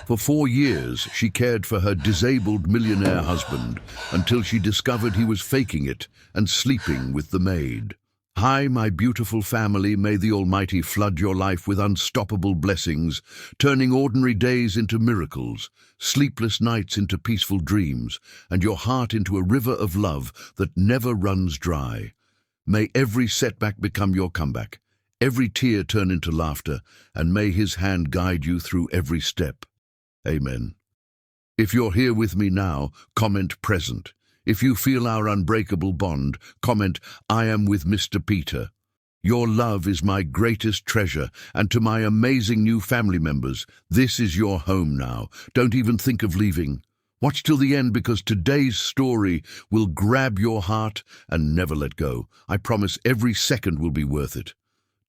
For 4 years, she cared for her disabled millionaire husband until she discovered he was faking it and sleeping with the maid. Hi, my beautiful family, may the Almighty flood your life with unstoppable blessings, turning ordinary days into miracles, sleepless nights into peaceful dreams, and your heart into a river of love that never runs dry. May every setback become your comeback, every tear turn into laughter, and may His hand guide you through every step. Amen. If you're here with me now, comment present. If you feel our unbreakable bond, comment, I am with Mr. Peter. Your love is my greatest treasure, and to my amazing new family members, this is your home now. Don't even think of leaving. Watch till the end because today's story will grab your heart and never let go. I promise every second will be worth it.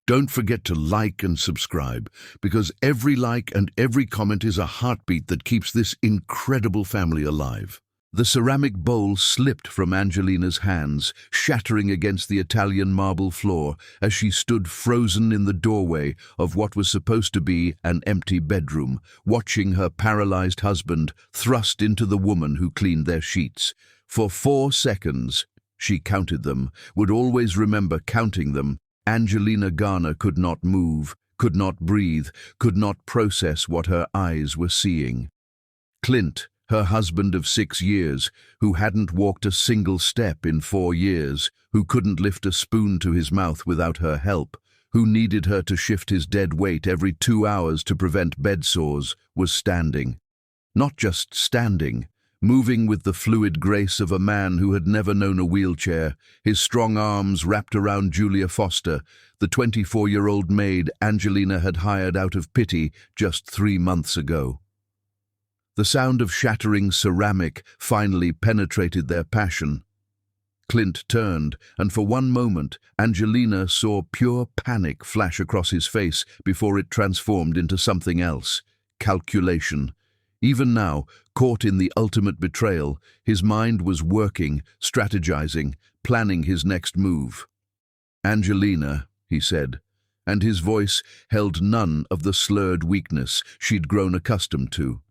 Don't forget to like and subscribe, because every like and every comment is a heartbeat that keeps this incredible family alive. The ceramic bowl slipped from Angelina's hands, shattering against the Italian marble floor as she stood frozen in the doorway of what was supposed to be an empty bedroom, watching her paralyzed husband thrust into the woman who cleaned their sheets. For 4 seconds, she counted them, would always remember counting them. Angelina Garner could not move, could not breathe, could not process what her eyes were seeing. Clint, her husband of 6 years, who hadn't walked a single step in 4 years, who couldn't lift a spoon to his mouth without her help, who needed her to shift his dead weight every 2 hours to prevent bed sores, was standing. Not just standing, moving with the fluid grace of a man who had never known a wheelchair, his strong arms wrapped around Julia Foster, the 24-year-old maid Angelina had hired out of pity just 3 months ago. The sound of shattering ceramic finally penetrated their passion. Clint turned, and for one moment, Angelina saw pure panic flash across his face before it transformed into something else: calculation. Even now, caught in the ultimate betrayal, his mind was working, strategizing, planning his next move. "Angelina," he said, and his voice held none of the slurred weakness she'd grown accustomed to.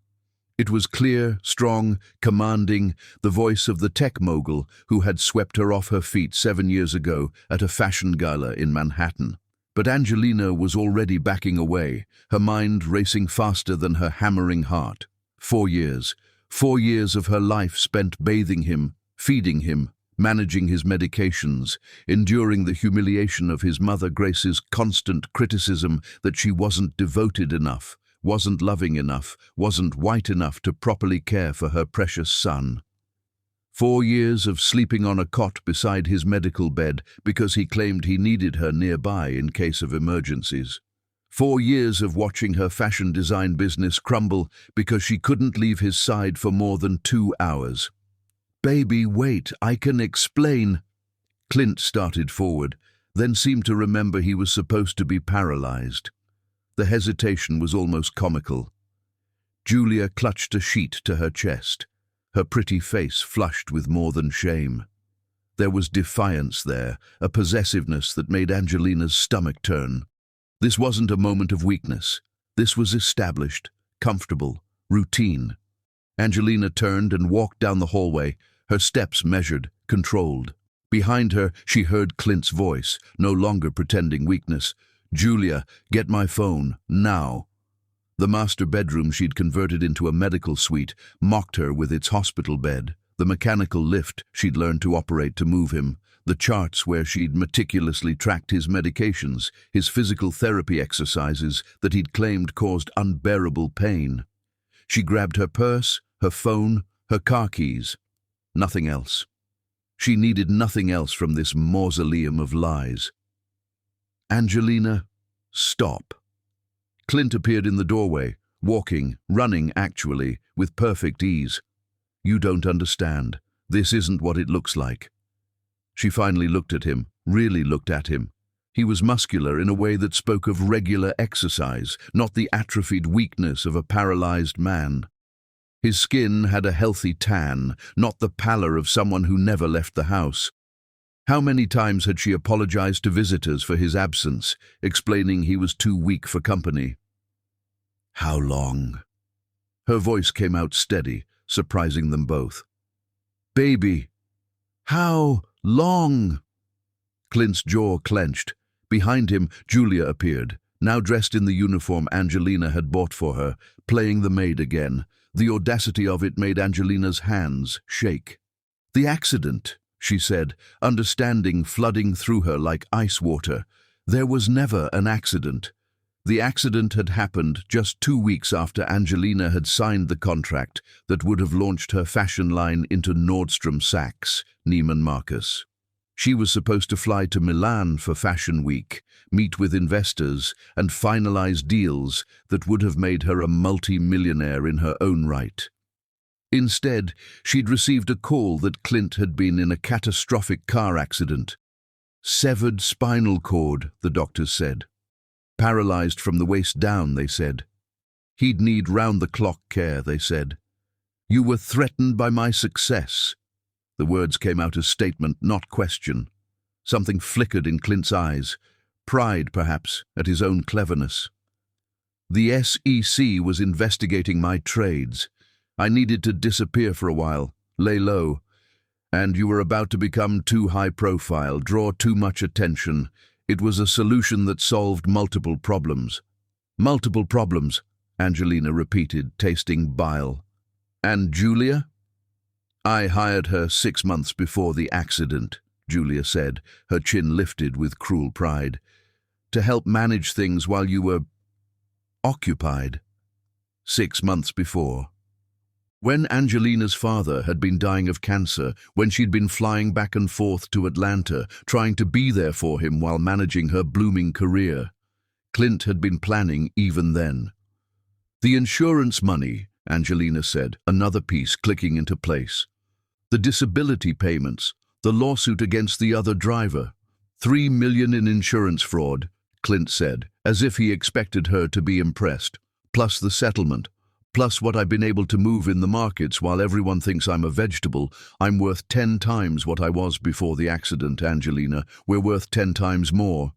It was clear, strong, commanding, the voice of the tech mogul who had swept her off her feet 7 years ago at a fashion gala in Manhattan. But Angelina was already backing away, her mind racing faster than her hammering heart. 4 years. 4 years of her life spent bathing him, feeding him, managing his medications, enduring the humiliation of his mother Grace's constant criticism that she wasn't devoted enough, wasn't loving enough, wasn't white enough to properly care for her precious son. 4 years of sleeping on a cot beside his medical bed because he claimed he needed her nearby in case of emergencies. 4 years of watching her fashion design business crumble because she couldn't leave his side for more than 2 hours. "Baby, wait, I can explain." Clint started forward, then seemed to remember he was supposed to be paralyzed. The hesitation was almost comical. Julia clutched a sheet to her chest, her pretty face flushed with more than shame. There was defiance there, a possessiveness that made Angelina's stomach turn. This wasn't a moment of weakness. This was established, comfortable, routine. Angelina turned and walked down the hallway, her steps measured, controlled. Behind her, she heard Clint's voice, no longer pretending weakness. "Julia, get my phone, now." The master bedroom she'd converted into a medical suite mocked her with its hospital bed, the mechanical lift she'd learned to operate to move him, the charts where she'd meticulously tracked his medications, his physical therapy exercises that he'd claimed caused unbearable pain. She grabbed her purse, her phone, her car keys. Nothing else. She needed nothing else from this mausoleum of lies. "Angelina, stop." Clint appeared in the doorway, walking, running actually, with perfect ease. "You don't understand. This isn't what it looks like." She finally looked at him, really looked at him. He was muscular in a way that spoke of regular exercise, not the atrophied weakness of a paralyzed man. His skin had a healthy tan, not the pallor of someone who never left the house. How many times had she apologized to visitors for his absence, explaining he was too weak for company? "How long?" Her voice came out steady, surprising them both. "Baby, how long?" Clint's jaw clenched. Behind him, Julia appeared, now dressed in the uniform Angelina had bought for her, playing the maid again. The audacity of it made Angelina's hands shake. "The accident," she said, understanding flooding through her like ice water. There was never an accident. The accident had happened just 2 weeks after Angelina had signed the contract that would have launched her fashion line into Nordstrom Sachs, Neiman Marcus. She was supposed to fly to Milan for Fashion Week, meet with investors, and finalize deals that would have made her a multi-millionaire in her own right. Instead, she'd received a call that Clint had been in a catastrophic car accident. Severed spinal cord, the doctors said. Paralyzed from the waist down, they said. He'd need round-the-clock care, they said. "You were threatened by my success." The words came out as statement, not question. Something flickered in Clint's eyes. Pride, perhaps, at his own cleverness. "The SEC was investigating my trades. I needed to disappear for a while, lay low. And you were about to become too high profile, draw too much attention. It was a solution that solved multiple problems." "Multiple problems," Angelina repeated, tasting bile. "And Julia?" "I hired her 6 months before the accident," Julia said, her chin lifted with cruel pride, "to help manage things while you were occupied. 6 months before. When Angelina's father had been dying of cancer, when she'd been flying back and forth to Atlanta, trying to be there for him while managing her blooming career. Clint had been planning even then. "The insurance money," Angelina said, another piece clicking into place. "The disability payments, the lawsuit against the other driver. $3 million in insurance fraud," Clint said, as if he expected her to be impressed. "Plus the settlement. Plus what I've been able to move in the markets while everyone thinks I'm a vegetable. I'm worth 10 times what I was before the accident, Angelina. We're worth 10 times more."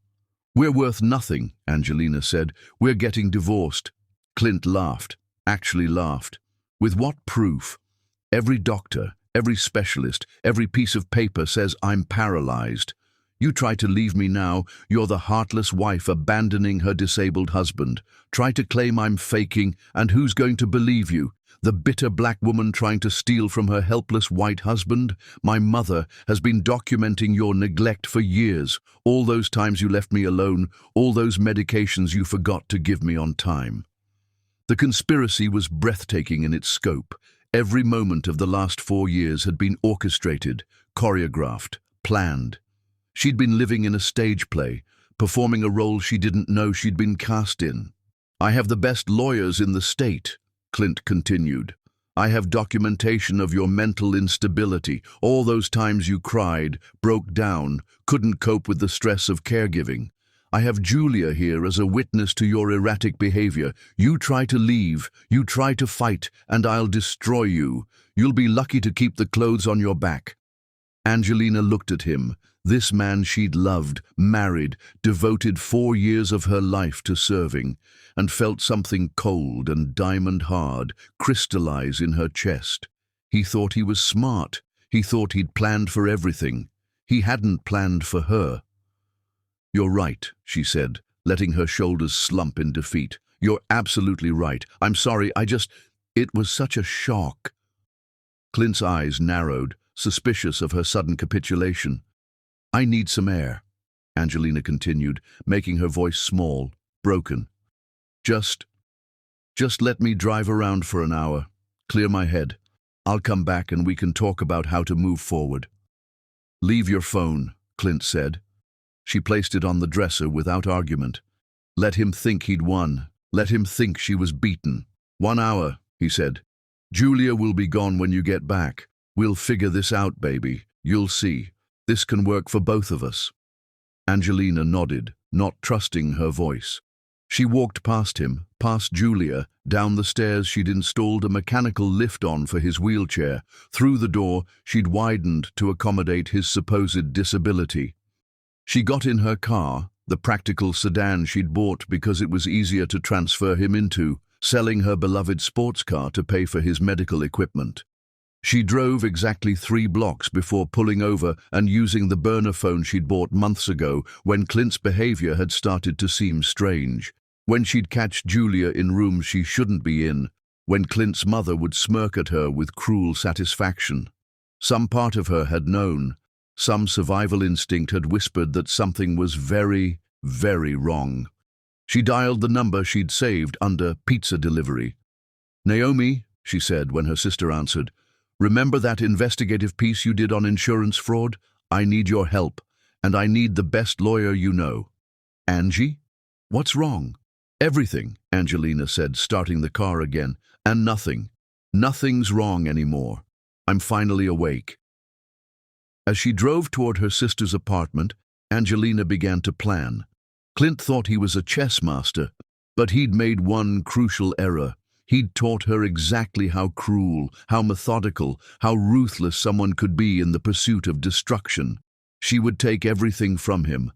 "We're worth nothing," Angelina said. "We're getting divorced." Clint laughed, actually laughed. "With what proof? Every doctor, every specialist, every piece of paper says I'm paralyzed. You try to leave me now, you're the heartless wife abandoning her disabled husband. Try to claim I'm faking, and who's going to believe you? The bitter black woman trying to steal from her helpless white husband? My mother has been documenting your neglect for years. All those times you left me alone, all those medications you forgot to give me on time." The conspiracy was breathtaking in its scope. Every moment of the last 4 years had been orchestrated, choreographed, planned. She'd been living in a stage play, performing a role she didn't know she'd been cast in. "I have the best lawyers in the state," Clint continued. "I have documentation of your mental instability, all those times you cried, broke down, couldn't cope with the stress of caregiving. I have Julia here as a witness to your erratic behavior. You try to leave, you try to fight, and I'll destroy you. You'll be lucky to keep the clothes on your back." Angelina looked at him, this man she'd loved, married, devoted 4 years of her life to serving, and felt something cold and diamond-hard crystallize in her chest. He thought he was smart. He thought he'd planned for everything. He hadn't planned for her. "You're right," she said, letting her shoulders slump in defeat. "You're absolutely right. I'm sorry, it was such a shock." Clint's eyes narrowed, suspicious of her sudden capitulation. "I need some air," Angelina continued, making her voice small, broken. Just let me drive around for an hour, clear my head. I'll come back and we can talk about how to move forward." "Leave your phone," Clint said. She placed it on the dresser without argument. Let him think he'd won. Let him think she was beaten. "1 hour," he said. "Julia will be gone when you get back. We'll figure this out, baby. You'll see. This can work for both of us." Angelina nodded, not trusting her voice. She walked past him, past Julia, down the stairs she'd installed a mechanical lift on for his wheelchair. Through the door she'd widened to accommodate his supposed disability. She got in her car, the practical sedan she'd bought because it was easier to transfer him into. selling her beloved sports car to pay for his medical equipment. She drove exactly 3 blocks before pulling over and using the burner phone she'd bought months ago when Clint's behavior had started to seem strange. When she'd catch Julia in rooms she shouldn't be in, when Clint's mother would smirk at her with cruel satisfaction. Some part of her had known. Some survival instinct had whispered that something was very, very wrong. She dialed the number she'd saved under pizza delivery. "Naomi," she said when her sister answered, "remember that investigative piece you did on insurance fraud? I need your help, and I need the best lawyer you know." "Angie? What's wrong?" "Everything," Angelina said, starting the car again. "And nothing. Nothing's wrong anymore. I'm finally awake." As she drove toward her sister's apartment, Angelina began to plan. Clint thought he was a chess master, but he'd made one crucial error. He'd taught her exactly how cruel, how methodical, how ruthless someone could be in the pursuit of destruction. She would take everything from him.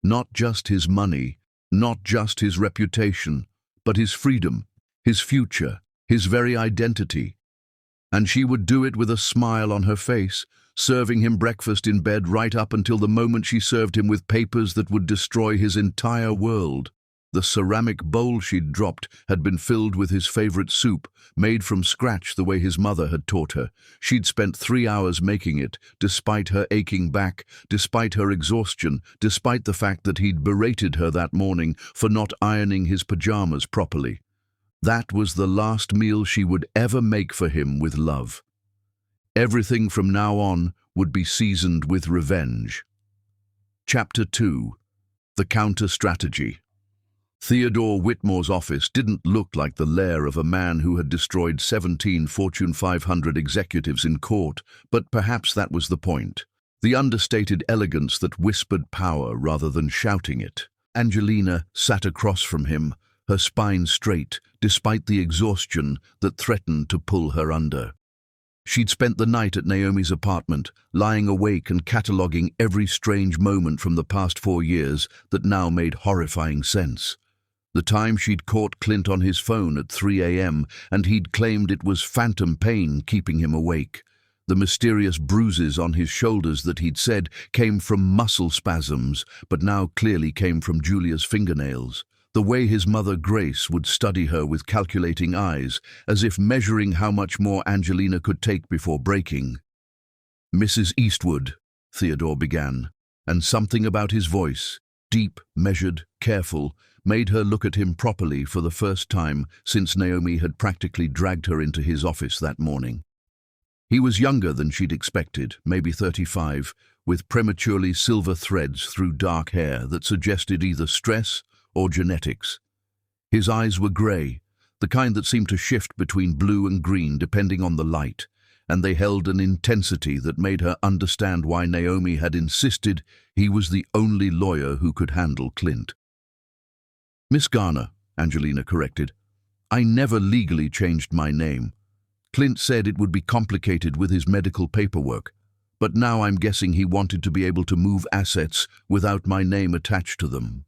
Not just his money, not just his reputation, but his freedom, his future, his very identity. And she would do it with a smile on her face, serving him breakfast in bed right up until the moment she served him with papers that would destroy his entire world. The ceramic bowl she'd dropped had been filled with his favorite soup, made from scratch the way his mother had taught her. She'd spent 3 hours making it, despite her aching back, despite her exhaustion, despite the fact that he'd berated her that morning for not ironing his pajamas properly. That was the last meal she would ever make for him with love. Everything from now on would be seasoned with revenge. Chapter 2. The Counter-Strategy. Theodore Whitmore's office didn't look like the lair of a man who had destroyed 17 Fortune 500 executives in court, but perhaps that was the point. The understated elegance that whispered power rather than shouting it. Angelina sat across from him, her spine straight, despite the exhaustion that threatened to pull her under. She'd spent the night at Naomi's apartment, lying awake and cataloguing every strange moment from the past 4 years that now made horrifying sense. The time she'd caught Clint on his phone at 3 a.m. and he'd claimed it was phantom pain keeping him awake. The mysterious bruises on his shoulders that he'd said came from muscle spasms, but now clearly came from Julia's fingernails. The way his mother Grace would study her with calculating eyes, as if measuring how much more Angelina could take before breaking. "Mrs. Eastwood," Theodore began, and something about his voice, deep, measured, careful, made her look at him properly for the first time since Naomi had practically dragged her into his office that morning. He was younger than she'd expected, maybe 35, with prematurely silver threads through dark hair that suggested either stress or genetics. His eyes were grey, the kind that seemed to shift between blue and green depending on the light, and they held an intensity that made her understand why Naomi had insisted he was the only lawyer who could handle Clint. "Miss Garner," Angelina corrected. "I never legally changed my name. Clint said it would be complicated with his medical paperwork, but now I'm guessing he wanted to be able to move assets without my name attached to them."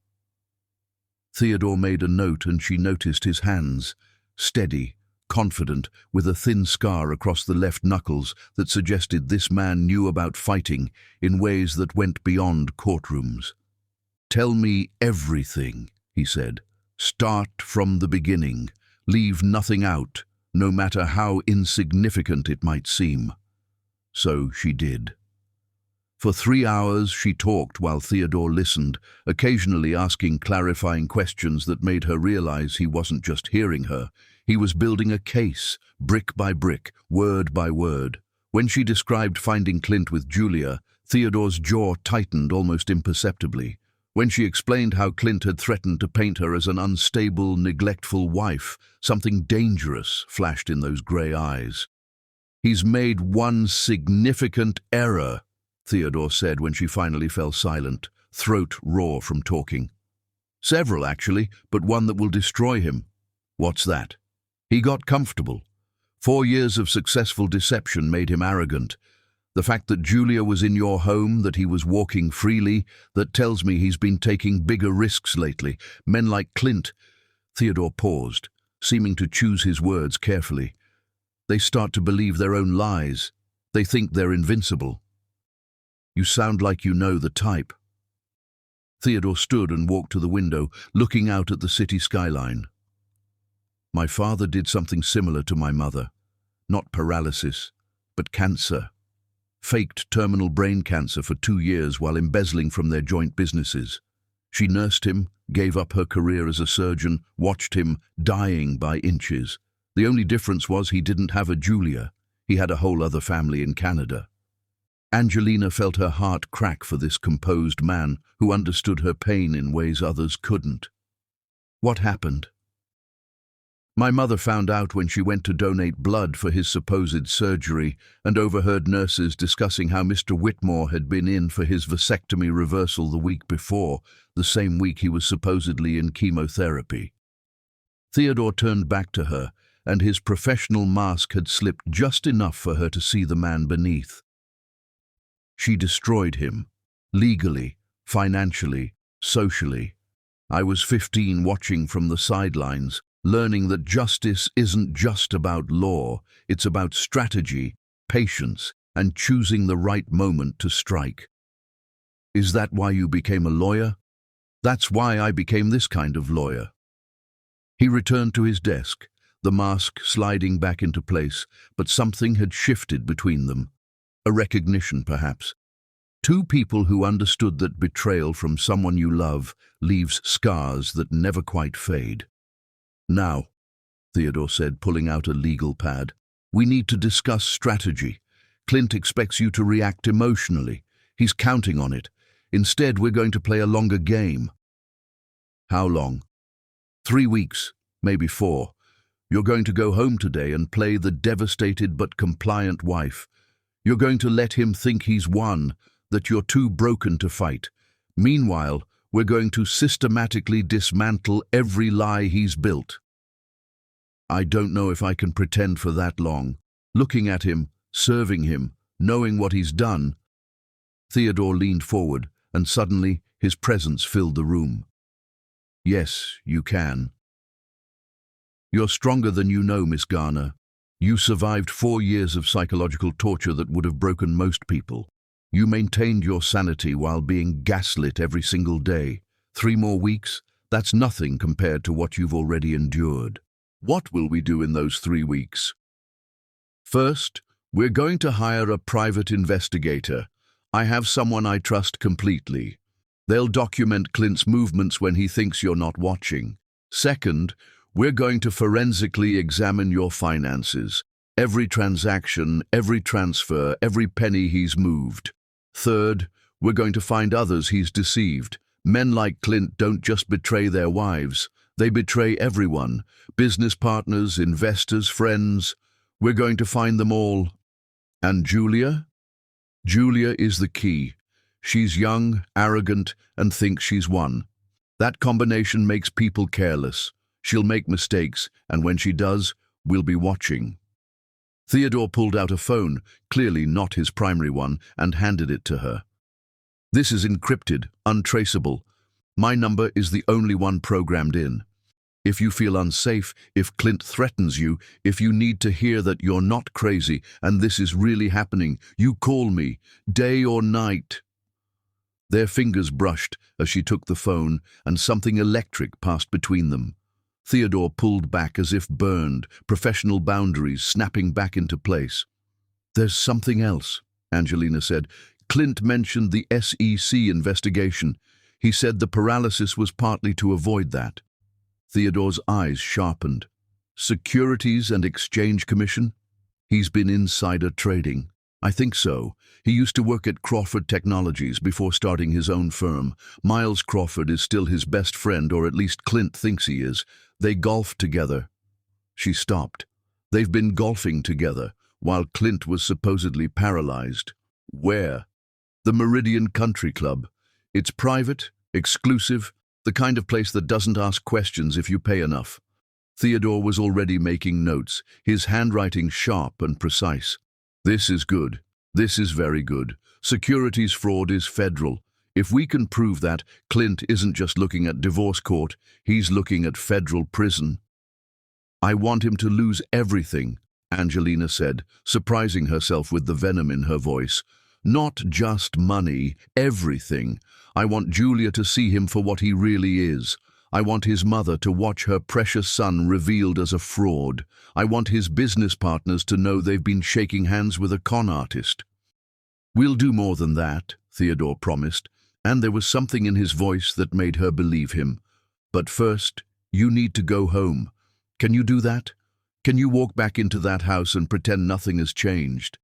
Theodore made a note and she noticed his hands, steady, confident, with a thin scar across the left knuckles that suggested this man knew about fighting in ways that went beyond courtrooms. "Tell me everything," he said. "Start from the beginning. Leave nothing out, no matter how insignificant it might seem." So she did. For 3 hours she talked while Theodore listened, occasionally asking clarifying questions that made her realize he wasn't just hearing her. He was building a case, brick by brick, word by word. When she described finding Clint with Julia, Theodore's jaw tightened almost imperceptibly. When she explained how Clint had threatened to paint her as an unstable, neglectful wife, something dangerous flashed in those grey eyes. "He's made one significant error," Theodore said when she finally fell silent, throat raw from talking. "Several, actually, but one that will destroy him." "What's that?" "He got comfortable. 4 years of successful deception made him arrogant. The fact that Julia was in your home, that he was walking freely, that tells me he's been taking bigger risks lately. Men like Clint." Theodore paused, seeming to choose his words carefully. They start to believe their own lies. They think they're invincible. You sound like you know the type. Theodore stood and walked to the window, looking out at the city skyline. My father did something similar to my mother. Not paralysis, but cancer. Faked terminal brain cancer for 2 years while embezzling from their joint businesses. She nursed him, gave up her career as a surgeon, watched him dying by inches. The only difference was he didn't have a Julia. He had a whole other family in Canada. Angelina felt her heart crack for this composed man who understood her pain in ways others couldn't. What happened? My mother found out when she went to donate blood for his supposed surgery and overheard nurses discussing how Mr. Whitmore had been in for his vasectomy reversal the week before, the same week he was supposedly in chemotherapy. Theodore turned back to her, and his professional mask had slipped just enough for her to see the man beneath. She destroyed him, legally, financially, socially. I was 15 watching from the sidelines, learning that justice isn't just about law, it's about strategy, patience, and choosing the right moment to strike. Is that why you became a lawyer? That's why I became this kind of lawyer. He returned to his desk, the mask sliding back into place, but something had shifted between them. A recognition, perhaps. Two people who understood that betrayal from someone you love leaves scars that never quite fade. Now, Theodore said, pulling out a legal pad, we need to discuss strategy. Clint expects you to react emotionally. He's counting on it. Instead, we're going to play a longer game. How long? 3 weeks, maybe 4. You're going to go home today and play the devastated but compliant wife. You're going to let him think he's won, that you're too broken to fight. Meanwhile, we're going to systematically dismantle every lie he's built. I don't know if I can pretend for that long. Looking at him, serving him, knowing what he's done. Theodore leaned forward, and suddenly his presence filled the room. Yes, you can. You're stronger than you know, Miss Garner. You survived 4 years of psychological torture that would have broken most people. You maintained your sanity while being gaslit every single day. 3 more weeks? That's nothing compared to what you've already endured. What will we do in those 3 weeks? First, we're going to hire a private investigator. I have someone I trust completely. They'll document Clint's movements when he thinks you're not watching. Second, we're going to forensically examine your finances. Every transaction, every transfer, every penny he's moved. Third, we're going to find others he's deceived. Men like Clint don't just betray their wives. They betray everyone. Business partners, investors, friends. We're going to find them all. And Julia? Julia is the key. She's young, arrogant, and thinks she's won. That combination makes people careless. She'll make mistakes, and when she does, we'll be watching. Theodore pulled out a phone, clearly not his primary one, and handed it to her. This is encrypted, untraceable. My number is the only one programmed in. If you feel unsafe, if Clint threatens you, if you need to hear that you're not crazy and this is really happening, you call me, day or night. Their fingers brushed as she took the phone, and something electric passed between them. Theodore pulled back as if burned, professional boundaries snapping back into place. There's something else, Angelina said. Clint mentioned the SEC investigation. He said the paralysis was partly to avoid that. Theodore's eyes sharpened. Securities and Exchange Commission? He's been insider trading. I think so. He used to work at Crawford Technologies before starting his own firm. Miles Crawford is still his best friend, or at least Clint thinks he is. They golfed together. She stopped. They've been golfing together, while Clint was supposedly paralyzed. Where? The Meridian Country Club. It's private, exclusive, the kind of place that doesn't ask questions if you pay enough. Theodore was already making notes, his handwriting sharp and precise. This is good. This is very good. Securities fraud is federal. If we can prove that, Clint isn't just looking at divorce court, he's looking at federal prison. I want him to lose everything, Angelina said, surprising herself with the venom in her voice. Not just money, everything. I want Julia to see him for what he really is. I want his mother to watch her precious son revealed as a fraud. I want his business partners to know they've been shaking hands with a con artist. We'll do more than that, Theodore promised, and there was something in his voice that made her believe him. But first, you need to go home. Can you do that? Can you walk back into that house and pretend nothing has changed?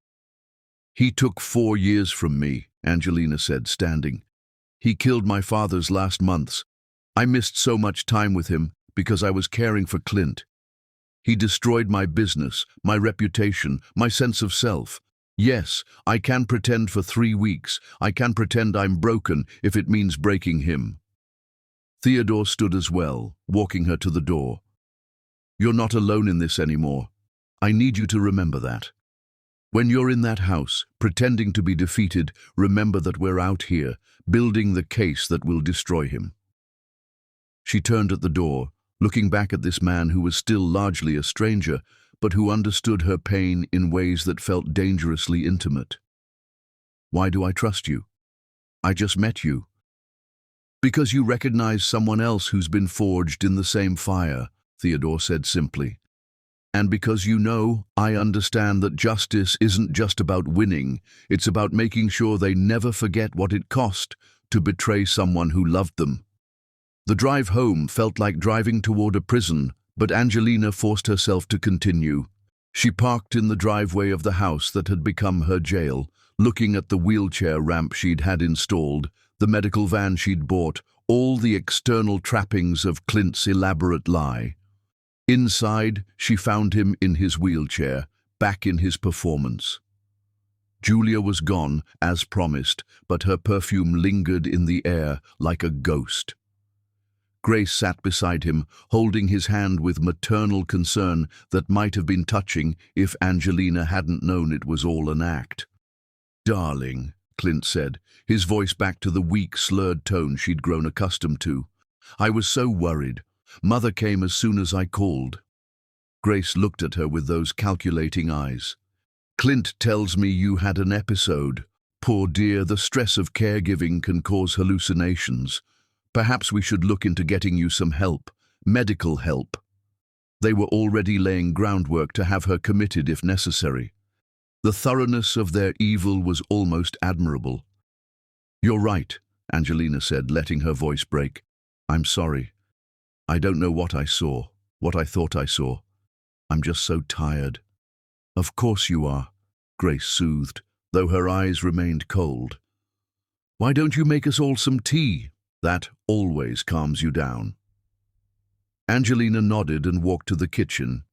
He took 4 years from me, Angelina said, standing. He killed my father's last months. I missed so much time with him because I was caring for Clint. He destroyed my business, my reputation, my sense of self. Yes, I can pretend for 3 weeks. I can pretend I'm broken if it means breaking him. Theodore stood as well, walking her to the door. You're not alone in this anymore. I need you to remember that. When you're in that house, pretending to be defeated, remember that we're out here, building the case that will destroy him. She turned at the door, looking back at this man who was still largely a stranger, but who understood her pain in ways that felt dangerously intimate. Why do I trust you? I just met you. Because you recognize someone else who's been forged in the same fire, Theodore said simply. And because you know, I understand that justice isn't just about winning, it's about making sure they never forget what it cost to betray someone who loved them. The drive home felt like driving toward a prison, but Angelina forced herself to continue. She parked in the driveway of the house that had become her jail, looking at the wheelchair ramp she'd had installed, the medical van she'd bought, all the external trappings of Clint's elaborate lie. Inside, she found him in his wheelchair, back in his performance. Julia was gone, as promised, but her perfume lingered in the air like a ghost. Grace sat beside him, holding his hand with maternal concern that might have been touching if Angelina hadn't known it was all an act. "Darling," Clint said, his voice back to the weak, slurred tone she'd grown accustomed to. "I was so worried. Mother came as soon as I called." Grace looked at her with those calculating eyes. "Clint tells me you had an episode. Poor dear, the stress of caregiving can cause hallucinations. Perhaps we should look into getting you some help, medical help." They were already laying groundwork to have her committed if necessary. The thoroughness of their evil was almost admirable. "You're right," Angelina said, letting her voice break. "I'm sorry. I don't know what I saw, what I thought I saw. I'm just so tired." "Of course you are," Grace soothed, though her eyes remained cold. "Why don't you make us all some tea? That always calms you down." Angelina nodded and walked to the kitchen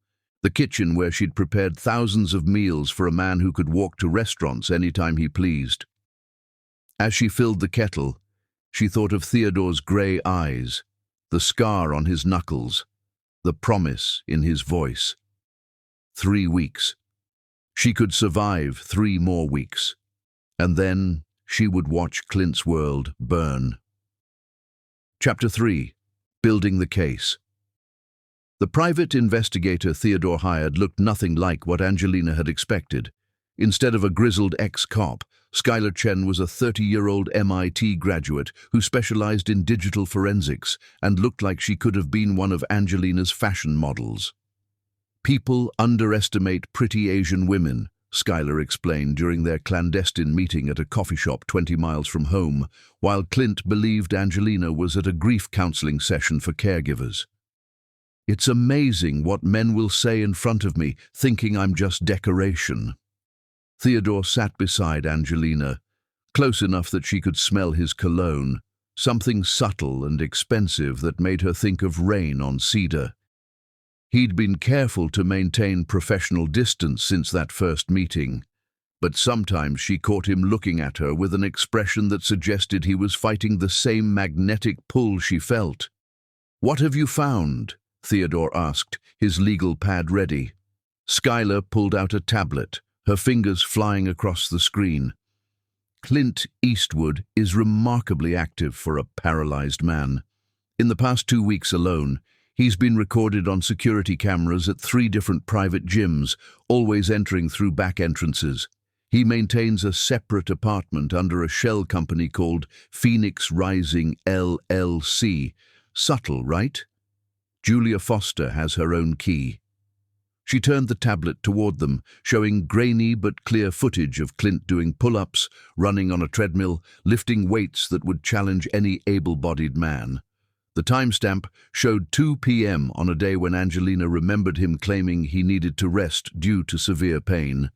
where she'd prepared thousands of meals for a man who could walk to restaurants anytime he pleased. As she filled the kettle, she thought of Theodore's grey eyes, the scar on his knuckles, the promise in his voice. 3 weeks. She could survive 3 more weeks, and then she would watch Clint's world burn. Chapter 3. Building the Case. The private investigator Theodore hired looked nothing like what Angelina had expected. Instead of a grizzled ex-cop, Skylar Chen was a 30-year-old MIT graduate who specialized in digital forensics and looked like she could have been one of Angelina's fashion models. "People underestimate pretty Asian women," Skylar explained during their clandestine meeting at a coffee shop 20 miles from home, while Clint believed Angelina was at a grief counseling session for caregivers. "It's amazing what men will say in front of me, thinking I'm just decoration." Theodore sat beside Angelina, close enough that she could smell his cologne, something subtle and expensive that made her think of rain on cedar. He'd been careful to maintain professional distance since that first meeting, but sometimes she caught him looking at her with an expression that suggested he was fighting the same magnetic pull she felt. "What have you found?" Theodore asked, his legal pad ready. Skylar pulled out a tablet, her fingers flying across the screen. "Clint Eastwood is remarkably active for a paralyzed man. In the past 2 weeks alone, He's been recorded on security cameras at 3 different private gyms, always entering through back entrances. He maintains a separate apartment under a shell company called Phoenix Rising LLC. Subtle, right? Julia Foster has her own key. She turned the tablet toward them, showing grainy but clear footage of Clint doing pull-ups, running on a treadmill, lifting weights that would challenge any able-bodied man. The timestamp showed 2 p.m. on a day when Angelina remembered him claiming he needed to rest due to severe pain.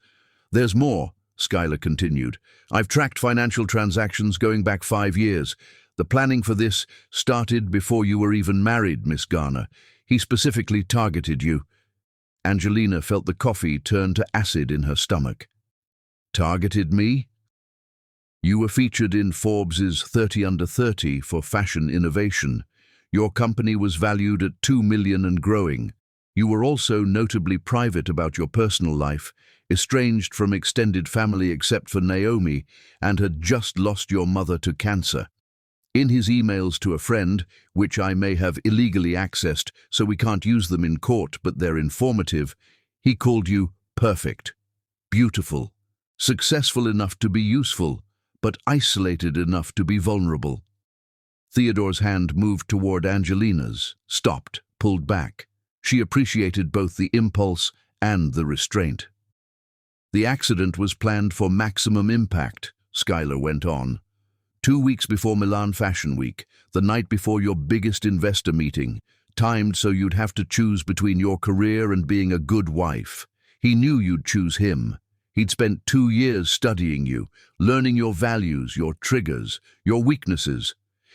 "There's more," Skylar continued. "I've tracked financial transactions going back 5 years. The planning for this started before you were even married, Miss Garner. He specifically targeted you." Angelina felt the coffee turn to acid in her stomach. "Targeted me?" "You were featured in Forbes' 30 Under 30 for fashion innovation. Your company was valued at $2 million and growing. You were also notably private about your personal life, estranged from extended family except for Naomi, and had just lost your mother to cancer. In his emails to a friend, which I may have illegally accessed so we can't use them in court but they're informative, he called you perfect, beautiful, successful enough to be useful, but isolated enough to be vulnerable." Theodore's hand moved toward Angelina's, stopped, pulled back. She appreciated both the impulse and the restraint. "The accident was planned for maximum impact," Skylar went on. 2 weeks before Milan Fashion Week, the night before your biggest investor meeting, timed so you'd have to choose between your career and being a good wife. He knew you'd choose him. He'd spent 2 years studying you, learning your values, your triggers, your weaknesses.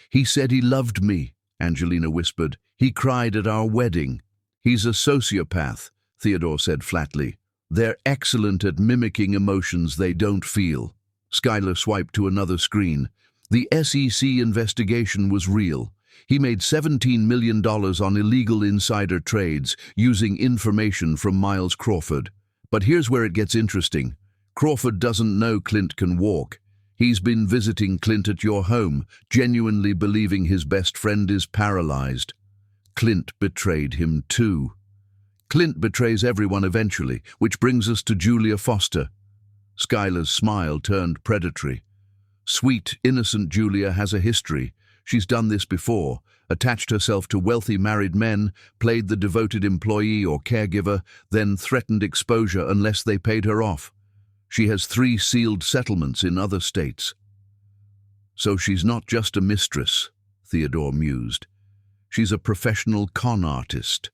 "He said he loved me," Angelina whispered. "He cried at our wedding." "He's a sociopath," Theodore said flatly. "They're excellent at mimicking emotions they don't feel." Skylar swiped to another screen. "The SEC investigation was real. He made $17 million on illegal insider trades using information from Miles Crawford. But here's where it gets interesting. Crawford doesn't know Clint can walk. He's been visiting Clint at your home, genuinely believing his best friend is paralyzed. Clint betrayed him too. Clint betrays everyone eventually, which brings us to Julia Foster." Skylar's smile turned predatory. "Sweet, innocent Julia has a history. She's done this before, attached herself to wealthy married men, played the devoted employee or caregiver, then threatened exposure unless they paid her off. She has 3 sealed settlements in other states." "So she's not just a mistress," Theodore mused. "She's a professional con artist."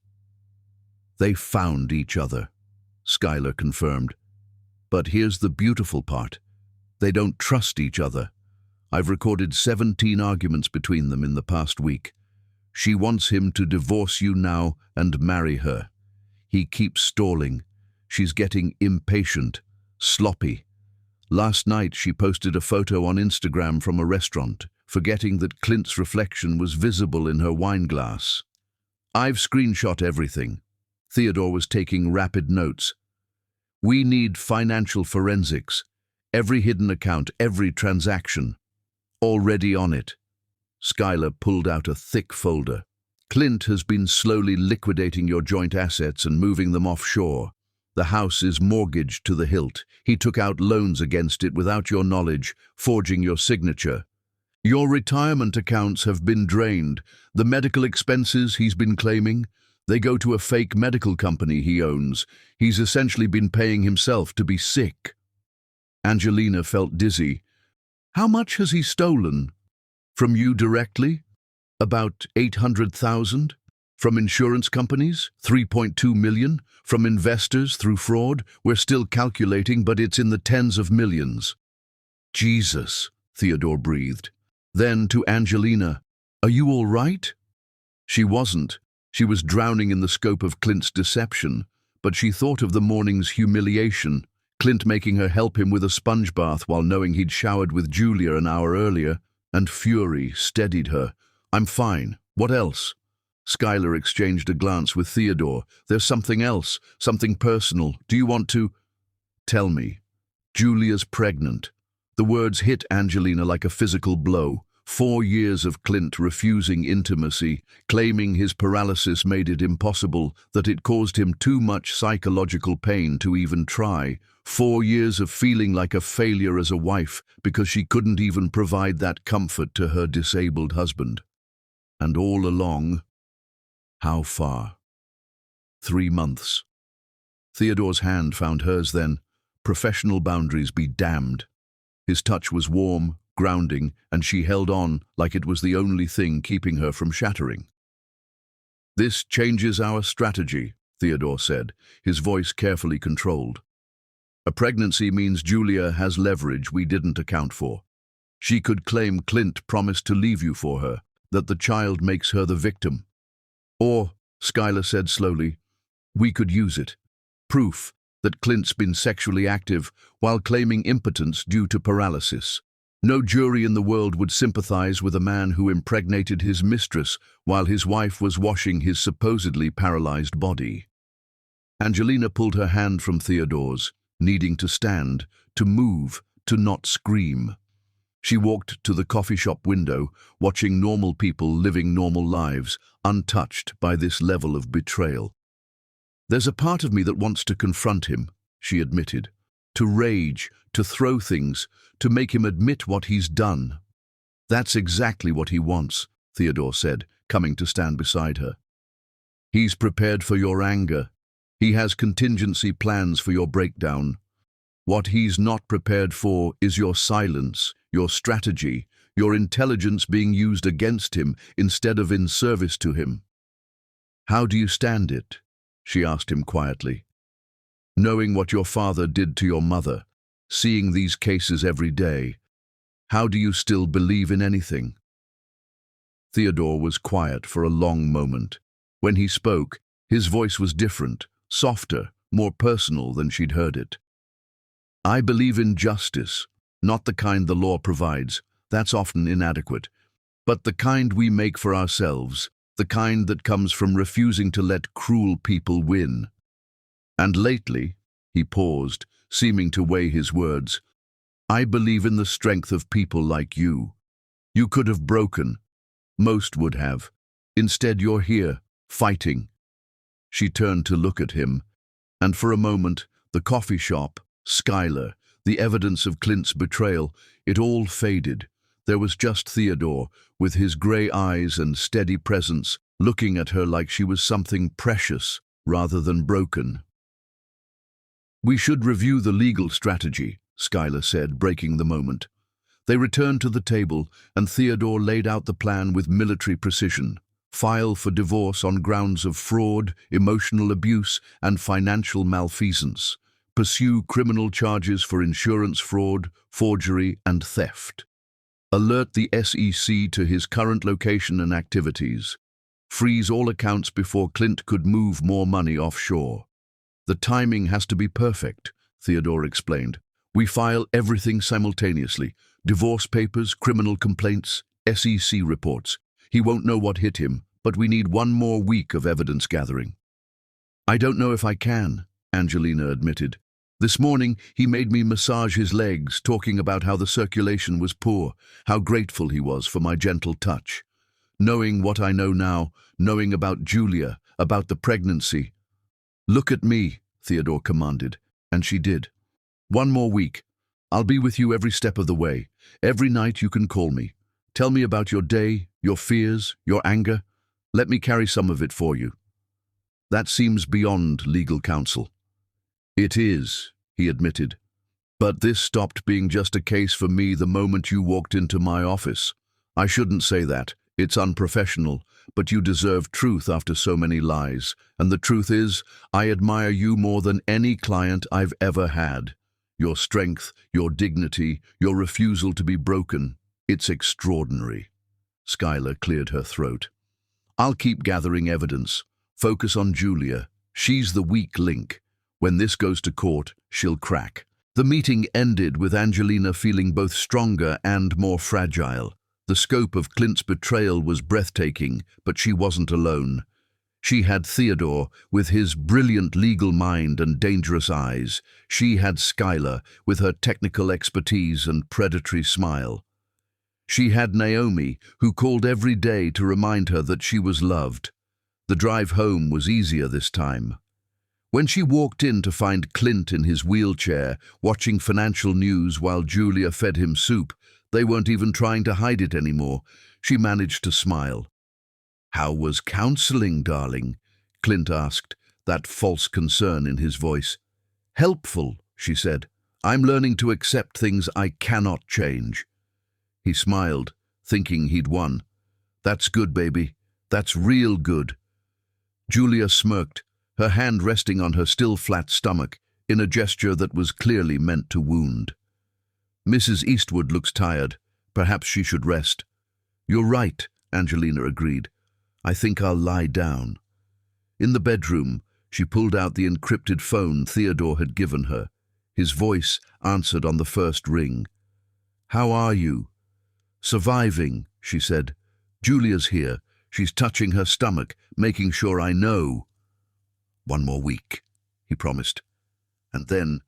"They found each other," Skylar confirmed. "But here's the beautiful part. They don't trust each other. I've recorded 17 arguments between them in the past week. She wants him to divorce you now and marry her. He keeps stalling. She's getting impatient, sloppy. Last night she posted a photo on Instagram from a restaurant, forgetting that Clint's reflection was visible in her wine glass. "I've screenshot everything." Theodore was taking rapid notes. "We need financial forensics. Every hidden account, every transaction. Already on it." Skylar pulled out a thick folder. "Clint has been slowly liquidating your joint assets and moving them offshore. The house is mortgaged to the hilt. He took out loans against it without your knowledge, forging your signature. Your retirement accounts have been drained. The medical expenses he's been claiming, they go to a fake medical company he owns. He's essentially been paying himself to be sick." Angelina felt dizzy. "How much has he stolen? From you directly? About 800,000? From insurance companies? 3.2 million? From investors through fraud? We're still calculating, but it's in the tens of millions." "Jesus," Theodore breathed. Then to Angelina, "Are you all right?" She wasn't. She was drowning in the scope of Clint's deception, but she thought of the morning's humiliation, Clint making her help him with a sponge bath while knowing he'd showered with Julia an hour earlier, and fury steadied her. "I'm fine. What else?" Skylar exchanged a glance with Theodore. "There's something else, something personal. Do you want to—" "Tell me." "Julia's pregnant." The words hit Angelina like a physical blow. 4 years of Clint refusing intimacy, claiming his paralysis made it impossible, that it caused him too much psychological pain to even try. 4 years of feeling like a failure as a wife because she couldn't even provide that comfort to her disabled husband. And all along, how far? 3 months. Theodore's hand found hers then. Professional boundaries be damned. His touch was warm, grounding, and she held on like it was the only thing keeping her from shattering. "This changes our strategy," Theodore said, his voice carefully controlled. "A pregnancy means Julia has leverage we didn't account for. She could claim Clint promised to leave you for her, that the child makes her the victim. Or," Skylar said slowly, "we could use it. Proof that Clint's been sexually active while claiming impotence due to paralysis. No jury in the world would sympathize with a man who impregnated his mistress while his wife was washing his supposedly paralyzed body." Angelina pulled her hand from Theodore's, needing to stand, to move, to not scream. She walked to the coffee shop window, watching normal people living normal lives, untouched by this level of betrayal. "There's a part of me that wants to confront him," she admitted. "To rage, to throw things, to make him admit what he's done." "That's exactly what he wants," Theodore said, coming to stand beside her. "He's prepared for your anger. He has contingency plans for your breakdown. What he's not prepared for is your silence, your strategy, your intelligence being used against him instead of in service to him." "How do you stand it?" she asked him quietly. "Knowing what your father did to your mother, seeing these cases every day, how do you still believe in anything?" Theodore was quiet for a long moment. When he spoke, his voice was different, softer, more personal than she'd heard it. "I believe in justice, not the kind the law provides, that's often inadequate, but the kind we make for ourselves, the kind that comes from refusing to let cruel people win. And lately," he paused, seeming to weigh his words, "I believe in the strength of people like you. You could have broken. Most would have. Instead, you're here, fighting." She turned to look at him, and for a moment, the coffee shop, Skylar, the evidence of Clint's betrayal, it all faded. There was just Theodore, with his grey eyes and steady presence, looking at her like she was something precious rather than broken. "We should review the legal strategy," Skylar said, breaking the moment. They returned to the table, and Theodore laid out the plan with military precision. File for divorce on grounds of fraud, emotional abuse, and financial malfeasance. Pursue criminal charges for insurance fraud, forgery, and theft. Alert the SEC to his current location and activities. Freeze all accounts before Clint could move more money offshore. "The timing has to be perfect," Theodore explained. "We file everything simultaneously. Divorce papers, criminal complaints, SEC reports. He won't know what hit him, but we need 1 more week of evidence gathering." "I don't know if I can," Angelina admitted. "This morning, he made me massage his legs, talking about how the circulation was poor, how grateful he was for my gentle touch. Knowing what I know now, knowing about Julia, about the pregnancy." "Look at me," Theodore commanded, and she did. "1 more week. I'll be with you every step of the way. Every night you can call me. Tell me about your day, your fears, your anger. Let me carry some of it for you." "That seems beyond legal counsel." "It is," he admitted. "But this stopped being just a case for me the moment you walked into my office. I shouldn't say that. It's unprofessional, but you deserve truth after so many lies. And the truth is, I admire you more than any client I've ever had. Your strength, your dignity, your refusal to be broken. It's extraordinary." Skylar cleared her throat. "I'll keep gathering evidence. Focus on Julia. She's the weak link. When this goes to court, she'll crack." The meeting ended with Angelina feeling both stronger and more fragile. The scope of Clint's betrayal was breathtaking, but she wasn't alone. She had Theodore, with his brilliant legal mind and dangerous eyes. She had Skylar, with her technical expertise and predatory smile. She had Naomi, who called every day to remind her that she was loved. The drive home was easier this time. When she walked in to find Clint in his wheelchair, watching financial news while Julia fed him soup, they weren't even trying to hide it anymore. She managed to smile. "How was counseling, darling?" Clint asked, that false concern in his voice. "Helpful," she said. "I'm learning to accept things I cannot change." He smiled, thinking he'd won. "That's good, baby. That's real good." Julia smirked, her hand resting on her still flat stomach, in a gesture that was clearly meant to wound. "Mrs. Eastwood looks tired. Perhaps she should rest." "You're right," Angelina agreed. "I think I'll lie down." In the bedroom, she pulled out the encrypted phone Theodore had given her. His voice answered on the first ring. "How are you?" "Surviving," she said. "Julia's here. She's touching her stomach, making sure I know." "One more week," he promised. "And then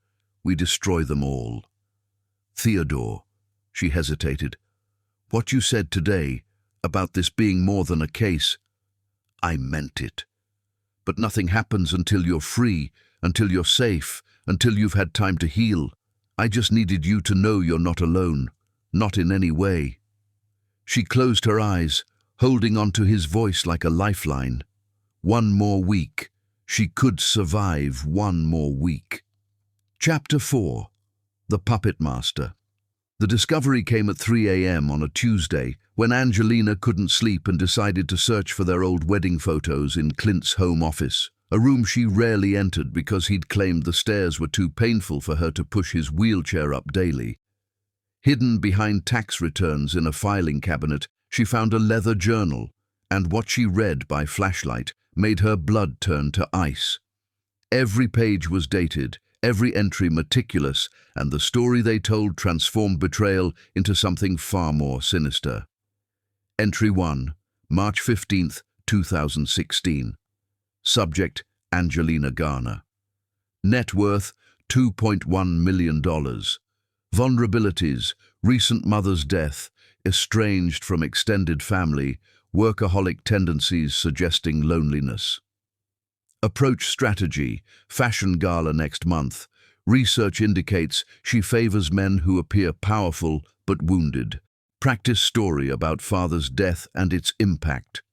we destroy them all." "Theodore," she hesitated. "What you said today about this being more than a case, I meant it. But nothing happens until you're free, until you're safe, until you've had time to heal. I just needed you to know you're not alone, not in any way." She closed her eyes, holding on to his voice like a lifeline. One more week. She could survive one more week. Chapter 4. The Puppet Master. The discovery came at 3 a.m. on a Tuesday, when Angelina couldn't sleep and decided to search for their old wedding photos in Clint's home office, a room she rarely entered because he'd claimed the stairs were too painful for her to push his wheelchair up daily. Hidden behind tax returns in a filing cabinet, she found a leather journal, and what she read by flashlight made her blood turn to ice. Every page was dated, every entry meticulous, and the story they told transformed betrayal into something far more sinister. Entry 1, March 15th, 2016. Subject, Angelina Garner. Net worth, $2.1 million. Vulnerabilities, recent mother's death, estranged from extended family, workaholic tendencies suggesting loneliness. Approach strategy, fashion gala next month. Research indicates she favors men who appear powerful but wounded. Practice story about father's death and its impact.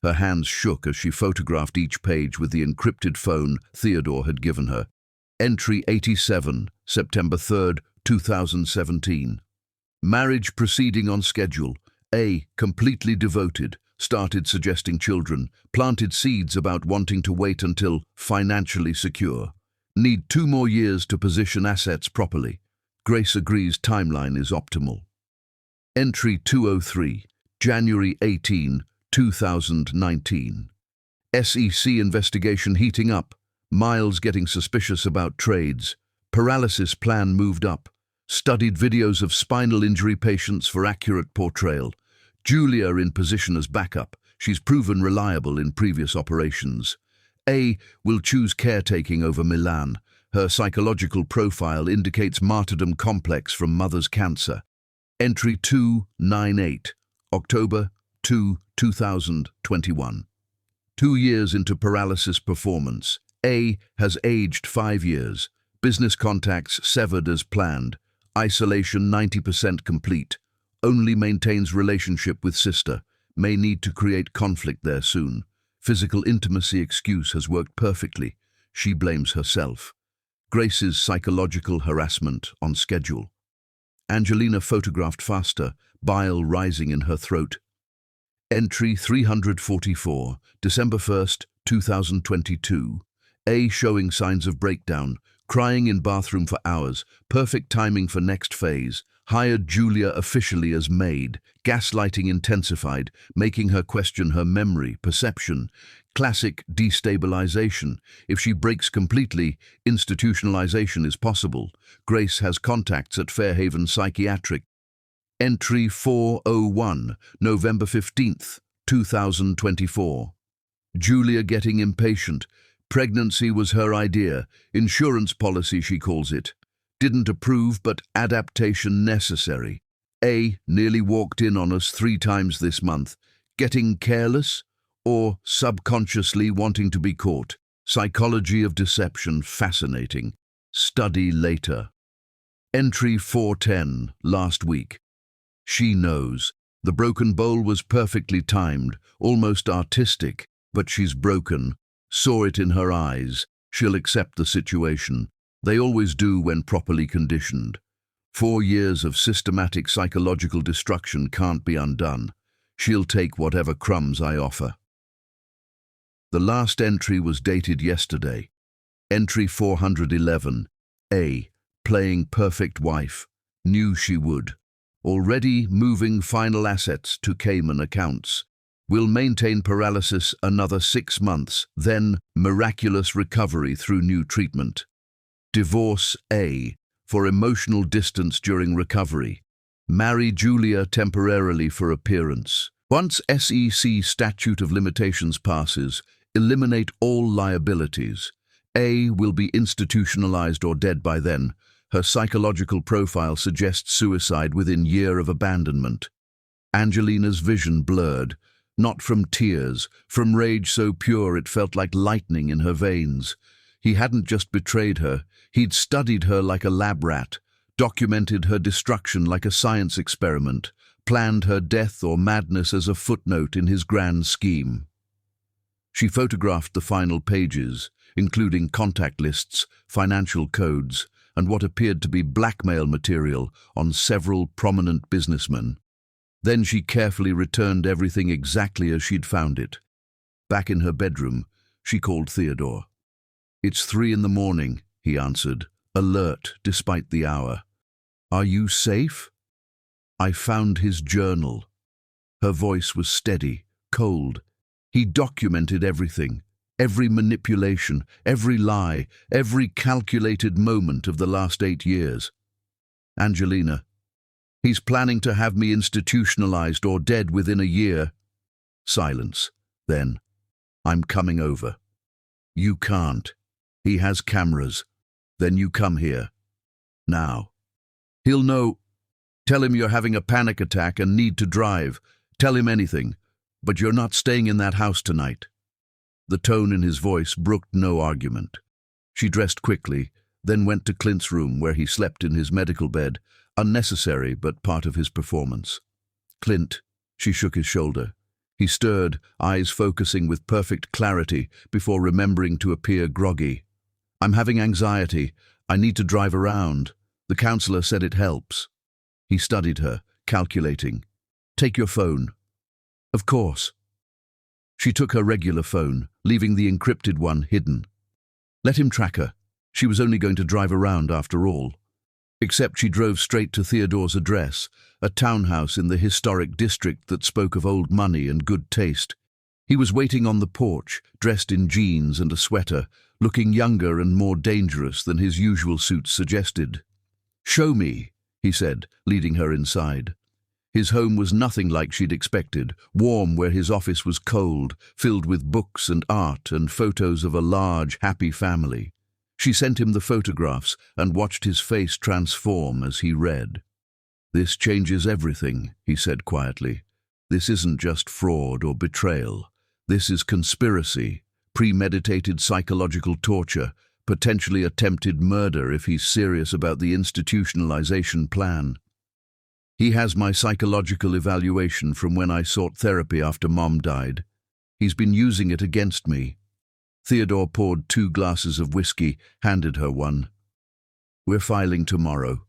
Her hands shook as she photographed each page with the encrypted phone Theodore had given her. Entry 87, September 3rd, 2017. Marriage proceeding on schedule. A, completely devoted, started suggesting children, planted seeds about wanting to wait until financially secure. Need 2 more years to position assets properly. Grace agrees timeline is optimal. Entry 203, January 18, 2019. SEC investigation heating up. Miles getting suspicious about trades. Paralysis plan moved up. Studied videos of spinal injury patients for accurate portrayal. Julia in position as backup. She's proven reliable in previous operations. A will choose caretaking over Milan. Her psychological profile indicates martyrdom complex from mother's cancer. Entry 298, October 2, 2021. 2 years into paralysis performance. A has aged 5 years. Business contacts severed as planned. Isolation 90% complete. Only maintains relationship with sister. May need to create conflict there soon. Physical intimacy excuse has worked perfectly. She blames herself. Grace's psychological harassment on schedule. Angelina photographed faster, bile rising in her throat. Entry 344, December 1st, 2022. A showing signs of breakdown, crying in bathroom for hours, perfect timing for next phase. Hired Julia officially as maid, gaslighting intensified, making her question her memory, perception. Classic destabilization. If she breaks completely, institutionalization is possible. Grace has contacts at Fairhaven Psychiatric. Entry 401, November 15th, 2024. Julia getting impatient. Pregnancy was her idea. Insurance policy, she calls it. Didn't approve, but adaptation necessary. A. Nearly walked in on us 3 times this month. Getting careless or subconsciously wanting to be caught. Psychology of deception, fascinating. Study later. Entry 410, last week. She knows. The broken bowl was perfectly timed, almost artistic, but she's broken. Saw it in her eyes. She'll accept the situation. They always do when properly conditioned. 4 years of systematic psychological destruction can't be undone. She'll take whatever crumbs I offer. The last entry was dated yesterday. Entry 411. A. Playing perfect wife. Knew she would. Already moving final assets to Cayman accounts. Will maintain paralysis another 6 months, then miraculous recovery through new treatment. Divorce A. For emotional distance during recovery. Marry Julia temporarily for appearance. Once SEC statute of limitations passes, eliminate all liabilities. A. Will be institutionalized or dead by then. Her psychological profile suggests suicide within year of abandonment. Angelina's vision blurred, not from tears, from rage so pure it felt like lightning in her veins. He hadn't just betrayed her, he'd studied her like a lab rat, documented her destruction like a science experiment, planned her death or madness as a footnote in his grand scheme. She photographed the final pages, including contact lists, financial codes, and what appeared to be blackmail material on several prominent businessmen. Then she carefully returned everything exactly as she'd found it. Back in her bedroom, she called Theodore. "It's 3 in the morning," he answered, alert despite the hour. "Are you safe?" "I found his journal." Her voice was steady, cold. He documented everything. Every manipulation, every lie, every calculated moment of the last 8 years. "Angelina, he's planning to have me institutionalized or dead within a year." Silence. Then, "I'm coming over." "You can't. He has cameras. Then you come here. Now." "He'll know." "Tell him you're having a panic attack and need to drive. Tell him anything. But you're not staying in that house tonight." The tone in his voice brooked no argument. She dressed quickly, then went to Clint's room where he slept in his medical bed, unnecessary but part of his performance. "Clint," she shook his shoulder. He stirred, eyes focusing with perfect clarity before remembering to appear groggy. "I'm having anxiety. I need to drive around. The counselor said it helps." He studied her, calculating. "Take your phone." "Of course." She took her regular phone, leaving the encrypted one hidden. Let him track her. She was only going to drive around after all. Except she drove straight to Theodore's address, a townhouse in the historic district that spoke of old money and good taste. He was waiting on the porch, dressed in jeans and a sweater, looking younger and more dangerous than his usual suit suggested. "Show me," he said, leading her inside. His home was nothing like she'd expected, warm where his office was cold, filled with books and art and photos of a large, happy family. She sent him the photographs and watched his face transform as he read. "This changes everything," he said quietly. "This isn't just fraud or betrayal. This is conspiracy, premeditated psychological torture, potentially attempted murder if he's serious about the institutionalization plan. He has my psychological evaluation from when I sought therapy after Mom died. He's been using it against me." Theodore poured 2 glasses of whiskey, handed her one. "We're filing tomorrow."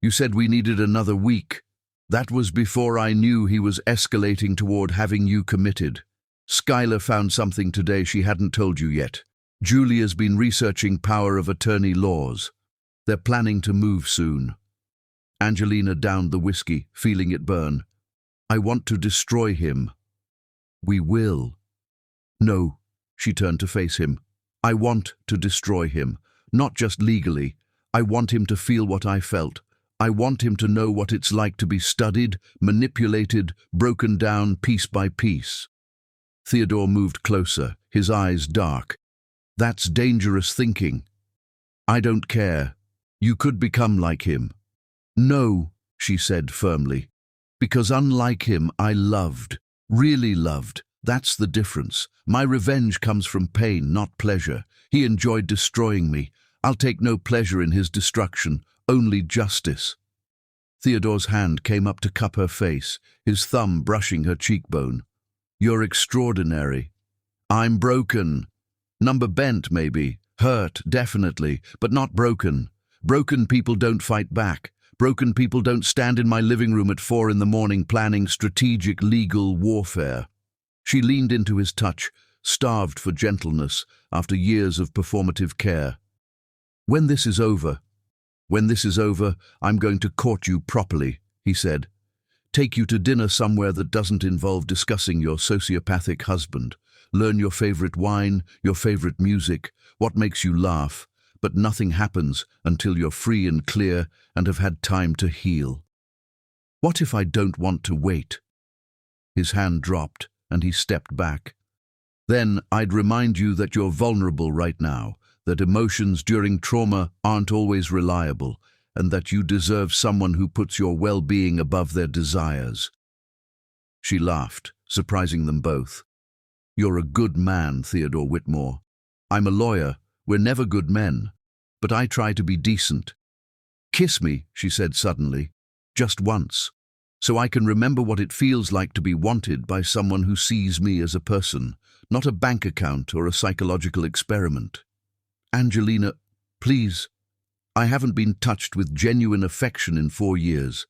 "You said we needed another week." "That was before I knew he was escalating toward having you committed. Skylar found something today she hadn't told you yet. Julia's been researching power of attorney laws. They're planning to move soon." Angelina downed the whiskey, feeling it burn. "I want to destroy him." "We will." "No," she turned to face him. "I want to destroy him, not just legally. I want him to feel what I felt. I want him to know what it's like to be studied, manipulated, broken down piece by piece." Theodore moved closer, his eyes dark. "That's dangerous thinking." "I don't care. You could become like him." "No," she said firmly. Because unlike him, I loved, really loved. That's the difference. My revenge comes from pain, not pleasure. He enjoyed destroying me. I'll take no pleasure in his destruction, only justice. Theodore's hand came up to cup her face, his thumb brushing her cheekbone. You're extraordinary. I'm broken. Number bent, maybe. Hurt, definitely, but not broken. Broken people don't fight back. Broken people don't stand in my living room at 4 in the morning planning strategic legal warfare. She leaned into his touch, starved for gentleness after years of performative care. When this is over, I'm going to court you properly, he said. Take you to dinner somewhere that doesn't involve discussing your sociopathic husband. Learn your favorite wine, your favorite music, what makes you laugh. But nothing happens until you're free and clear and have had time to heal. What if I don't want to wait? His hand dropped and he stepped back. Then I'd remind you that you're vulnerable right now, that emotions during trauma aren't always reliable, and that you deserve someone who puts your well-being above their desires. She laughed, surprising them both. You're a good man, Theodore Whitmore. I'm a lawyer. We're never good men, but I try to be decent. Kiss me, she said suddenly, just once, so I can remember what it feels like to be wanted by someone who sees me as a person, not a bank account or a psychological experiment. Angelina, please. I haven't been touched with genuine affection in 4 years.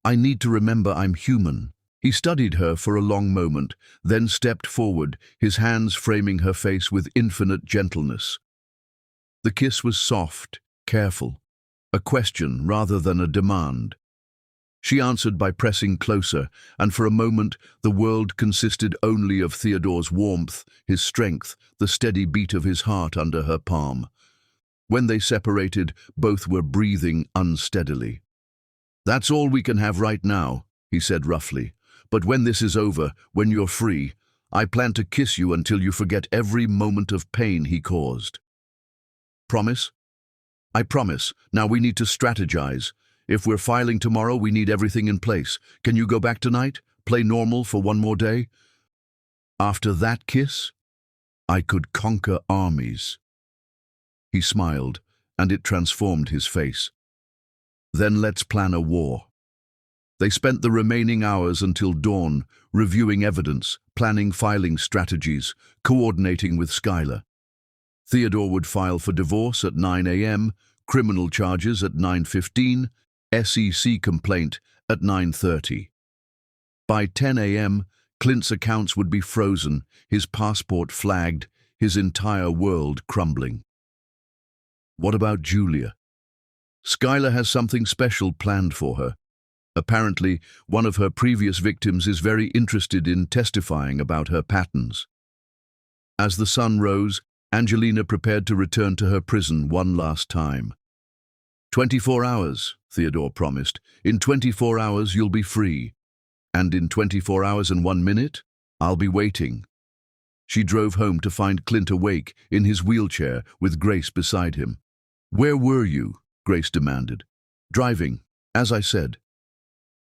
I need to remember I'm human. He studied her for a long moment, then stepped forward, his hands framing her face with infinite gentleness. The kiss was soft, careful, a question rather than a demand. She answered by pressing closer, and for a moment the world consisted only of Theodore's warmth, his strength, the steady beat of his heart under her palm. When they separated, both were breathing unsteadily. That's all we can have right now, he said roughly. But when this is over, when you're free, I plan to kiss you until you forget every moment of pain he caused. Promise? I promise. Now we need to strategize. If we're filing tomorrow, we need everything in place. Can you go back tonight? Play normal for one more day? After that kiss, I could conquer armies. He smiled, and it transformed his face. Then let's plan a war. They spent the remaining hours until dawn, reviewing evidence, planning filing strategies, coordinating with Skylar. Theodore would file for divorce at 9 a.m., criminal charges at 9:15, SEC complaint at 9:30. By 10 a.m., Clint's accounts would be frozen, his passport flagged, his entire world crumbling. What about Julia? Skylar has something special planned for her. Apparently, one of her previous victims is very interested in testifying about her patterns. As the sun rose, Angelina prepared to return to her prison one last time. 24 hours, Theodore promised. In 24 hours, you'll be free. And in 24 hours and 1 minute, I'll be waiting. She drove home to find Clint awake, in his wheelchair, with Grace beside him. Where were you? Grace demanded. Driving, as I said.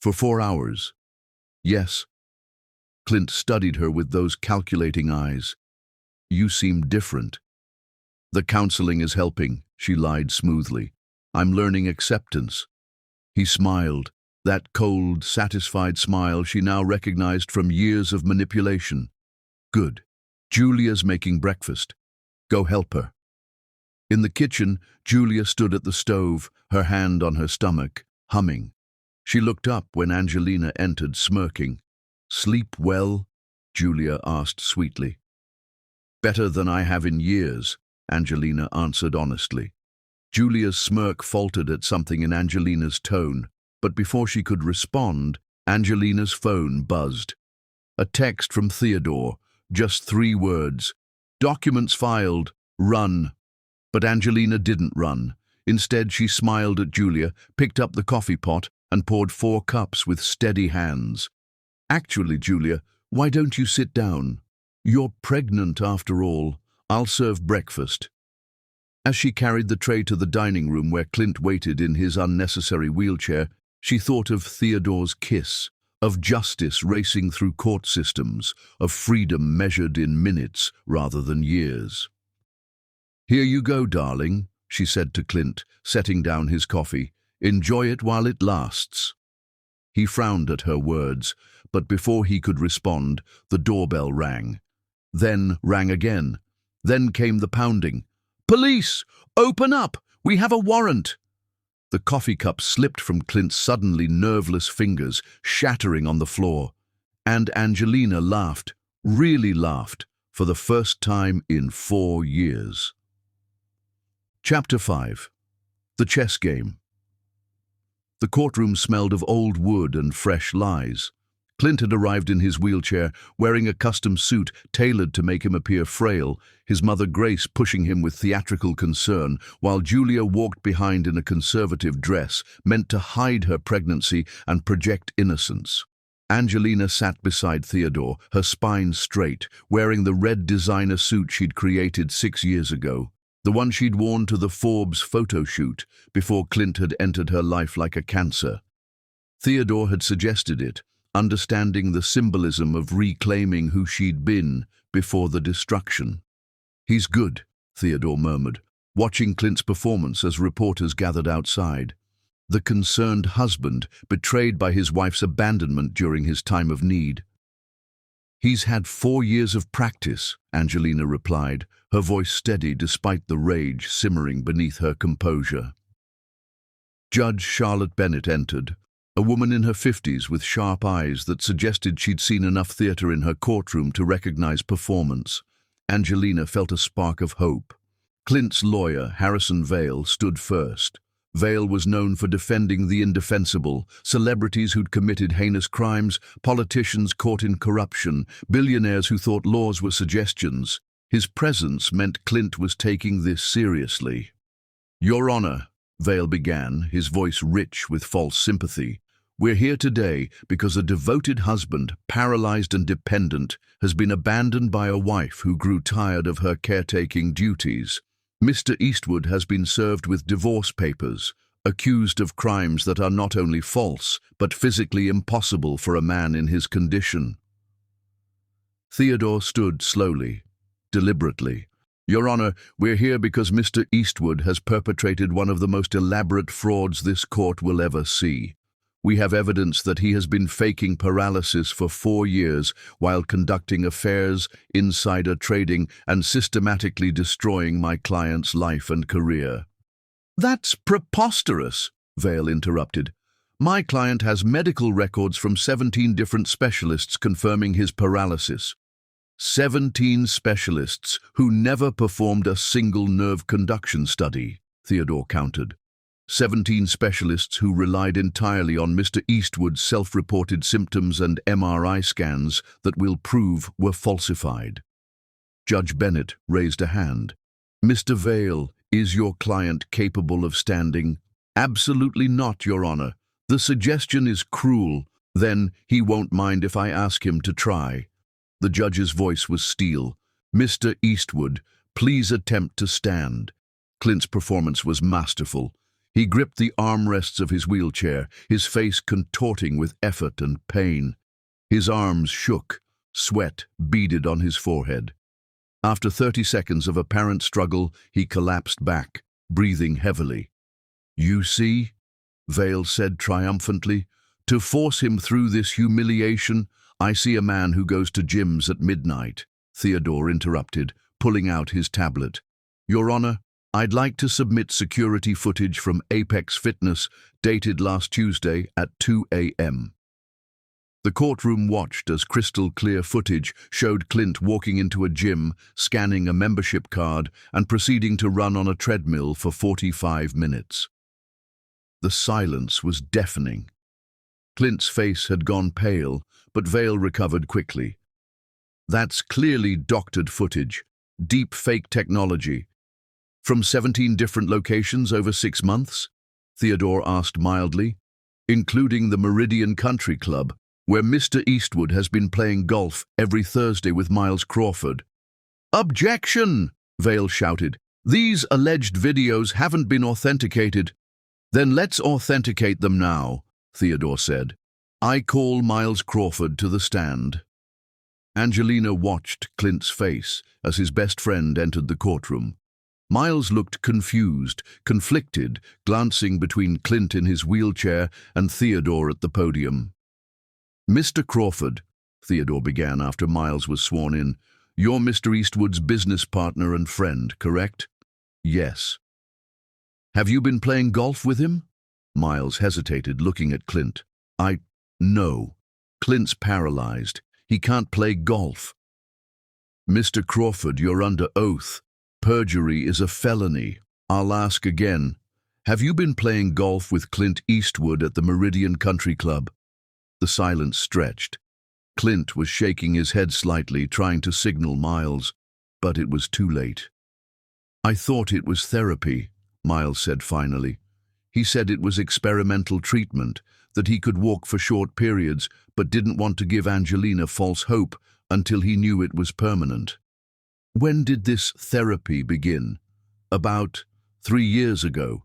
For 4 hours. Yes. Clint studied her with those calculating eyes. You seem different. The counseling is helping, she lied smoothly. I'm learning acceptance. He smiled, that cold, satisfied smile she now recognized from years of manipulation. Good. Julia's making breakfast. Go help her. In the kitchen, Julia stood at the stove, her hand on her stomach, humming. She looked up when Angelina entered, smirking. Sleep well? Julia asked sweetly. Better than I have in years, Angelina answered honestly. Julia's smirk faltered at something in Angelina's tone, but before she could respond, Angelina's phone buzzed. A text from Theodore, just 3 words. Documents filed, run. But Angelina didn't run. Instead, she smiled at Julia, picked up the coffee pot, and poured 4 cups with steady hands. Actually, Julia, why don't you sit down? You're pregnant after all. I'll serve breakfast. As she carried the tray to the dining room where Clint waited in his unnecessary wheelchair, She thought of Theodore's kiss, of justice racing through court systems, of freedom measured in minutes rather than years. "Here you go, darling," she said to Clint, setting down his coffee. "Enjoy it while it lasts." He frowned at her words, but before he could respond, the doorbell rang. Then rang again. Then came the pounding. "Police! Open up! We have a warrant!" The coffee cup slipped from Clint's suddenly nerveless fingers, shattering on the floor. And Angelina laughed, really laughed, for the first time in 4 years. Chapter 5. The Chess Game. The courtroom smelled of old wood and fresh lies. Clint had arrived in his wheelchair, wearing a custom suit tailored to make him appear frail, his mother Grace pushing him with theatrical concern, while Julia walked behind in a conservative dress, meant to hide her pregnancy and project innocence. Angelina sat beside Theodore, her spine straight, wearing the red designer suit she'd created 6 years ago, the one she'd worn to the Forbes photo shoot before Clint had entered her life like a cancer. Theodore had suggested it, understanding the symbolism of reclaiming who she'd been before the destruction. "He's good," Theodore murmured, watching Clint's performance as reporters gathered outside. The concerned husband, betrayed by his wife's abandonment during his time of need. "He's had 4 years of practice," Angelina replied, her voice steady despite the rage simmering beneath her composure. Judge Charlotte Bennett entered, a woman in her 50s with sharp eyes that suggested she'd seen enough theater in her courtroom to recognize performance. Angelina felt a spark of hope. Clint's lawyer, Harrison Vale, stood first. Vale was known for defending the indefensible, celebrities who'd committed heinous crimes, politicians caught in corruption, billionaires who thought laws were suggestions. His presence meant Clint was taking this seriously. "Your Honor," Vale began, his voice rich with false sympathy, "we're here today because a devoted husband, paralyzed and dependent, has been abandoned by a wife who grew tired of her caretaking duties. Mr. Eastwood has been served with divorce papers, accused of crimes that are not only false, but physically impossible for a man in his condition." Theodore stood slowly, deliberately. "Your Honor, we're here because Mr. Eastwood has perpetrated one of the most elaborate frauds this court will ever see. We have evidence that he has been faking paralysis for 4 years while conducting affairs, insider trading, and systematically destroying my client's life and career." "That's preposterous," Vale interrupted. "My client has medical records from 17 different specialists confirming his paralysis. 17 specialists who never performed a single nerve conduction study," Theodore countered. 17 specialists who relied entirely on Mr. Eastwood's self-reported symptoms and MRI scans that we'll prove were falsified. Judge Bennett raised a hand. "Mr. Vale, is your client capable of standing?" "Absolutely not, Your Honor. The suggestion is cruel. Then he won't mind if I ask him to try." The judge's voice was steel. "Mr. Eastwood, please attempt to stand." Clint's performance was masterful. He gripped the armrests of his wheelchair, his face contorting with effort and pain. His arms shook, sweat beaded on his forehead. After 30 seconds of apparent struggle, he collapsed back, breathing heavily. "You see," Vale said triumphantly, "to force him through this humiliation, I see a man who goes to gyms at midnight." Theodore interrupted, pulling out his tablet. "Your Honor, I'd like to submit security footage from Apex Fitness dated last Tuesday at 2 a.m. The courtroom watched as crystal-clear footage showed Clint walking into a gym, scanning a membership card, and proceeding to run on a treadmill for 45 minutes. The silence was deafening. Clint's face had gone pale, but Vale recovered quickly. "That's clearly doctored footage, deep fake technology. From 17 different locations over 6 months?" Theodore asked mildly. "Including the Meridian Country Club, where Mr. Eastwood has been playing golf every Thursday with Miles Crawford." "Objection!" Vale shouted. "These alleged videos haven't been authenticated." "Then let's authenticate them now," Theodore said. "I call Miles Crawford to the stand." Angelina watched Clint's face as his best friend entered the courtroom. Miles looked confused, conflicted, glancing between Clint in his wheelchair and Theodore at the podium. "Mr. Crawford," Theodore began after Miles was sworn in, "you're Mr. Eastwood's business partner and friend, correct?" "Yes." "Have you been playing golf with him?" Miles hesitated, looking at Clint. No. Clint's paralyzed. He can't play golf." "Mr. Crawford, you're under oath. Perjury is a felony. I'll ask again. Have you been playing golf with Clint Eastwood at the Meridian Country Club?" The silence stretched. Clint was shaking his head slightly, trying to signal Miles, but it was too late. "I thought it was therapy," Miles said finally. "He said it was experimental treatment, that he could walk for short periods, but didn't want to give Angelina false hope until he knew it was permanent." "When did this therapy begin?" "About 3 years ago."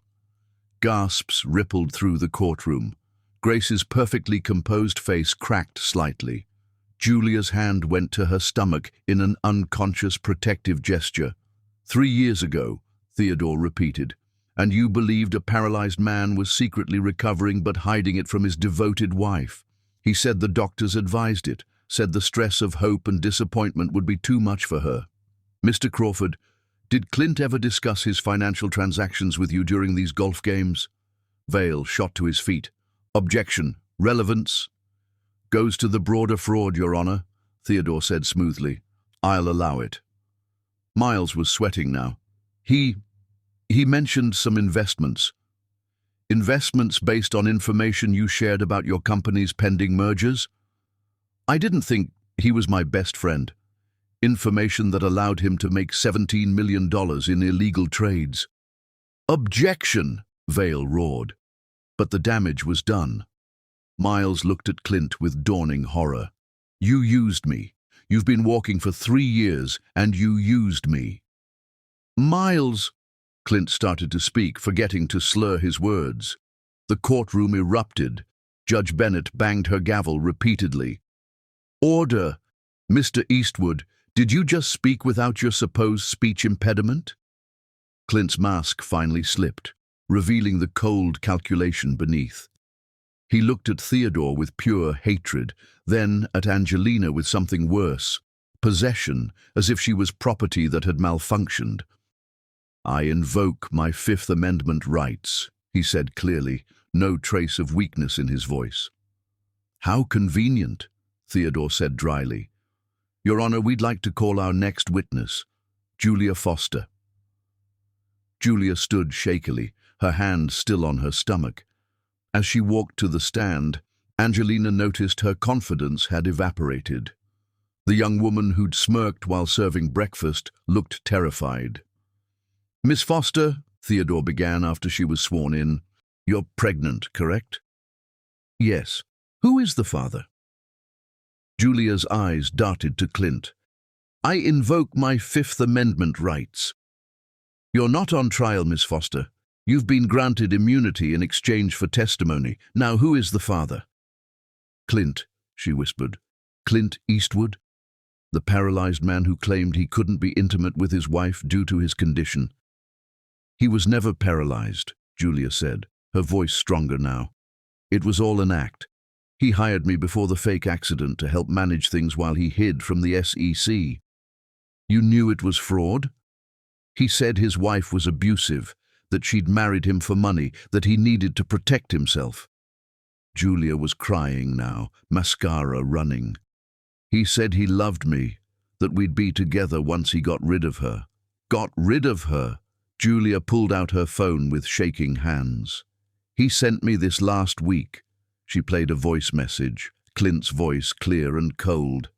Gasps rippled through the courtroom. Grace's perfectly composed face cracked slightly. Julia's hand went to her stomach in an unconscious protective gesture. 3 years ago," Theodore repeated. "And you believed a paralyzed man was secretly recovering but hiding it from his devoted wife. He said the doctors advised it, said the stress of hope and disappointment would be too much for her. Mr. Crawford, did Clint ever discuss his financial transactions with you during these golf games?" Vale shot to his feet. "Objection. Relevance." "Goes to the broader fraud, Your Honor," Theodore said smoothly. "I'll allow it." Miles was sweating now. He mentioned some investments. "Investments based on information you shared about your company's pending mergers?" "I didn't think he was my best friend. Information that allowed him to make $17 million in illegal trades." "Objection!" Vale roared. But the damage was done. Miles looked at Clint with dawning horror. "You used me. You've been walking for 3 years, and you used me." "Miles!" Clint started to speak, forgetting to slur his words. The courtroom erupted. Judge Bennett banged her gavel repeatedly. "Order! Mr. Eastwood, did you just speak without your supposed speech impediment?" Clint's mask finally slipped, revealing the cold calculation beneath. He looked at Theodore with pure hatred, then at Angelina with something worse, possession, as if she was property that had malfunctioned. "I invoke my Fifth Amendment rights," he said clearly, no trace of weakness in his voice. "How convenient," Theodore said dryly. "Your Honor, we'd like to call our next witness, Julia Foster." Julia stood shakily, her hand still on her stomach. As she walked to the stand, Angelina noticed her confidence had evaporated. The young woman who'd smirked while serving breakfast looked terrified. "Miss Foster," Theodore began after she was sworn in, "you're pregnant, correct?" "Yes. Who is the father?" Julia's eyes darted to Clint. "I invoke my Fifth Amendment rights." "You're not on trial, Miss Foster. You've been granted immunity in exchange for testimony. Now, who is the father?" "Clint," she whispered. "Clint Eastwood, the paralyzed man who claimed he couldn't be intimate with his wife due to his condition." "He was never paralyzed," Julia said, her voice stronger now. "It was all an act. He hired me before the fake accident to help manage things while he hid from the SEC." "You knew it was fraud?" "He said his wife was abusive, that she'd married him for money, that he needed to protect himself." Julia was crying now, mascara running. "He said he loved me, that we'd be together once he got rid of her." "Got rid of her?" Julia pulled out her phone with shaking hands. "He sent me this last week." She played a voice message, Clint's voice clear and cold.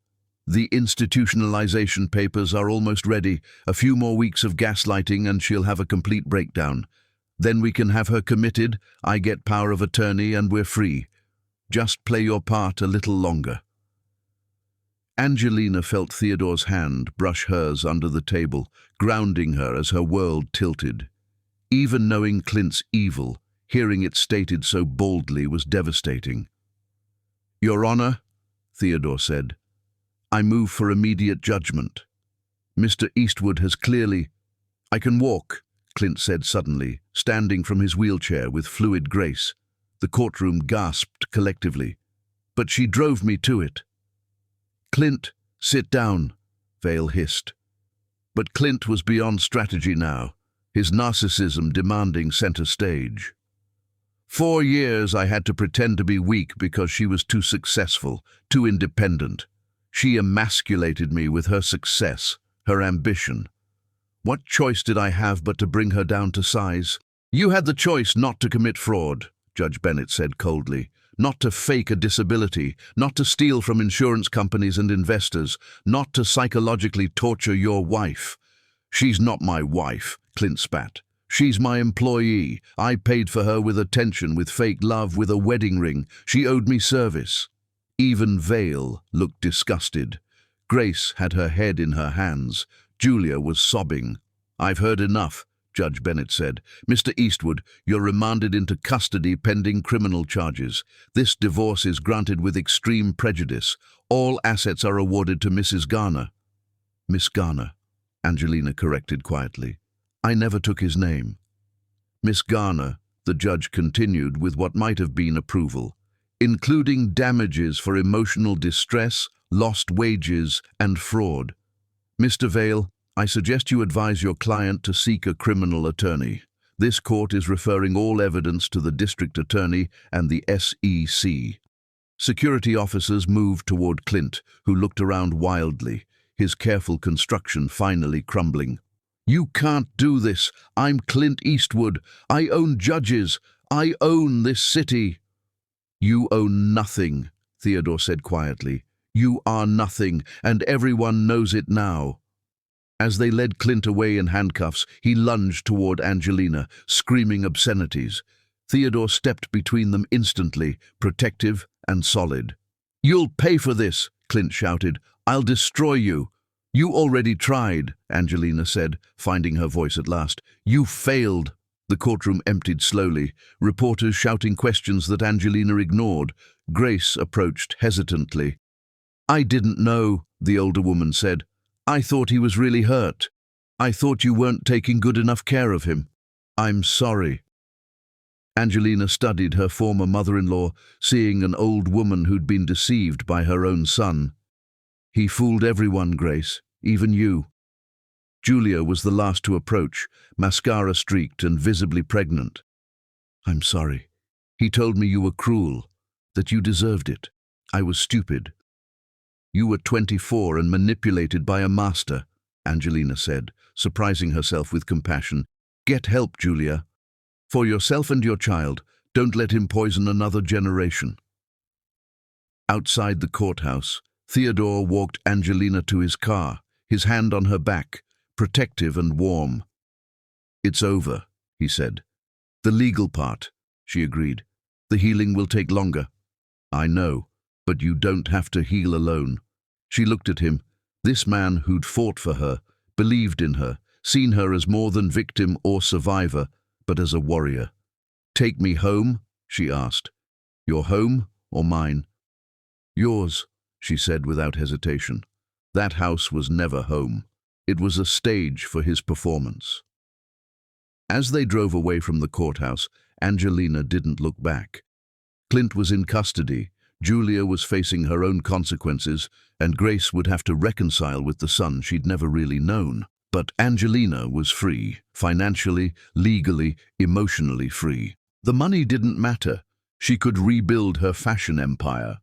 "The institutionalization papers are almost ready. A few more weeks of gaslighting and she'll have a complete breakdown. Then we can have her committed, I get power of attorney, and we're free. Just play your part a little longer." Angelina felt Theodore's hand brush hers under the table, grounding her as her world tilted. Even knowing Clint's evil, Hearing it stated so boldly was devastating. "Your Honor," Theodore said, "I move for immediate judgment. Mr. Eastwood has clearly—" "I can walk," Clint said suddenly, standing from his wheelchair with fluid grace. The courtroom gasped collectively. "But she drove me to it." "Clint, sit down," Vale hissed. But Clint was beyond strategy now, his narcissism demanding center stage. 4 years I had to pretend to be weak because she was too successful, too independent. She emasculated me with her success, her ambition. What choice did I have but to bring her down to size? "You had the choice not to commit fraud," Judge Bennett said coldly. "Not to fake a disability, not to steal from insurance companies and investors, not to psychologically torture your wife." "She's not my wife," Clint spat. "She's my employee. I paid for her with attention, with fake love, with a wedding ring. She owed me service." Even Vale looked disgusted. Grace had her head in her hands. Julia was sobbing. "I've heard enough," Judge Bennett said. "Mr. Eastwood, you're remanded into custody pending criminal charges. This divorce is granted with extreme prejudice. All assets are awarded to Mrs. Garner." "Miss Garner," Angelina corrected quietly. "I never took his name." "Miss Garner," the judge continued with what might have been approval, "including damages for emotional distress, lost wages, and fraud. Mr. Vale, I suggest you advise your client to seek a criminal attorney. This court is referring all evidence to the district attorney and the SEC." Security officers moved toward Clint, who looked around wildly, his careful construction finally crumbling. "You can't do this. I'm Clint Eastwood. I own judges. I own this city." "You own nothing," Theodore said quietly. "You are nothing, and everyone knows it now." As they led Clint away in handcuffs, he lunged toward Angelina, screaming obscenities. Theodore stepped between them instantly, protective and solid. "You'll pay for this," Clint shouted. "I'll destroy you." "You already tried," Angelina said, finding her voice at last. "You failed." The courtroom emptied slowly, reporters shouting questions that Angelina ignored. Grace approached hesitantly. "I didn't know," the older woman said. "I thought he was really hurt. I thought you weren't taking good enough care of him." "I'm sorry." Angelina studied her former mother-in-law, seeing an old woman who'd been deceived by her own son. "He fooled everyone, Grace, even you." Julia was the last to approach, mascara-streaked and visibly pregnant. "I'm sorry. He told me you were cruel, that you deserved it. I was stupid." "You were 24 and manipulated by a master," Angelina said, surprising herself with compassion. "Get help, Julia. For yourself and your child, don't let him poison another generation." Outside the courthouse, Theodore walked Angelina to his car, his hand on her back, protective and warm. "It's over," he said. "The legal part," she agreed. "The healing will take longer." "I know, but you don't have to heal alone." She looked at him. This man who'd fought for her, believed in her, seen her as more than victim or survivor, but as a warrior. "Take me home?" she asked. "Your home or mine?" "Yours," she said without hesitation. That house was never home. It was a stage for his performance. As they drove away from the courthouse, Angelina didn't look back. Clint was in custody, Julia was facing her own consequences, and Grace would have to reconcile with the son she'd never really known. But Angelina was free, financially, legally, emotionally free. The money didn't matter. She could rebuild her fashion empire.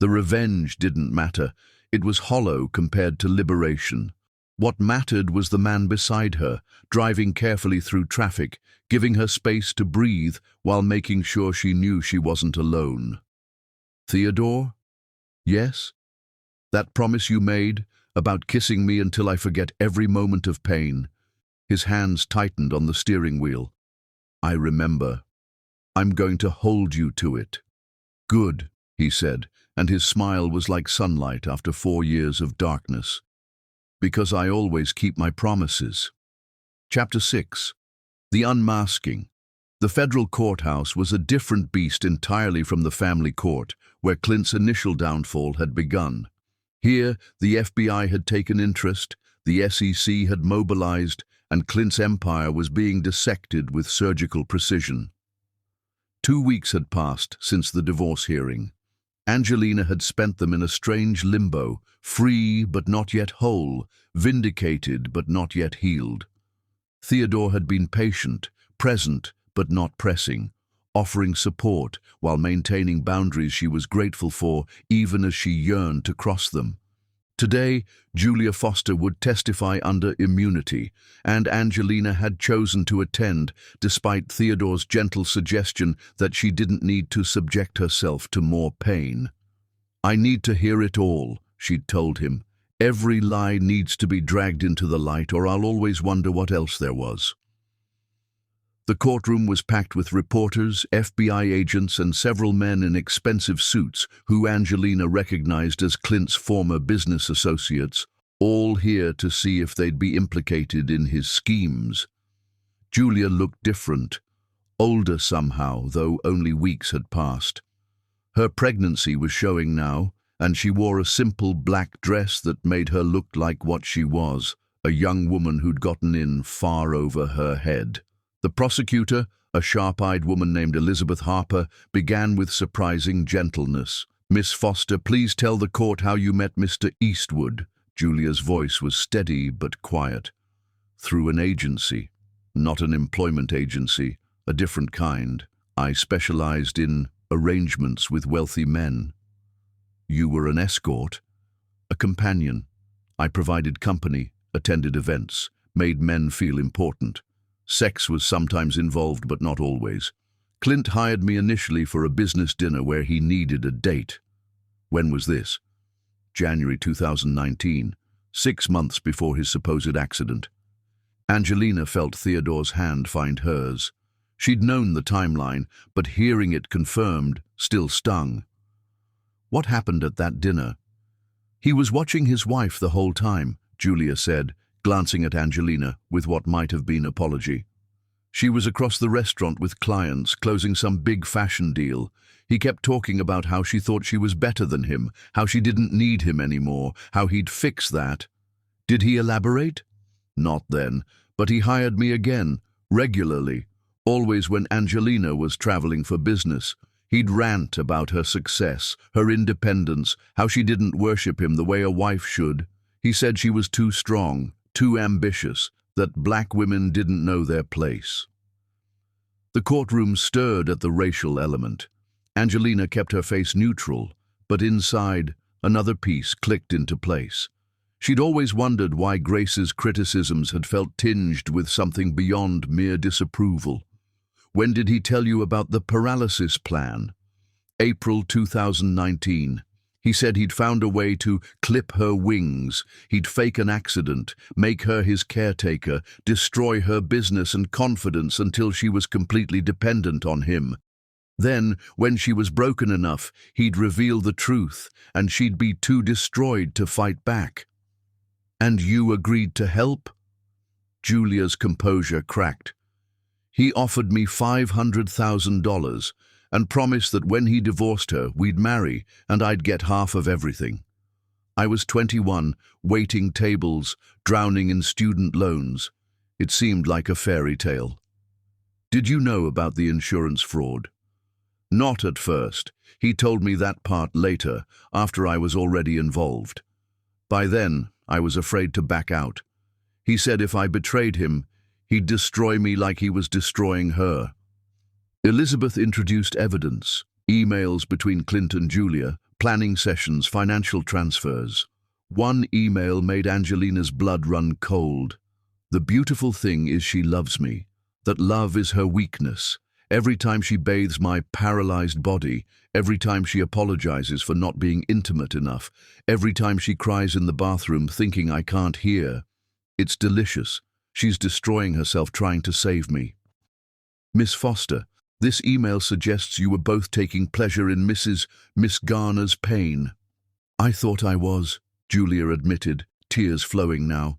The revenge didn't matter. It was hollow compared to liberation. What mattered was the man beside her, driving carefully through traffic, giving her space to breathe while making sure she knew she wasn't alone. "Theodore? Yes? That promise you made about kissing me until I forget every moment of pain." His hands tightened on the steering wheel. "I remember. I'm going to hold you to it." "Good," he said, and his smile was like sunlight after 4 years of darkness. "Because I always keep my promises." Chapter 6. The Unmasking. The federal courthouse was a different beast entirely from the family court, where Clint's initial downfall had begun. Here, the FBI had taken interest, the SEC had mobilized, and Clint's empire was being dissected with surgical precision. 2 weeks had passed since the divorce hearing. Angelina had spent them in a strange limbo, free but not yet whole, vindicated but not yet healed. Theodore had been patient, present but not pressing, offering support while maintaining boundaries she was grateful for, even as she yearned to cross them. Today, Julia Foster would testify under immunity, and Angelina had chosen to attend, despite Theodore's gentle suggestion that she didn't need to subject herself to more pain. "I need to hear it all," she'd told him. "Every lie needs to be dragged into the light, or I'll always wonder what else there was." The courtroom was packed with reporters, FBI agents, and several men in expensive suits who Angelina recognized as Clint's former business associates, all here to see if they'd be implicated in his schemes. Julia looked different, older somehow, though only weeks had passed. Her pregnancy was showing now, and she wore a simple black dress that made her look like what she was, a young woman who'd gotten in far over her head. The prosecutor, a sharp-eyed woman named Elizabeth Harper, began with surprising gentleness. "Miss Foster, please tell the court how you met Mr. Eastwood." Julia's voice was steady but quiet. "Through an agency. Not an employment agency, a different kind. I specialized in arrangements with wealthy men." "You were an escort?" "A companion. I provided company, attended events, made men feel important. Sex was sometimes involved, but not always. Clint hired me initially for a business dinner where he needed a date." "When was this?" "January 2019, 6 months before his supposed accident." Angelina felt Theodore's hand find hers. She'd known the timeline, but hearing it confirmed still stung. "What happened at that dinner?" "He was watching his wife the whole time," Julia said, glancing at Angelina with what might have been apology. "She was across the restaurant with clients, closing some big fashion deal. He kept talking about how she thought she was better than him, how she didn't need him anymore, how he'd fix that." "Did he elaborate?" "Not then, but he hired me again, regularly, always when Angelina was traveling for business. He'd rant about her success, her independence, how she didn't worship him the way a wife should. He said she was too strong, too ambitious, that black women didn't know their place." The courtroom stirred at the racial element. Angelina kept her face neutral, but inside, another piece clicked into place. She'd always wondered why Grace's criticisms had felt tinged with something beyond mere disapproval. "When did he tell you about the paralysis plan?" "April 2019. He said he'd found a way to clip her wings. He'd fake an accident, make her his caretaker, destroy her business and confidence until she was completely dependent on him. Then, when she was broken enough, he'd reveal the truth, and she'd be too destroyed to fight back." "And you agreed to help?" Julia's composure cracked. "He offered me $500,000 and promised that when he divorced her, we'd marry and I'd get half of everything. I was 21, waiting tables, drowning in student loans. It seemed like a fairy tale." "Did you know about the insurance fraud?" "Not at first. He told me that part later, after I was already involved. By then, I was afraid to back out. He said if I betrayed him, he'd destroy me like he was destroying her." Elizabeth introduced evidence, emails between Clint and Julia, planning sessions, financial transfers. One email made Angelina's blood run cold. "The beautiful thing is she loves me, that love is her weakness. Every time she bathes my paralyzed body, every time she apologizes for not being intimate enough, every time she cries in the bathroom thinking I can't hear. It's delicious. She's destroying herself trying to save me." "Miss Foster, this email suggests you were both taking pleasure in Miss Garner's pain." "I thought I was," Julia admitted, tears flowing now.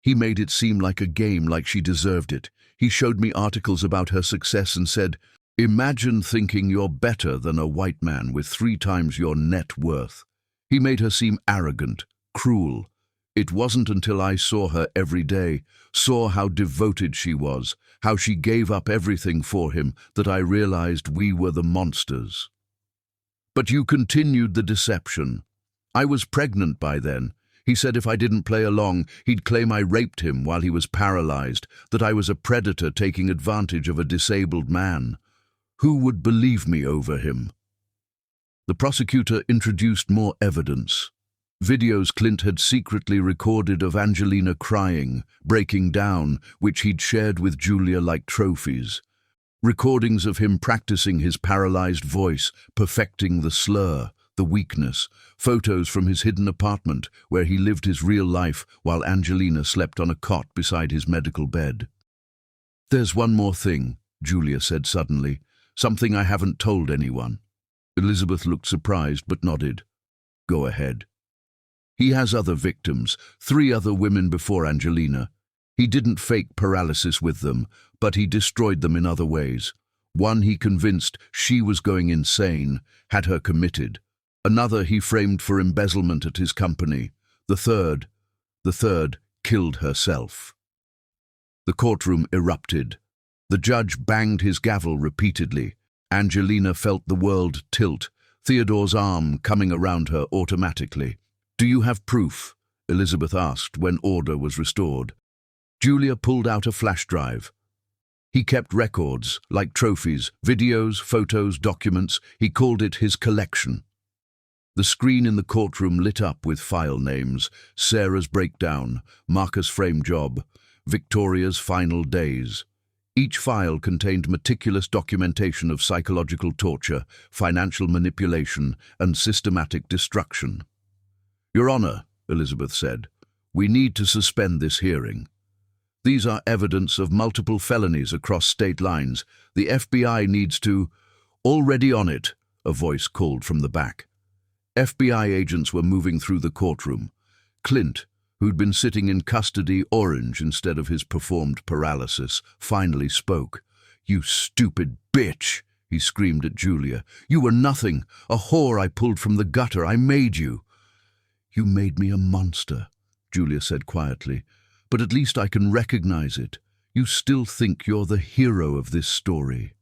"He made it seem like a game, like she deserved it. He showed me articles about her success and said, "Imagine thinking you're better than a white man with 3 times your net worth." He made her seem arrogant, cruel. It wasn't until I saw her every day, saw how devoted she was, how she gave up everything for him, that I realized we were the monsters. But you continued the deception. I was pregnant by then. He said if I didn't play along, he'd claim I raped him while he was paralyzed, that I was a predator taking advantage of a disabled man. Who would believe me over him? The prosecutor introduced more evidence. Videos Clint had secretly recorded of Angelina crying, breaking down, which he'd shared with Julia like trophies. Recordings of him practicing his paralyzed voice, perfecting the slur, the weakness. Photos from his hidden apartment, where he lived his real life while Angelina slept on a cot beside his medical bed. "There's one more thing," Julia said suddenly. "Something I haven't told anyone." Elizabeth looked surprised but nodded. "Go ahead." "He has other victims, 3 other women before Angelina. He didn't fake paralysis with them, but he destroyed them in other ways. One he convinced she was going insane, had her committed. Another he framed for embezzlement at his company. The third killed herself." The courtroom erupted. The judge banged his gavel repeatedly. Angelina felt the world tilt, Theodore's arm coming around her automatically. "Do you have proof?" Elizabeth asked when order was restored. Julia pulled out a flash drive. He kept records, like trophies, videos, photos, documents. He called it his collection. The screen in the courtroom lit up with file names: Sarah's breakdown, Marcus' frame job, Victoria's final days. Each file contained meticulous documentation of psychological torture, financial manipulation, and systematic destruction. "Your Honor," Elizabeth said, "we need to suspend this hearing. These are evidence of multiple felonies across state lines. The FBI needs to—" "Already on it," a voice called from the back. FBI agents were moving through the courtroom. Clint, who'd been sitting in custody orange instead of his performed paralysis, finally spoke. "You stupid bitch," he screamed at Julia. "You were nothing, a whore I pulled from the gutter. I made you." "You made me a monster," Julia said quietly, "but at least I can recognize it. You still think you're the hero of this story."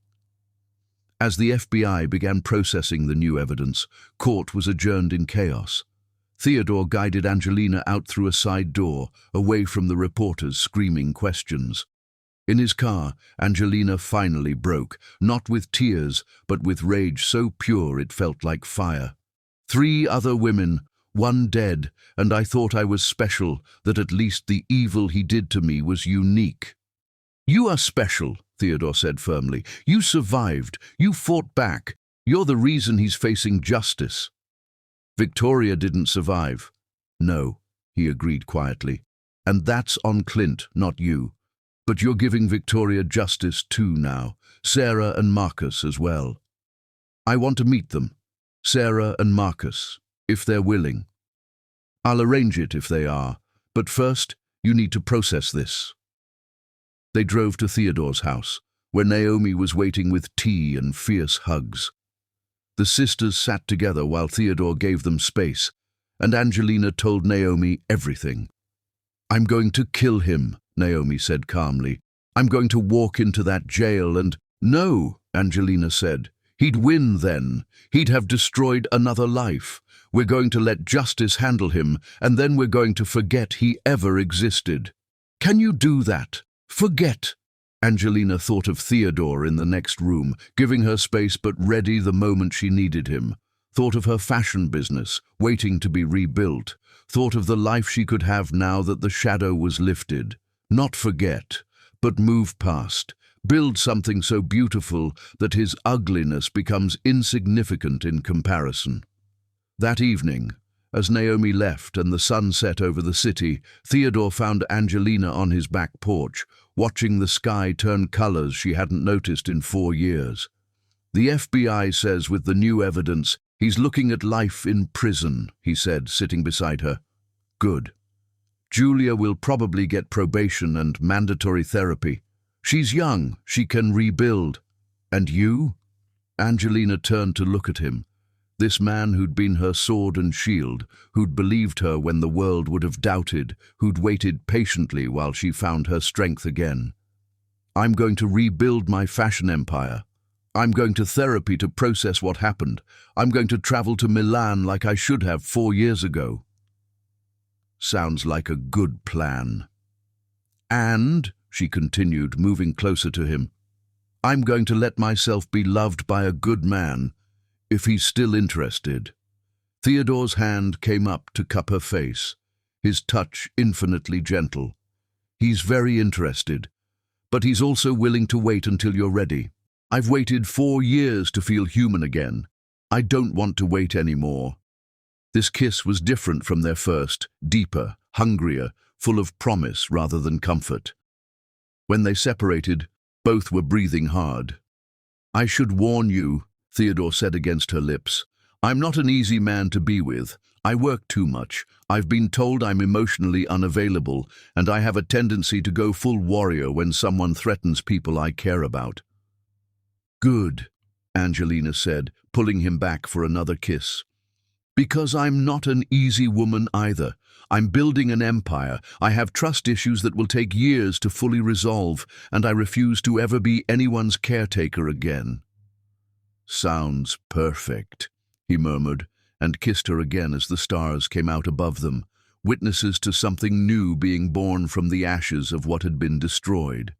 As the FBI began processing the new evidence, court was adjourned in chaos. Theodore guided Angelina out through a side door, away from the reporters screaming questions. In his car, Angelina finally broke, not with tears, but with rage so pure it felt like fire. 3 other women, 1 dead, and I thought I was special, that at least the evil he did to me was unique. "You are special," Theodore said firmly. "You survived. You fought back. You're the reason he's facing justice." "Victoria didn't survive." "No," he agreed quietly. "And that's on Clint, not you. But you're giving Victoria justice too now. Sarah and Marcus as well. I want to meet them. Sarah and Marcus, if they're willing. I'll arrange it if they are. But first, you need to process this." They drove to Theodore's house, where Naomi was waiting with tea and fierce hugs. The sisters sat together while Theodore gave them space, and Angelina told Naomi everything. "I'm going to kill him," Naomi said calmly. "I'm going to walk into that jail and—" "No," Angelina said. "He'd win then. He'd have destroyed another life. We're going to let justice handle him, and then we're going to forget he ever existed." "Can you do that? Forget?" Angelina thought of Theodore in the next room, giving her space but ready the moment she needed him. Thought of her fashion business, waiting to be rebuilt. Thought of the life she could have now that the shadow was lifted. Not forget, but move past. Build something so beautiful that his ugliness becomes insignificant in comparison. That evening, as Naomi left and the sun set over the city, Theodore found Angelina on his back porch, watching the sky turn colors she hadn't noticed in 4 years. "The FBI says with the new evidence, he's looking at life in prison," he said, sitting beside her. "Good. Julia will probably get probation and mandatory therapy. She's young, she can rebuild. And you? Angelina turned to look at him. This man who'd been her sword and shield, who'd believed her when the world would have doubted, who'd waited patiently while she found her strength again. I'm going to rebuild my fashion empire. I'm going to therapy to process what happened. I'm going to travel to Milan like I should have 4 years ago. Sounds like a good plan. And, she continued, moving closer to him, I'm going to let myself be loved by a good man, if he's still interested. Theodore's hand came up to cup her face, his touch infinitely gentle. He's very interested, but he's also willing to wait until you're ready. I've waited 4 years to feel human again. I don't want to wait anymore. This kiss was different from their first, deeper, hungrier, full of promise rather than comfort. When they separated, both were breathing hard. I should warn you, Theodore said against her lips. I'm not an easy man to be with. I work too much. I've been told I'm emotionally unavailable, and I have a tendency to go full warrior when someone threatens people I care about. Good, Angelina said, pulling him back for another kiss. Because I'm not an easy woman either. I'm building an empire. I have trust issues that will take years to fully resolve, and I refuse to ever be anyone's caretaker again. Sounds perfect, he murmured, and kissed her again as the stars came out above them, witnesses to something new being born from the ashes of what had been destroyed.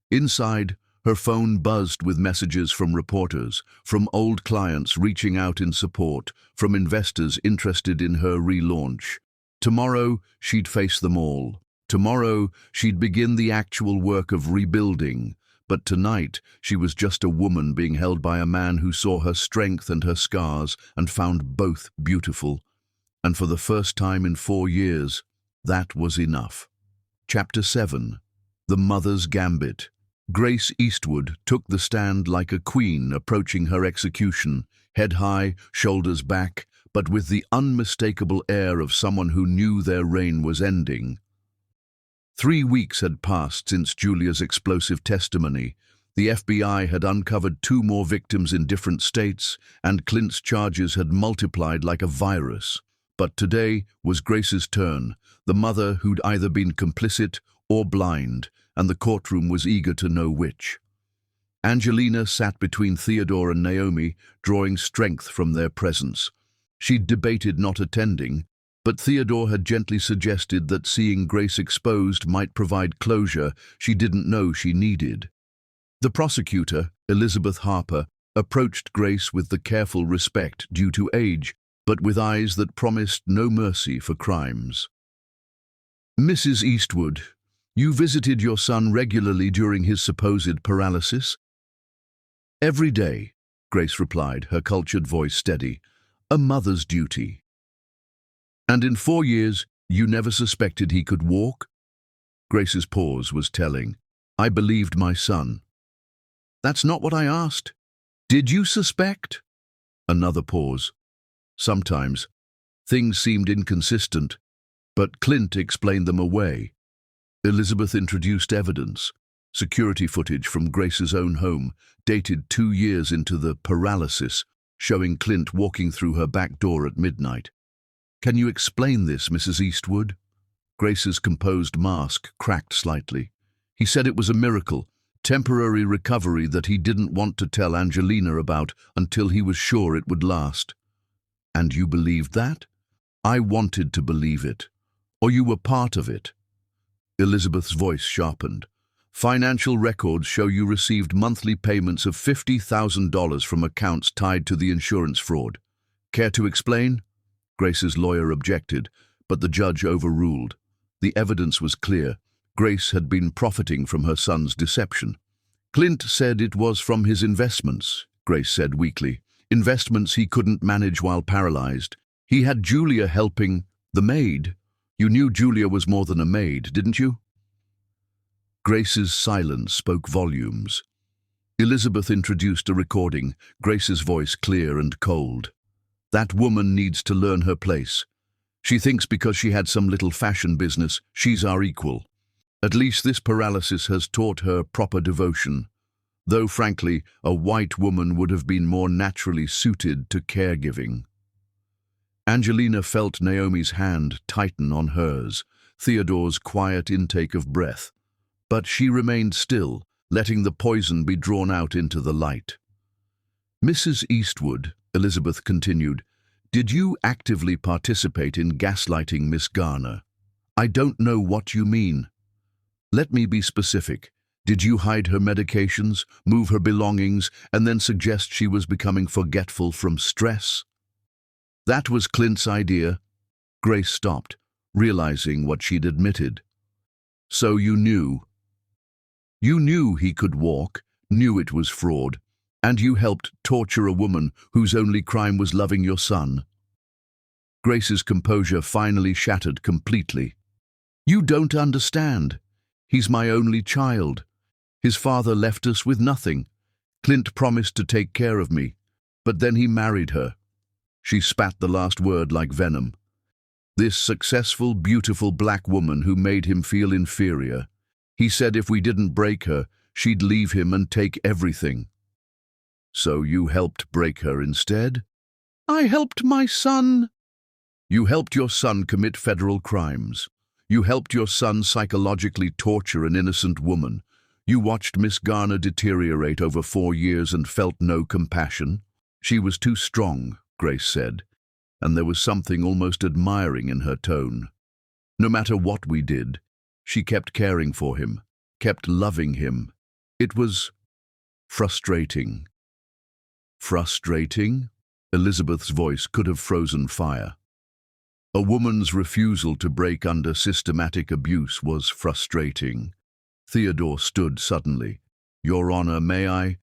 Inside, her phone buzzed with messages from reporters, from old clients reaching out in support, from investors interested in her relaunch. Tomorrow, she'd face them all. Tomorrow, she'd begin the actual work of rebuilding. But tonight, she was just a woman being held by a man who saw her strength and her scars and found both beautiful. And for the first time in 4 years, that was enough. Chapter 7. The Mother's Gambit. Grace Eastwood took the stand like a queen approaching her execution, head high, shoulders back, but with the unmistakable air of someone who knew their reign was ending. 3 weeks had passed since Julia's explosive testimony. The FBI had uncovered 2 more victims in different states, and Clint's charges had multiplied like a virus. But today was Grace's turn, the mother who'd either been complicit or blind, and the courtroom was eager to know which. Angelina sat between Theodore and Naomi, drawing strength from their presence. She'd debated not attending, but Theodore had gently suggested that seeing Grace exposed might provide closure she didn't know she needed. The prosecutor, Elizabeth Harper, approached Grace with the careful respect due to age, but with eyes that promised no mercy for crimes. Mrs. Eastwood, you visited your son regularly during his supposed paralysis? Every day, Grace replied, her cultured voice steady. A mother's duty. And in 4 years, you never suspected he could walk? Grace's pause was telling. I believed my son. That's not what I asked. Did you suspect? Another pause. Sometimes. Things seemed inconsistent, but Clint explained them away. Elizabeth introduced evidence, security footage from Grace's own home, dated 2 years into the paralysis, showing Clint walking through her back door at midnight. Can you explain this, Mrs. Eastwood? Grace's composed mask cracked slightly. He said it was a miracle, temporary recovery that he didn't want to tell Angelina about until he was sure it would last. And you believed that? I wanted to believe it. Or you were part of it. Elizabeth's voice sharpened. Financial records show you received monthly payments of $50,000 from accounts tied to the insurance fraud. Care to explain? Grace's lawyer objected, but the judge overruled. The evidence was clear. Grace had been profiting from her son's deception. Clint said it was from his investments, Grace said weakly. Investments he couldn't manage while paralyzed. He had Julia helping the maid. You knew Julia was more than a maid, didn't you? Grace's silence spoke volumes. Elizabeth introduced a recording, Grace's voice clear and cold. That woman needs to learn her place. She thinks because she had some little fashion business, she's our equal. At least this paralysis has taught her proper devotion, though frankly, a white woman would have been more naturally suited to caregiving. Angelina felt Naomi's hand tighten on hers, Theodore's quiet intake of breath, but she remained still, letting the poison be drawn out into the light. Mrs. Eastwood, Elizabeth continued, did you actively participate in gaslighting Miss Garner? I don't know what you mean. Let me be specific. Did you hide her medications, move her belongings, and then suggest she was becoming forgetful from stress? That was Clint's idea. Grace stopped, realizing what she'd admitted. So you knew. You knew he could walk, knew it was fraud, and you helped torture a woman whose only crime was loving your son. Grace's composure finally shattered completely. You don't understand. He's my only child. His father left us with nothing. Clint promised to take care of me, but then he married her. She spat the last word like venom. This successful, beautiful black woman who made him feel inferior. He said if we didn't break her, she'd leave him and take everything. So you helped break her instead? I helped my son. You helped your son commit federal crimes. You helped your son psychologically torture an innocent woman. You watched Miss Garner deteriorate over 4 years and felt no compassion. She was too strong, Grace said, and there was something almost admiring in her tone. No matter what we did, she kept caring for him, kept loving him. It was frustrating. Frustrating? Elizabeth's voice could have frozen fire. A woman's refusal to break under systematic abuse was frustrating. Theodore stood suddenly. Your Honor, may I?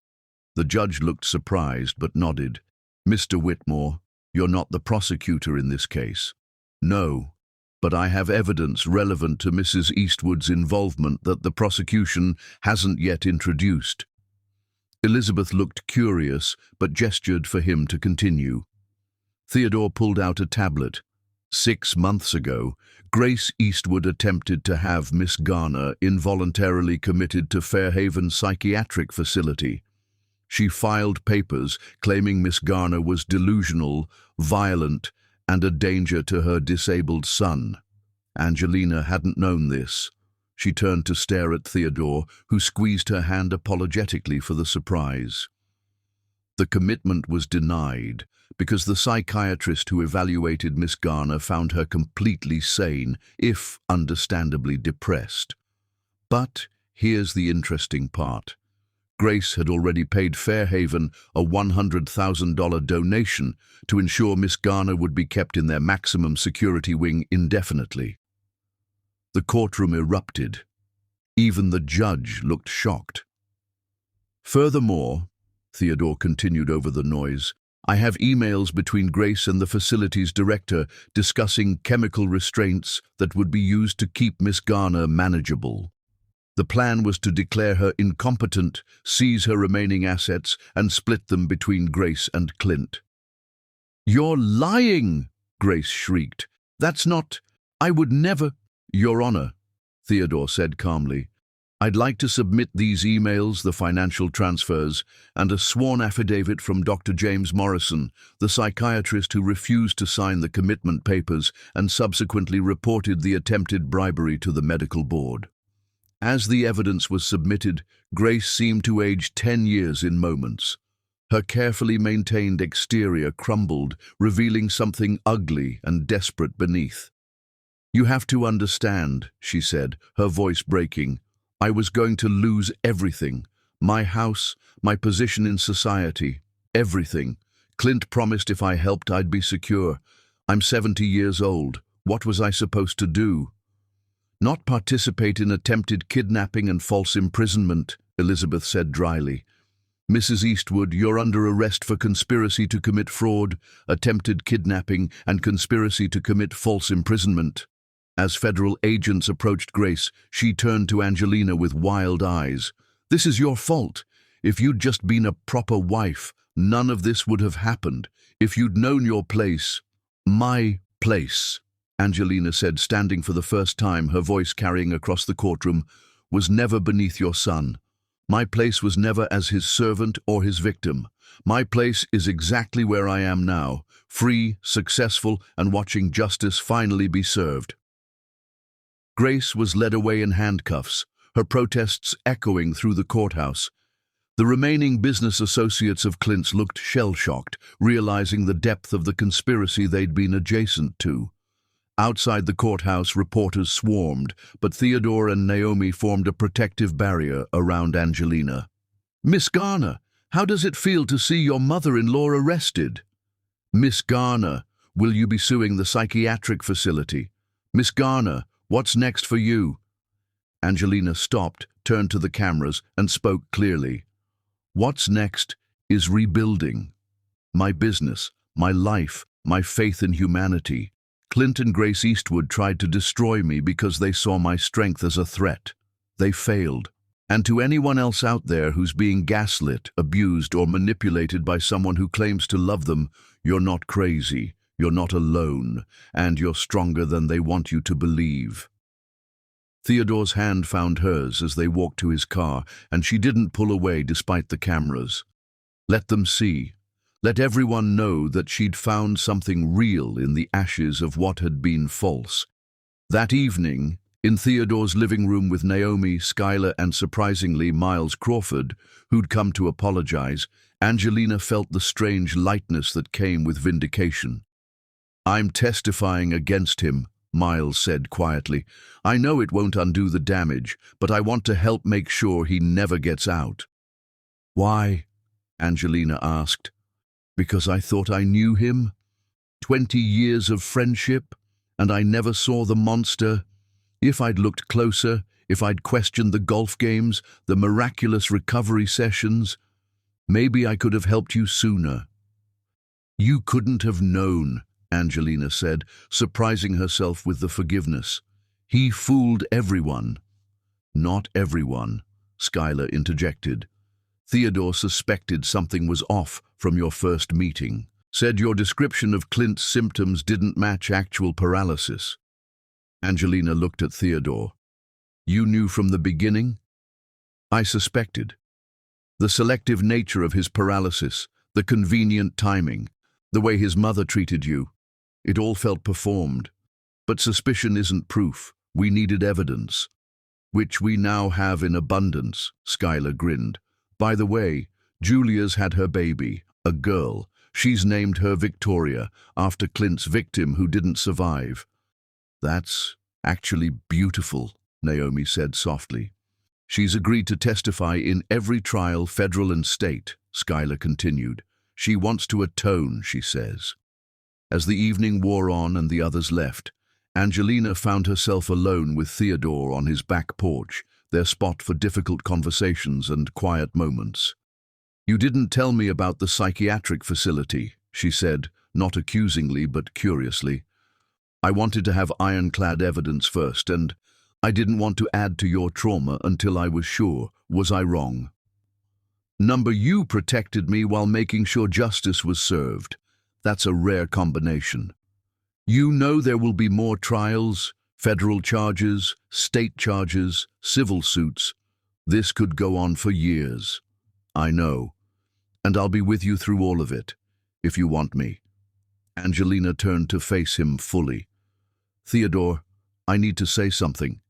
The judge looked surprised but nodded. Mr. Whitmore, you're not the prosecutor in this case. No, but I have evidence relevant to Mrs. Eastwood's involvement that the prosecution hasn't yet introduced. Elizabeth looked curious but gestured for him to continue. Theodore pulled out a tablet. 6 months ago, Grace Eastwood attempted to have Miss Garner involuntarily committed to Fairhaven Psychiatric Facility. She filed papers claiming Miss Garner was delusional, violent, and a danger to her disabled son. Angelina hadn't known this. She turned to stare at Theodore, who squeezed her hand apologetically for the surprise. The commitment was denied because the psychiatrist who evaluated Miss Garner found her completely sane, if understandably depressed. But here's the interesting part. Grace had already paid Fairhaven a $100,000 donation to ensure Miss Garner would be kept in their maximum security wing indefinitely. The courtroom erupted. Even the judge looked shocked. Furthermore, Theodore continued over the noise, I have emails between Grace and the facility's director discussing chemical restraints that would be used to keep Miss Garner manageable. The plan was to declare her incompetent, seize her remaining assets, and split them between Grace and Clint. You're lying, Grace shrieked. That's not... I would never... Your Honor, Theodore said calmly, I'd like to submit these emails, the financial transfers, and a sworn affidavit from Dr. James Morrison, the psychiatrist who refused to sign the commitment papers and subsequently reported the attempted bribery to the medical board. As the evidence was submitted, Grace seemed to age 10 years in moments. Her carefully maintained exterior crumbled, revealing something ugly and desperate beneath. You have to understand, she said, her voice breaking. I was going to lose everything. My house, my position in society, everything. Clint promised if I helped I'd be secure. I'm 70 years old. What was I supposed to do? Not participate in attempted kidnapping and false imprisonment, Elizabeth said dryly. Mrs. Eastwood, you're under arrest for conspiracy to commit fraud, attempted kidnapping, and conspiracy to commit false imprisonment. As federal agents approached Grace, she turned to Angelina with wild eyes. This is your fault. If you'd just been a proper wife, none of this would have happened. If you'd known your place, my place. Angelina said, standing for the first time, her voice carrying across the courtroom, was never beneath your son. My place was never as his servant or his victim. My place is exactly where I am now, free, successful, and watching justice finally be served. Grace was led away in handcuffs, her protests echoing through the courthouse. The remaining business associates of Clint's looked shell-shocked, realizing the depth of the conspiracy they'd been adjacent to. Outside the courthouse, reporters swarmed, but Theodore and Naomi formed a protective barrier around Angelina. "Miss Garner, how does it feel to see your mother-in-law arrested?" "Miss Garner, will you be suing the psychiatric facility? Miss Garner, what's next for you?" Angelina stopped, turned to the cameras, and spoke clearly. "What's next is rebuilding. My business, my life, my faith in humanity. Clint and Grace Eastwood tried to destroy me because they saw my strength as a threat. They failed. And to anyone else out there who's being gaslit, abused, or manipulated by someone who claims to love them, you're not crazy, you're not alone, and you're stronger than they want you to believe." Theodore's hand found hers as they walked to his car, and she didn't pull away despite the cameras. Let them see. Let everyone know that she'd found something real in the ashes of what had been false. That evening, in Theodore's living room with Naomi, Skylar, and surprisingly Miles Crawford, who'd come to apologize, Angelina felt the strange lightness that came with vindication. "I'm testifying against him," Miles said quietly. "I know it won't undo the damage, but I want to help make sure he never gets out." "Why?" Angelina asked. "Because I thought I knew him. 20 years of friendship, and I never saw the monster. If I'd looked closer, if I'd questioned the golf games, the miraculous recovery sessions, maybe I could have helped you sooner." "You couldn't have known," Angelina said, surprising herself with the forgiveness. "He fooled everyone." "Not everyone," Skylar interjected. "Theodore suspected something was off from your first meeting. Said your description of Clint's symptoms didn't match actual paralysis." Angelina looked at Theodore. "You knew from the beginning?" "I suspected. The selective nature of his paralysis, the convenient timing, the way his mother treated you. It all felt performed. But suspicion isn't proof. We needed evidence." "Which we now have in abundance," Skylar grinned. "By the way, Julia's had her baby, a girl. She's named her Victoria, after Clint's victim who didn't survive." "That's actually beautiful," Naomi said softly. "She's agreed to testify in every trial, federal and state," Skylar continued. "She wants to atone, she says." As the evening wore on and the others left, Angelina found herself alone with Theodore on his back porch, their spot for difficult conversations and quiet moments. "You didn't tell me about the psychiatric facility," she said, not accusingly but curiously. "I wanted to have ironclad evidence first, and I didn't want to add to your trauma until I was sure. Was I wrong?" "You protected me while making sure justice was served. That's a rare combination. You know there will be more trials, federal charges, state charges, civil suits. This could go on for years." "I know. And I'll be with you through all of it, if you want me." Angelina turned to face him fully. "Theodore, I need to say something."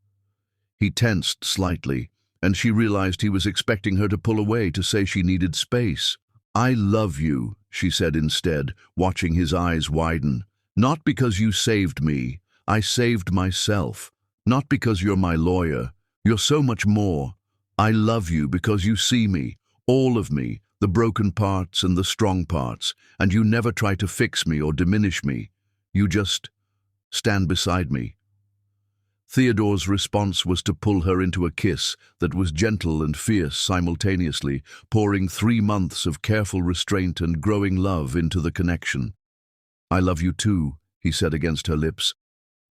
He tensed slightly, and she realized he was expecting her to pull away to say she needed space. "I love you," she said instead, watching his eyes widen. "Not because you saved me. I saved myself. Not because you're my lawyer. You're so much more. I love you because you see me, all of me, the broken parts and the strong parts, and you never try to fix me or diminish me. You just stand beside me." Theodore's response was to pull her into a kiss that was gentle and fierce simultaneously, pouring 3 months of careful restraint and growing love into the connection. "I love you too," he said against her lips.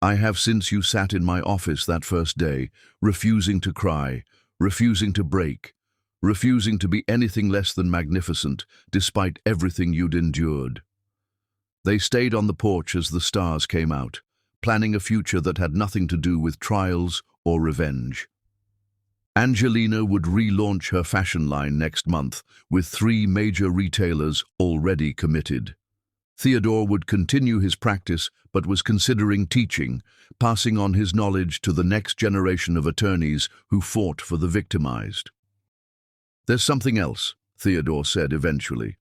"I have since you sat in my office that first day, refusing to cry, refusing to break, refusing to be anything less than magnificent, despite everything you'd endured." They stayed on the porch as the stars came out, planning a future that had nothing to do with trials or revenge. Angelina would relaunch her fashion line next month, with 3 major retailers already committed. Theodore would continue his practice, but was considering teaching, passing on his knowledge to the next generation of attorneys who fought for the victimized. "There's something else," Theodore said eventually.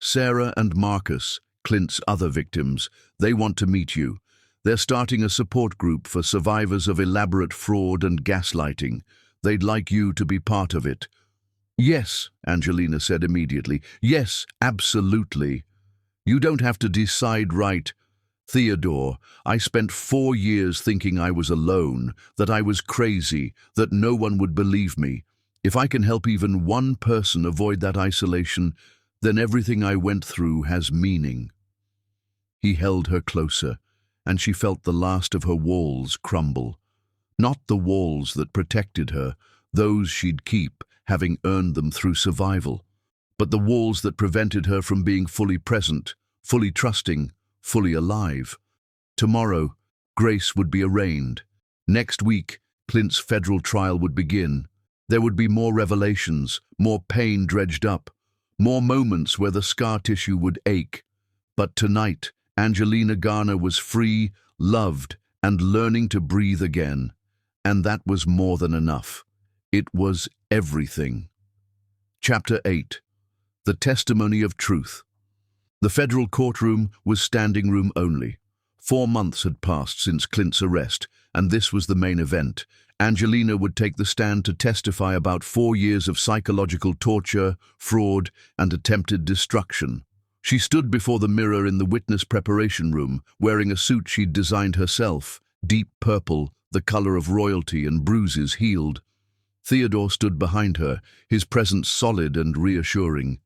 "Sarah and Marcus, Clint's other victims, they want to meet you. They're starting a support group for survivors of elaborate fraud and gaslighting. They'd like you to be part of it." "Yes," Angelina said immediately. "Yes, absolutely. You don't have to decide right." "Theodore, I spent 4 years thinking I was alone, that I was crazy, that no one would believe me. If I can help even one person avoid that isolation, then everything I went through has meaning." He held her closer, and she felt the last of her walls crumble. Not the walls that protected her, those she'd keep, having earned them through survival, but the walls that prevented her from being fully present, fully trusting, fully alive. Tomorrow, Grace would be arraigned. Next week, Clint's federal trial would begin. There would be more revelations, more pain dredged up, more moments where the scar tissue would ache. But tonight, Angelina Garner was free, loved, and learning to breathe again. And that was more than enough. It was everything. Chapter 8. The Testimony of Truth. The federal courtroom was standing room only. 4 months had passed since Clint's arrest, and this was the main event. Angelina would take the stand to testify about 4 years of psychological torture, fraud, and attempted destruction. She stood before the mirror in the witness preparation room, wearing a suit she'd designed herself, deep purple, the color of royalty, and bruises healed. Theodore stood behind her, his presence solid and reassuring.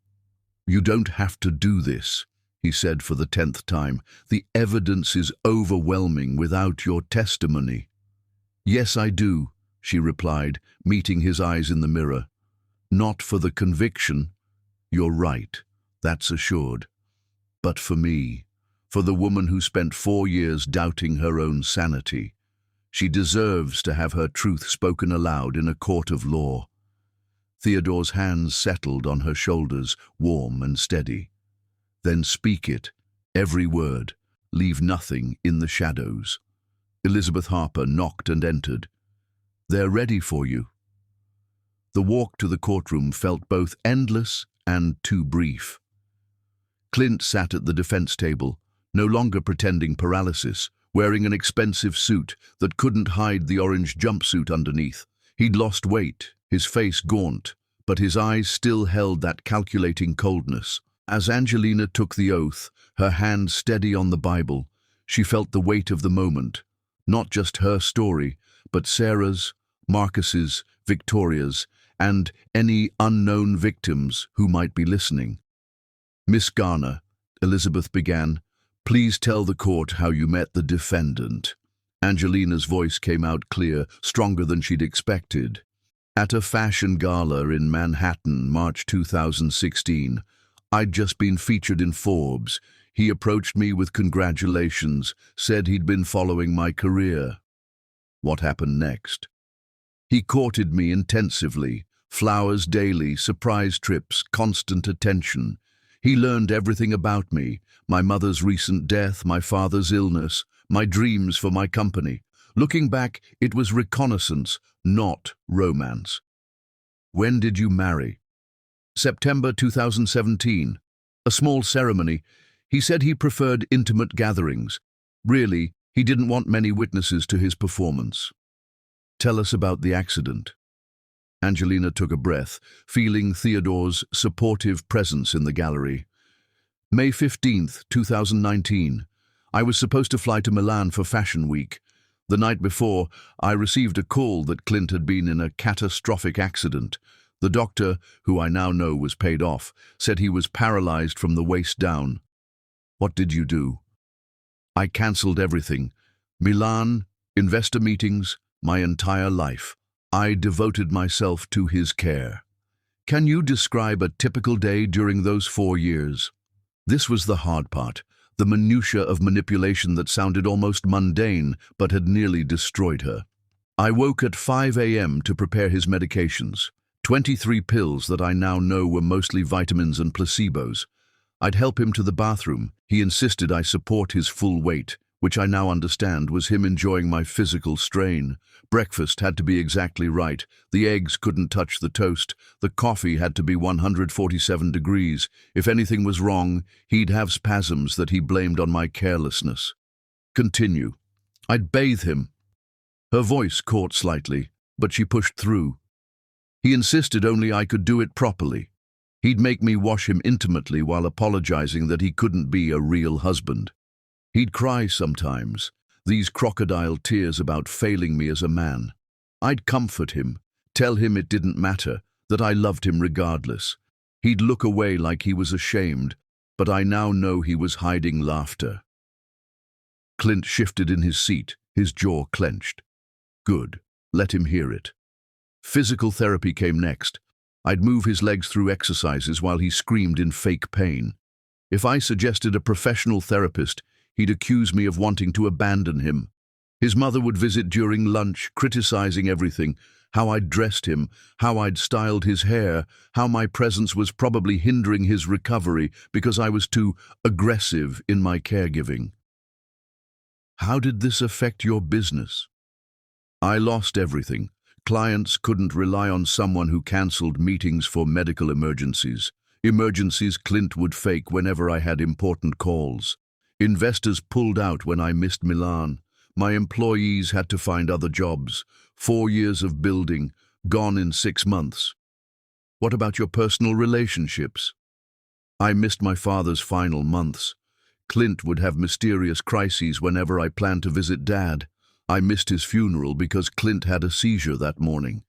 "You don't have to do this," he said for the 10th time. "The evidence is overwhelming without your testimony." "Yes, I do," she replied, meeting his eyes in the mirror. "Not for the conviction. You're right, that's assured. But for me, for the woman who spent 4 years doubting her own sanity. She deserves to have her truth spoken aloud in a court of law." Theodore's hands settled on her shoulders, warm and steady. "Then speak it, every word. Leave nothing in the shadows." Elizabeth Harper knocked and entered. "They're ready for you." The walk to the courtroom felt both endless and too brief. Clint sat at the defense table, no longer pretending paralysis, wearing an expensive suit that couldn't hide the orange jumpsuit underneath. He'd lost weight, his face gaunt, but his eyes still held that calculating coldness. As Angelina took the oath, her hand steady on the Bible, she felt the weight of the moment. Not just her story, but Sarah's, Marcus's, Victoria's, and any unknown victims who might be listening. "Miss Garner," Elizabeth began, "please tell the court how you met the defendant." Angelina's voice came out clear, stronger than she'd expected. "At a fashion gala in Manhattan, March 2016. I'd just been featured in Forbes. He approached me with congratulations, said he'd been following my career." What happened next? "He courted me intensively, flowers daily, surprise trips, constant attention. He learned everything about me, my mother's recent death, my father's illness, my dreams for my company. Looking back, it was reconnaissance, not romance." "When did you marry?" "September 2017. A small ceremony. He said he preferred intimate gatherings. Really, he didn't want many witnesses to his performance." "Tell us about the accident." Angelina took a breath, feeling Theodore's supportive presence in the gallery. "May 15th, 2019. I was supposed to fly to Milan for Fashion Week. The night before, I received a call that Clint had been in a catastrophic accident. The doctor, who I now know was paid off, said he was paralyzed from the waist down." "What did you do?" "I cancelled everything. Milan, investor meetings, my entire life. I devoted myself to his care." "Can you describe a typical day during those 4 years?" This was the hard part. the minutiae of manipulation that sounded almost mundane but had nearly destroyed her. I woke at 5 a.m. to prepare his medications, 23 pills that I now know were mostly vitamins and placebos. I'd help him to the bathroom. He insisted I support his full weight, which I now understand was him enjoying my physical strain. Breakfast had to be exactly right. The eggs couldn't touch the toast. The coffee had to be 147 degrees. If anything was wrong, he'd have spasms that he blamed on my carelessness. Continue. I'd bathe him. Her voice caught slightly, but she pushed through. He insisted only I could do it properly. He'd make me wash him intimately while apologizing that he couldn't be a real husband. He'd cry sometimes, these crocodile tears about failing me as a man. I'd comfort him, tell him it didn't matter, that I loved him regardless. He'd look away like he was ashamed, but I now know he was hiding laughter. Clint shifted in his seat, his jaw clenched. Good, let him hear it. Physical therapy came next. I'd move his legs through exercises while he screamed in fake pain. If I suggested a professional therapist, he'd accuse me of wanting to abandon him. His mother would visit during lunch, criticizing everything, how I'd dressed him, how I'd styled his hair, how my presence was probably hindering his recovery because I was too aggressive in my caregiving. How did this affect your business? I lost everything. Clients couldn't rely on someone who cancelled meetings for medical emergencies. Emergencies Clint would fake whenever I had important calls. Investors pulled out when I missed Milan. My employees had to find other jobs. 4 years of building, gone in 6 months. What about your personal relationships? I missed my father's final months. Clint would have mysterious crises whenever I planned to visit Dad. I missed his funeral because Clint had a seizure that morning.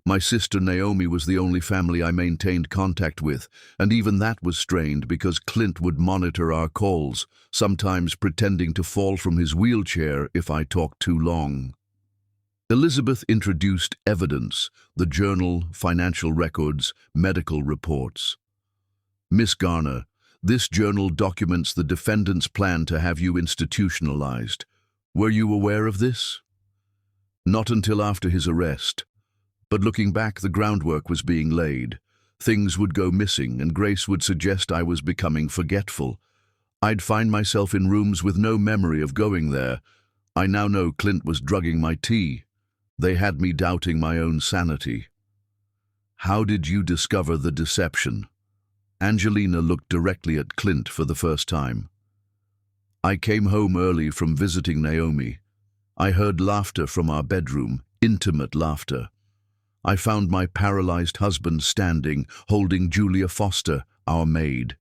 My sister Naomi was the only family I maintained contact with, and even that was strained because Clint would monitor our calls, sometimes pretending to fall from his wheelchair if I talked too long. Elizabeth introduced evidence, the journal, financial records, medical reports. Miss Garner, this journal documents the defendant's plan to have you institutionalized. Were you aware of this? Not until after his arrest. But looking back, the groundwork was being laid. Things would go missing, and Grace would suggest I was becoming forgetful. I'd find myself in rooms with no memory of going there. I now know Clint was drugging my tea. They had me doubting my own sanity. How did you discover the deception? Angelina looked directly at Clint for the first time. I came home early from visiting Naomi. I heard laughter from our bedroom, intimate laughter. I found my paralyzed husband standing, holding Julia Foster, our maid.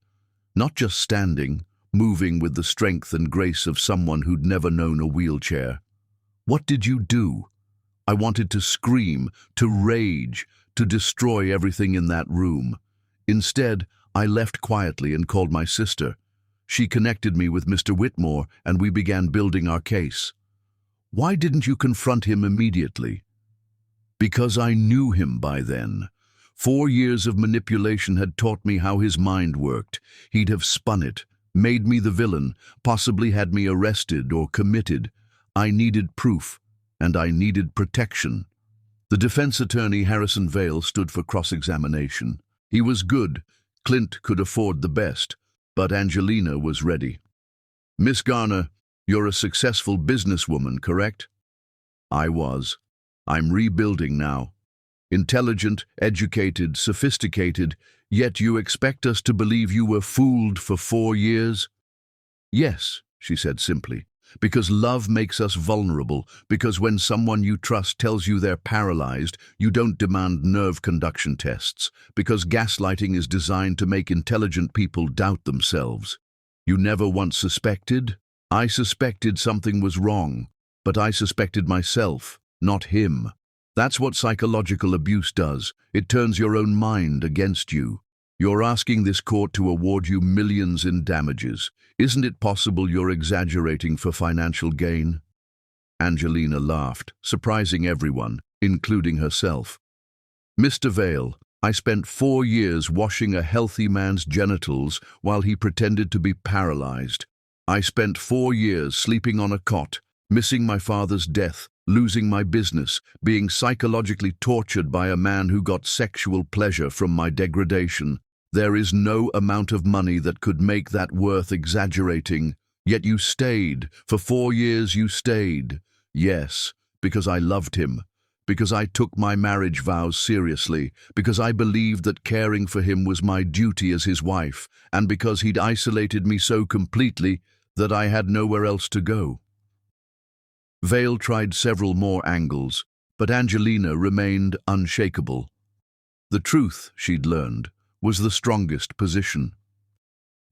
Not just standing, moving with the strength and grace of someone who'd never known a wheelchair. What did you do? I wanted to scream, to rage, to destroy everything in that room. Instead, I left quietly and called my sister. She connected me with Mr. Whitmore, and we began building our case. Why didn't you confront him immediately? Because I knew him by then. 4 years of manipulation had taught me how his mind worked. He'd have spun it, made me the villain, possibly had me arrested or committed. I needed proof, and I needed protection. The defense attorney, Harrison Vale, stood for cross-examination. He was good. Clint could afford the best, but Angelina was ready. Miss Garner, you're a successful businesswoman, correct? I was. I'm rebuilding now. Intelligent, educated, sophisticated, yet you expect us to believe you were fooled for 4 years? Yes, she said simply, because love makes us vulnerable, because when someone you trust tells you they're paralyzed, you don't demand nerve conduction tests, because gaslighting is designed to make intelligent people doubt themselves. You never once suspected? I suspected something was wrong, but I suspected myself, not him. That's what psychological abuse does. It turns your own mind against you. You're asking this court to award you millions in damages. Isn't it possible you're exaggerating for financial gain? Angelina laughed, surprising everyone, including herself. Mr. Vale, I spent 4 years washing a healthy man's genitals while he pretended to be paralyzed. I spent 4 years sleeping on a cot, missing my father's death, losing my business, being psychologically tortured by a man who got sexual pleasure from my degradation. There is no amount of money that could make that worth exaggerating. Yet you stayed. For 4 years you stayed. Yes, because I loved him. Because I took my marriage vows seriously, because I believed that caring for him was my duty as his wife, and because he'd isolated me so completely that I had nowhere else to go. Vale tried several more angles, but Angelina remained unshakable. The truth, she'd learned, was the strongest position.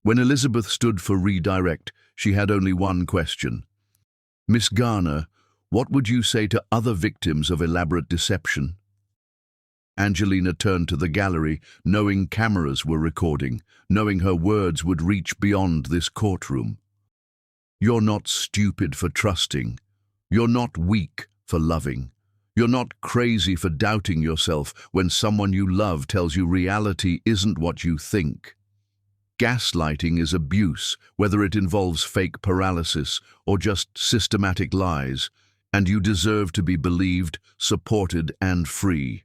When Elizabeth stood for redirect, she had only one question. Miss Garner, what would you say to other victims of elaborate deception? Angelina turned to the gallery, knowing cameras were recording, knowing her words would reach beyond this courtroom. You're not stupid for trusting. You're not weak for loving. You're not crazy for doubting yourself when someone you love tells you reality isn't what you think. Gaslighting is abuse, whether it involves fake paralysis or just systematic lies, and you deserve to be believed, supported, and free.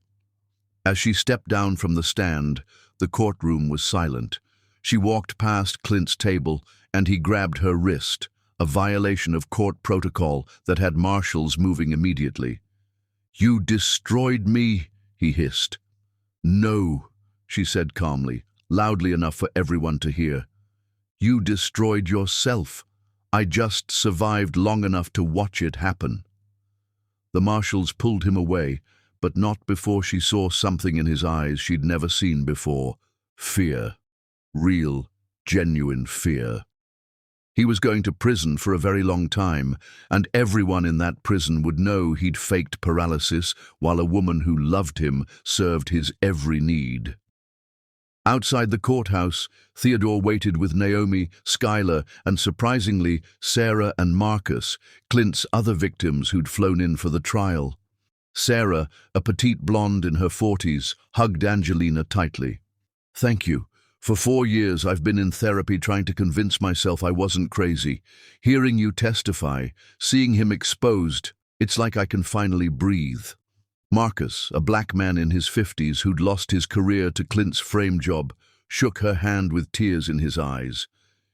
As she stepped down from the stand, the courtroom was silent. She walked past Clint's table, and he grabbed her wrist, a violation of court protocol that had marshals moving immediately. You destroyed me, he hissed. No, she said calmly, loudly enough for everyone to hear. You destroyed yourself. I just survived long enough to watch it happen. The marshals pulled him away, but not before she saw something in his eyes she'd never seen before. Fear. Real, genuine fear. He was going to prison for a very long time, and everyone in that prison would know he'd faked paralysis while a woman who loved him served his every need. Outside the courthouse, Theodore waited with Naomi, Skylar, and surprisingly, Sarah and Marcus, Clint's other victims who'd flown in for the trial. Sarah, a petite blonde in her 40s, hugged Angelina tightly. Thank you. For 4 years I've been in therapy trying to convince myself I wasn't crazy. Hearing you testify, seeing him exposed, it's like I can finally breathe. Marcus, a black man in his 50s who'd lost his career to Clint's frame job, shook her hand with tears in his eyes.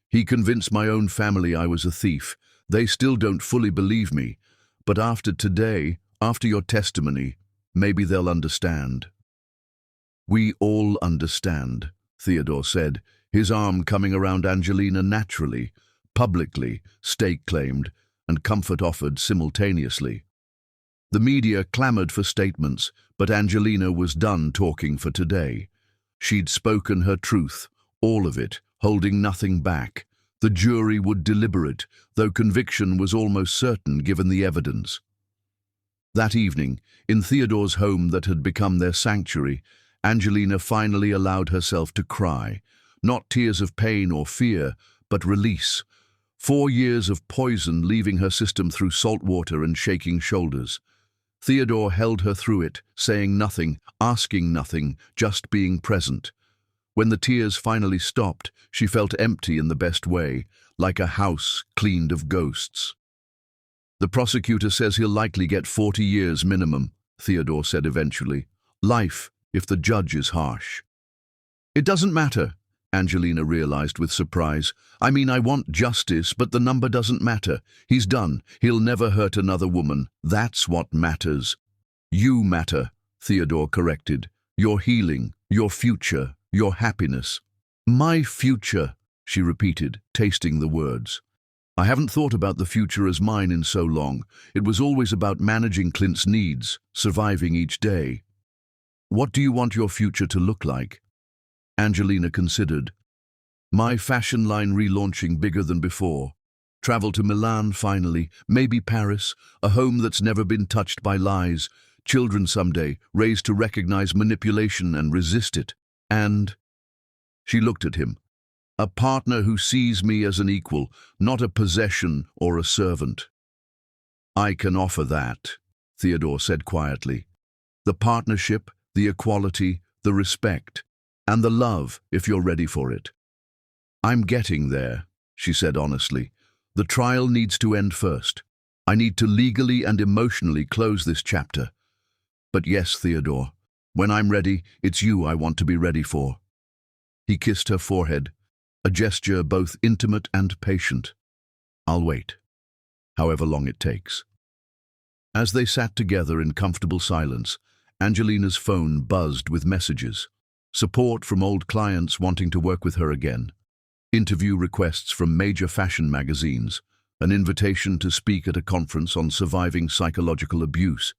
He convinced my own family I was a thief. They still don't fully believe me. But after today, after your testimony, maybe they'll understand. We all understand, Theodore said, his arm coming around Angelina naturally, publicly, stake claimed, and comfort offered simultaneously. The media clamored for statements, but Angelina was done talking for today. She'd spoken her truth, all of it, holding nothing back. The jury would deliberate, though conviction was almost certain given the evidence. That evening, in Theodore's home that had become their sanctuary, Angelina finally allowed herself to cry, not tears of pain or fear, but release. 4 years of poison leaving her system through salt water and shaking shoulders. Theodore held her through it, saying nothing, asking nothing, just being present. When the tears finally stopped, she felt empty in the best way, like a house cleaned of ghosts. The prosecutor says he'll likely get 40 years minimum, Theodore said eventually. Life, if the judge is harsh. It doesn't matter, Angelina realized with surprise. I mean, I want justice, but the number doesn't matter. He's done. He'll never hurt another woman. That's what matters. You matter, Theodore corrected. Your healing, your future, your happiness. My future, she repeated, tasting the words. I haven't thought about the future as mine in so long. It was always about managing Clint's needs, surviving each day. What do you want your future to look like? Angelina considered. My fashion line relaunching bigger than before. Travel to Milan finally, maybe Paris, a home that's never been touched by lies, children someday, raised to recognize manipulation and resist it. And she looked at him. A partner who sees me as an equal, not a possession or a servant. I can offer that, Theodore said quietly. The partnership, the equality, the respect, and the love, if you're ready for it. I'm getting there, she said honestly, The trial needs to end first. I need to legally and emotionally close this chapter. But yes, Theodore, when I'm ready, it's you I want to be ready for." He kissed her forehead, a gesture both intimate and patient. "I'll wait, however long it takes." As they sat together in comfortable silence, Angelina's phone buzzed with messages. Support from old clients wanting to work with her again. Interview requests from major fashion magazines. An invitation to speak at a conference on surviving psychological abuse.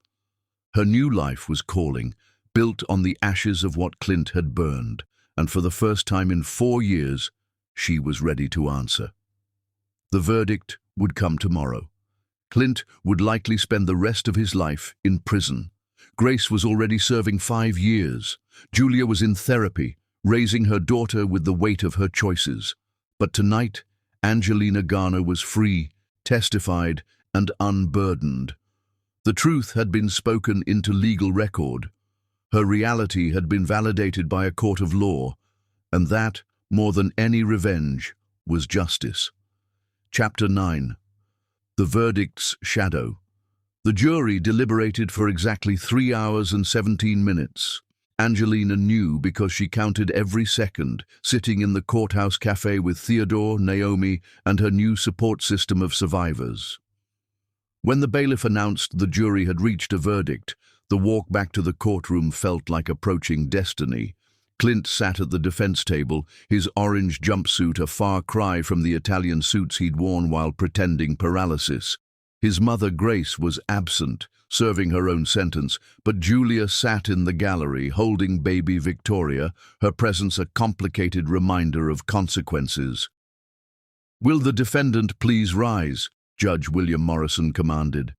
Her new life was calling, built on the ashes of what Clint had burned, and for the first time in 4 years, she was ready to answer. The verdict would come tomorrow. Clint would likely spend the rest of his life in prison. Grace was already serving 5 years. Julia was in therapy, raising her daughter with the weight of her choices. But tonight, Angelina Garner was free, testified, and unburdened. The truth had been spoken into legal record. Her reality had been validated by a court of law, and that, more than any revenge, was justice. Chapter 9. The verdict's shadow. The jury deliberated for exactly 3 hours and 17 minutes. Angelina knew because she counted every second, sitting in the courthouse cafe with Theodore, Naomi, and her new support system of survivors. When the bailiff announced the jury had reached a verdict, the walk back to the courtroom felt like approaching destiny. Clint sat at the defense table, his orange jumpsuit a far cry from the Italian suits he'd worn while pretending paralysis. His mother, Grace, was absent, serving her own sentence, but Julia sat in the gallery, holding baby Victoria, her presence a complicated reminder of consequences. "Will the defendant please rise?" Judge William Morrison commanded.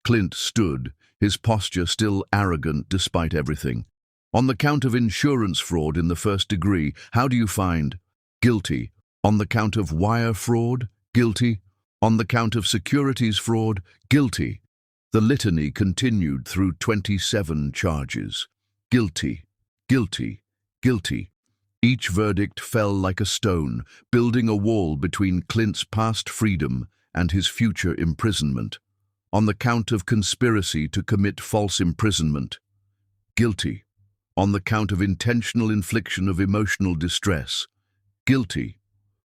Clint stood, his posture still arrogant despite everything. "On the count of insurance fraud in the first degree, how do you find?" "Guilty." "On the count of wire fraud?" "Guilty." "On the count of securities fraud?" "Guilty." The litany continued through 27 charges. Guilty, guilty, guilty. Each verdict fell like a stone, building a wall between Clint's past freedom and his future imprisonment. On the count of conspiracy to commit false imprisonment. Guilty. On the count of intentional infliction of emotional distress. Guilty.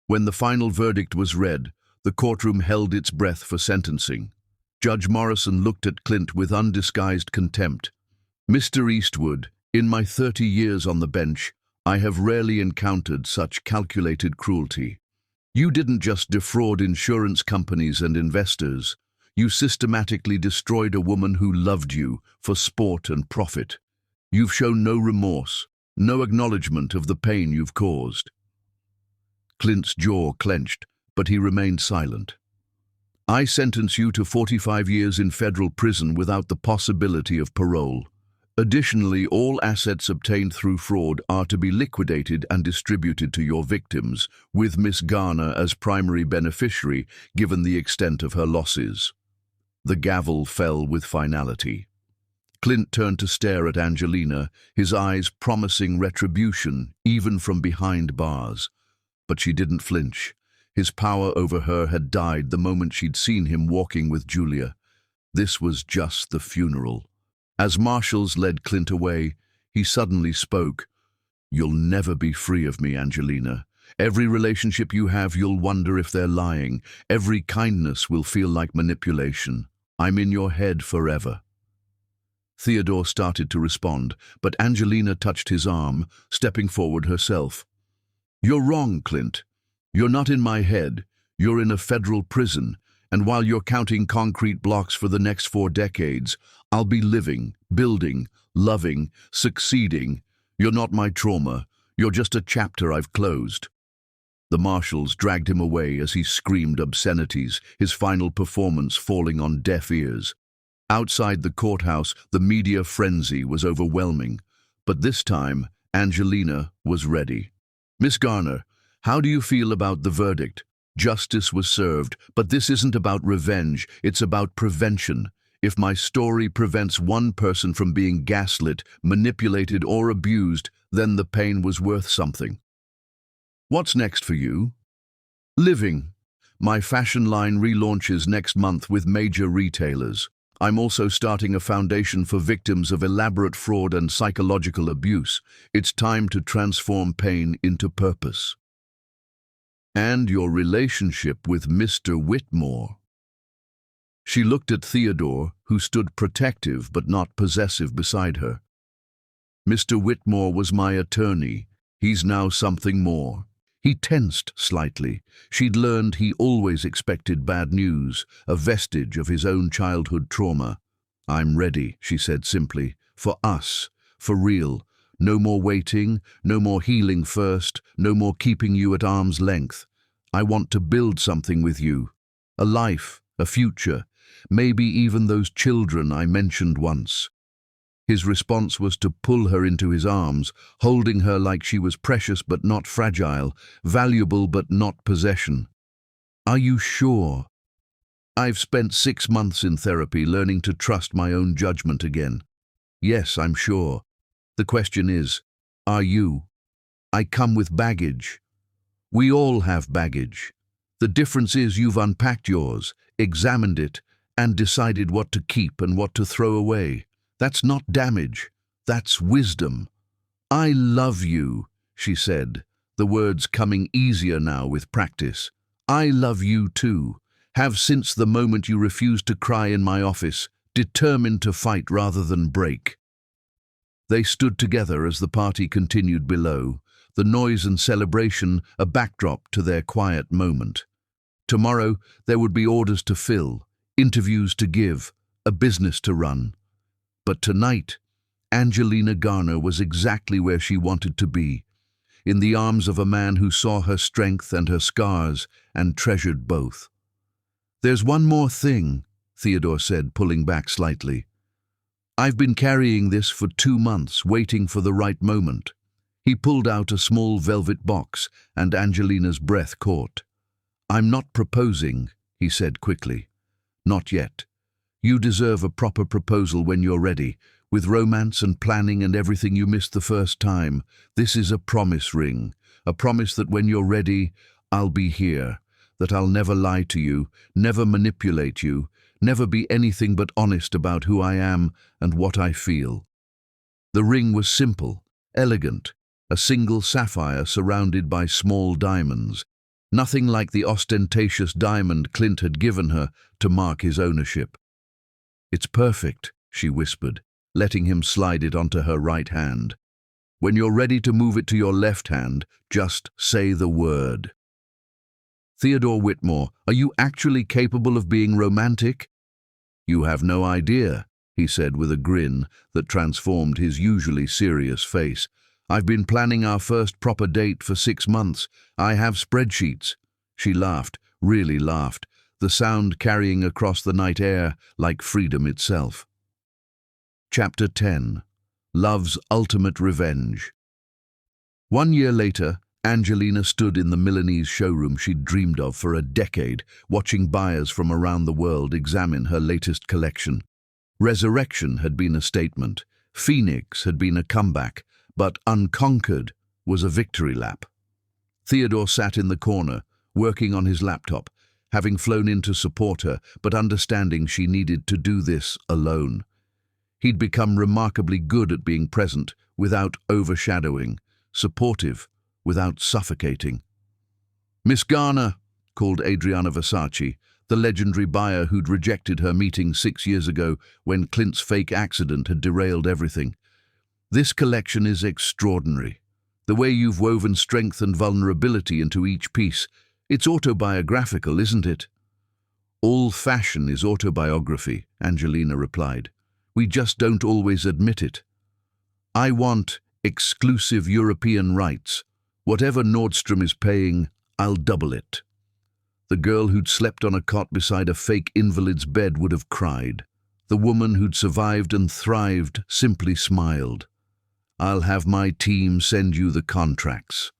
When the final verdict was read, the courtroom held its breath for sentencing. Judge Morrison looked at Clint with undisguised contempt. "Mr. Eastwood, in my 30 years on the bench, I have rarely encountered such calculated cruelty. You didn't just defraud insurance companies and investors. You systematically destroyed a woman who loved you for sport and profit. You've shown no remorse, no acknowledgement of the pain you've caused." Clint's jaw clenched, but he remained silent. "I sentence you to 45 years in federal prison without the possibility of parole. Additionally, all assets obtained through fraud are to be liquidated and distributed to your victims, with Miss Garner as primary beneficiary, given the extent of her losses." The gavel fell with finality. Clint turned to stare at Angelina, his eyes promising retribution, even from behind bars. But she didn't flinch. His power over her had died the moment she'd seen him walking with Julia. This was just the funeral. As marshals led Clint away, he suddenly spoke. "You'll never be free of me, Angelina. Every relationship you have, you'll wonder if they're lying. Every kindness will feel like manipulation. I'm in your head forever." Theodore started to respond, but Angelina touched his arm, stepping forward herself. "You're wrong, Clint. You're not in my head. You're in a federal prison, and while you're counting concrete blocks for the next 4 decades, I'll be living, building, loving, succeeding. You're not my trauma. You're just a chapter I've closed." The marshals dragged him away as he screamed obscenities, his final performance falling on deaf ears. Outside the courthouse, the media frenzy was overwhelming, but this time, Angelina was ready. "Miss Garner, how do you feel about the verdict? Justice was served, but this isn't about revenge, it's about prevention. If my story prevents one person from being gaslit, manipulated, or abused, then the pain was worth something." "What's next for you?" "Living. My fashion line relaunches next month with major retailers. I'm also starting a foundation for victims of elaborate fraud and psychological abuse. It's time to transform pain into purpose. And your relationship with Mr. Whitmore. She looked at Theodore, who stood protective but not possessive beside her. Mr. Whitmore was my attorney. He's now something more. He tensed slightly. She'd learned he always expected bad news, a vestige of his own childhood trauma. I'm ready, she said simply. For us. For real. No more waiting, no more healing first, no more keeping you at arm's length. I want to build something with you. A life, a future, maybe even those children I mentioned once. His response was to pull her into his arms, holding her like she was precious but not fragile, valuable but not possession. Are you sure? I've spent 6 months in therapy learning to trust my own judgment again. Yes, I'm sure. The question is, are you? I come with baggage. We all have baggage. The difference is you've unpacked yours, examined it, and decided what to keep and what to throw away. That's not damage. That's wisdom. I love you, she said, the words coming easier now with practice. I love you too. Have since the moment you refused to cry in my office, determined to fight rather than break. They stood together as the party continued below, the noise and celebration a backdrop to their quiet moment. Tomorrow there would be orders to fill, interviews to give, a business to run. But tonight, Angelina Garner was exactly where she wanted to be, in the arms of a man who saw her strength and her scars and treasured both. There's one more thing, Theodore said, pulling back slightly. I've been carrying this for 2 months, waiting for the right moment. He pulled out a small velvet box, and Angelina's breath caught. I'm not proposing, he said quickly. Not yet. You deserve a proper proposal when you're ready, with romance and planning and everything you missed the first time. This is a promise ring, a promise that when you're ready, I'll be here, that I'll never lie to you, never manipulate you, never be anything but honest about who I am and what I feel. The ring was simple, elegant, a single sapphire surrounded by small diamonds, nothing like the ostentatious diamond Clint had given her to mark his ownership. It's perfect, she whispered, letting him slide it onto her right hand. When you're ready to move it to your left hand, just say the word. Theodore Whitmore, are you actually capable of being romantic? You have no idea, he said with a grin that transformed his usually serious face. I've been planning our first proper date for 6 months. I have spreadsheets. She laughed, really laughed, the sound carrying across the night air like freedom itself. Chapter 10. Love's Ultimate Revenge. 1 year later, Angelina stood in the Milanese showroom she'd dreamed of for a decade, watching buyers from around the world examine her latest collection. Resurrection had been a statement, Phoenix had been a comeback, but Unconquered was a victory lap. Theodore sat in the corner, working on his laptop, having flown in to support her, but understanding she needed to do this alone. He'd become remarkably good at being present without overshadowing, supportive without suffocating. Miss Garner, called Adriana Versace, the legendary buyer who'd rejected her meeting 6 years ago when Clint's fake accident had derailed everything. This collection is extraordinary. The way you've woven strength and vulnerability into each piece, it's autobiographical, isn't it? All fashion is autobiography, Angelina replied. We just don't always admit it. I want exclusive European rights. Whatever Nordstrom is paying, I'll double it. The girl who'd slept on a cot beside a fake invalid's bed would have cried. The woman who'd survived and thrived simply smiled. I'll have my team send you the contracts.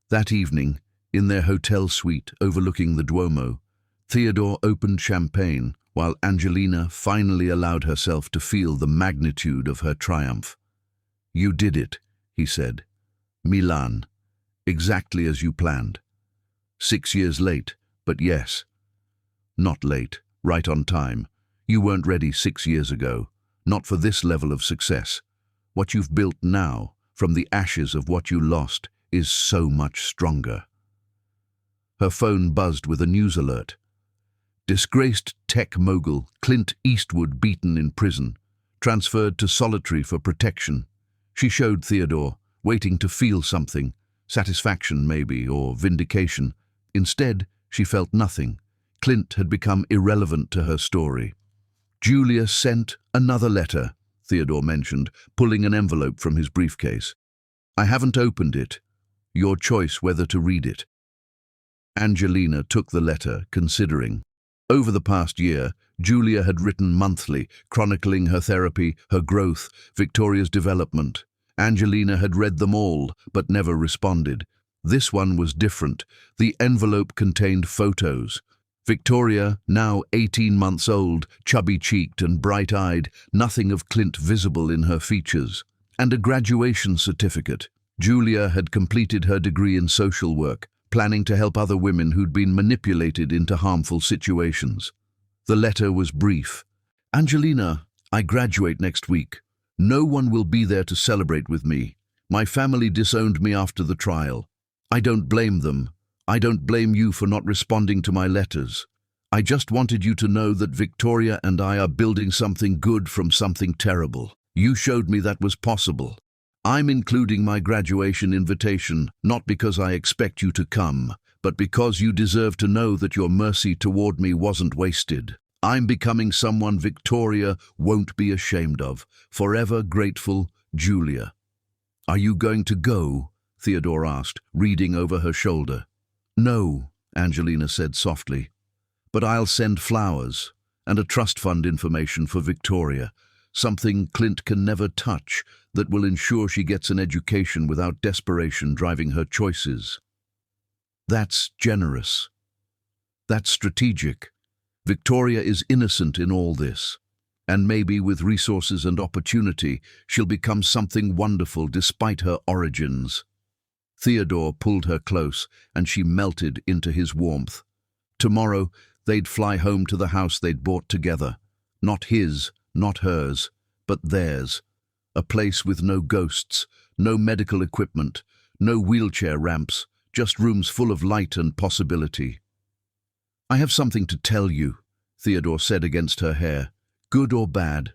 That evening, in their hotel suite overlooking the Duomo, Theodore opened champagne while Angelina finally allowed herself to feel the magnitude of her triumph. You did it, he said. Milan, exactly as you planned. 6 years late, But yes, not late, right on time. You weren't ready 6 years ago, not for this level of success. What you've built now, from the ashes of what you lost, is so much stronger. Her phone buzzed with a news alert. Disgraced tech mogul Clint Eastwood beaten in prison, transferred to solitary for protection. She showed Theodore, waiting to feel something, satisfaction maybe, or vindication. Instead, she felt nothing. Clint had become irrelevant to her story. Julia sent another letter, Theodore mentioned, pulling an envelope from his briefcase. I haven't opened it. Your choice whether to read it. Angelina took the letter, considering. Over the past year, Julia had written monthly, chronicling her therapy, her growth, Victoria's development. Angelina had read them all, but never responded. This one was different. The envelope contained photos. Victoria, now 18 months old, chubby-cheeked and bright-eyed, nothing of Clint visible in her features. And a graduation certificate. Julia had completed her degree in social work, planning to help other women who'd been manipulated into harmful situations. The letter was brief. Angelina, I graduate next week. No one will be there to celebrate with me. My family disowned me after the trial. I don't blame them. I don't blame you for not responding to my letters. I just wanted you to know that Victoria and I are building something good from something terrible. You showed me that was possible. I'm including my graduation invitation, not because I expect you to come, but because you deserve to know that your mercy toward me wasn't wasted. I'm becoming someone Victoria won't be ashamed of. Forever grateful, Julia. Are you going to go? Theodore asked, reading over her shoulder. No, Angelina said softly, but I'll send flowers and a trust fund information for Victoria, something Clint can never touch, that will ensure she gets an education without desperation driving her choices. That's generous. That's strategic. Victoria is innocent in all this, and maybe with resources and opportunity, she'll become something wonderful despite her origins. Theodore pulled her close, and she melted into his warmth. Tomorrow, they'd fly home to the house they'd bought together. Not his, not hers, but theirs. A place with no ghosts, no medical equipment, no wheelchair ramps, just rooms full of light and possibility. I have something to tell you, Theodore said against her hair. Good or bad?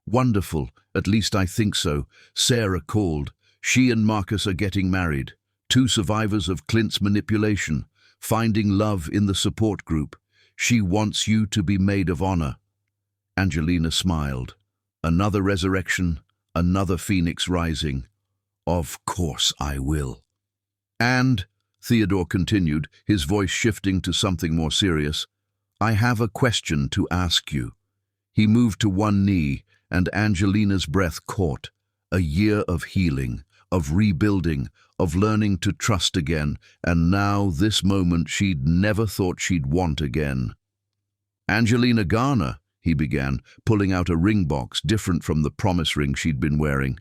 Wonderful, at least I think so. Sarah called. She and Marcus are getting married. 2 survivors of Clint's manipulation, finding love in the support group. She wants you to be maid of honor. Angelina smiled. Another resurrection, another phoenix rising. Of course I will. And, Theodore continued, his voice shifting to something more serious, I have a question to ask you. He moved to one knee, and Angelina's breath caught. A year of healing, of rebuilding, of learning to trust again, and now this moment she'd never thought she'd want again. Angelina Garner, he began, pulling out a ring box different from the promise ring she'd been wearing.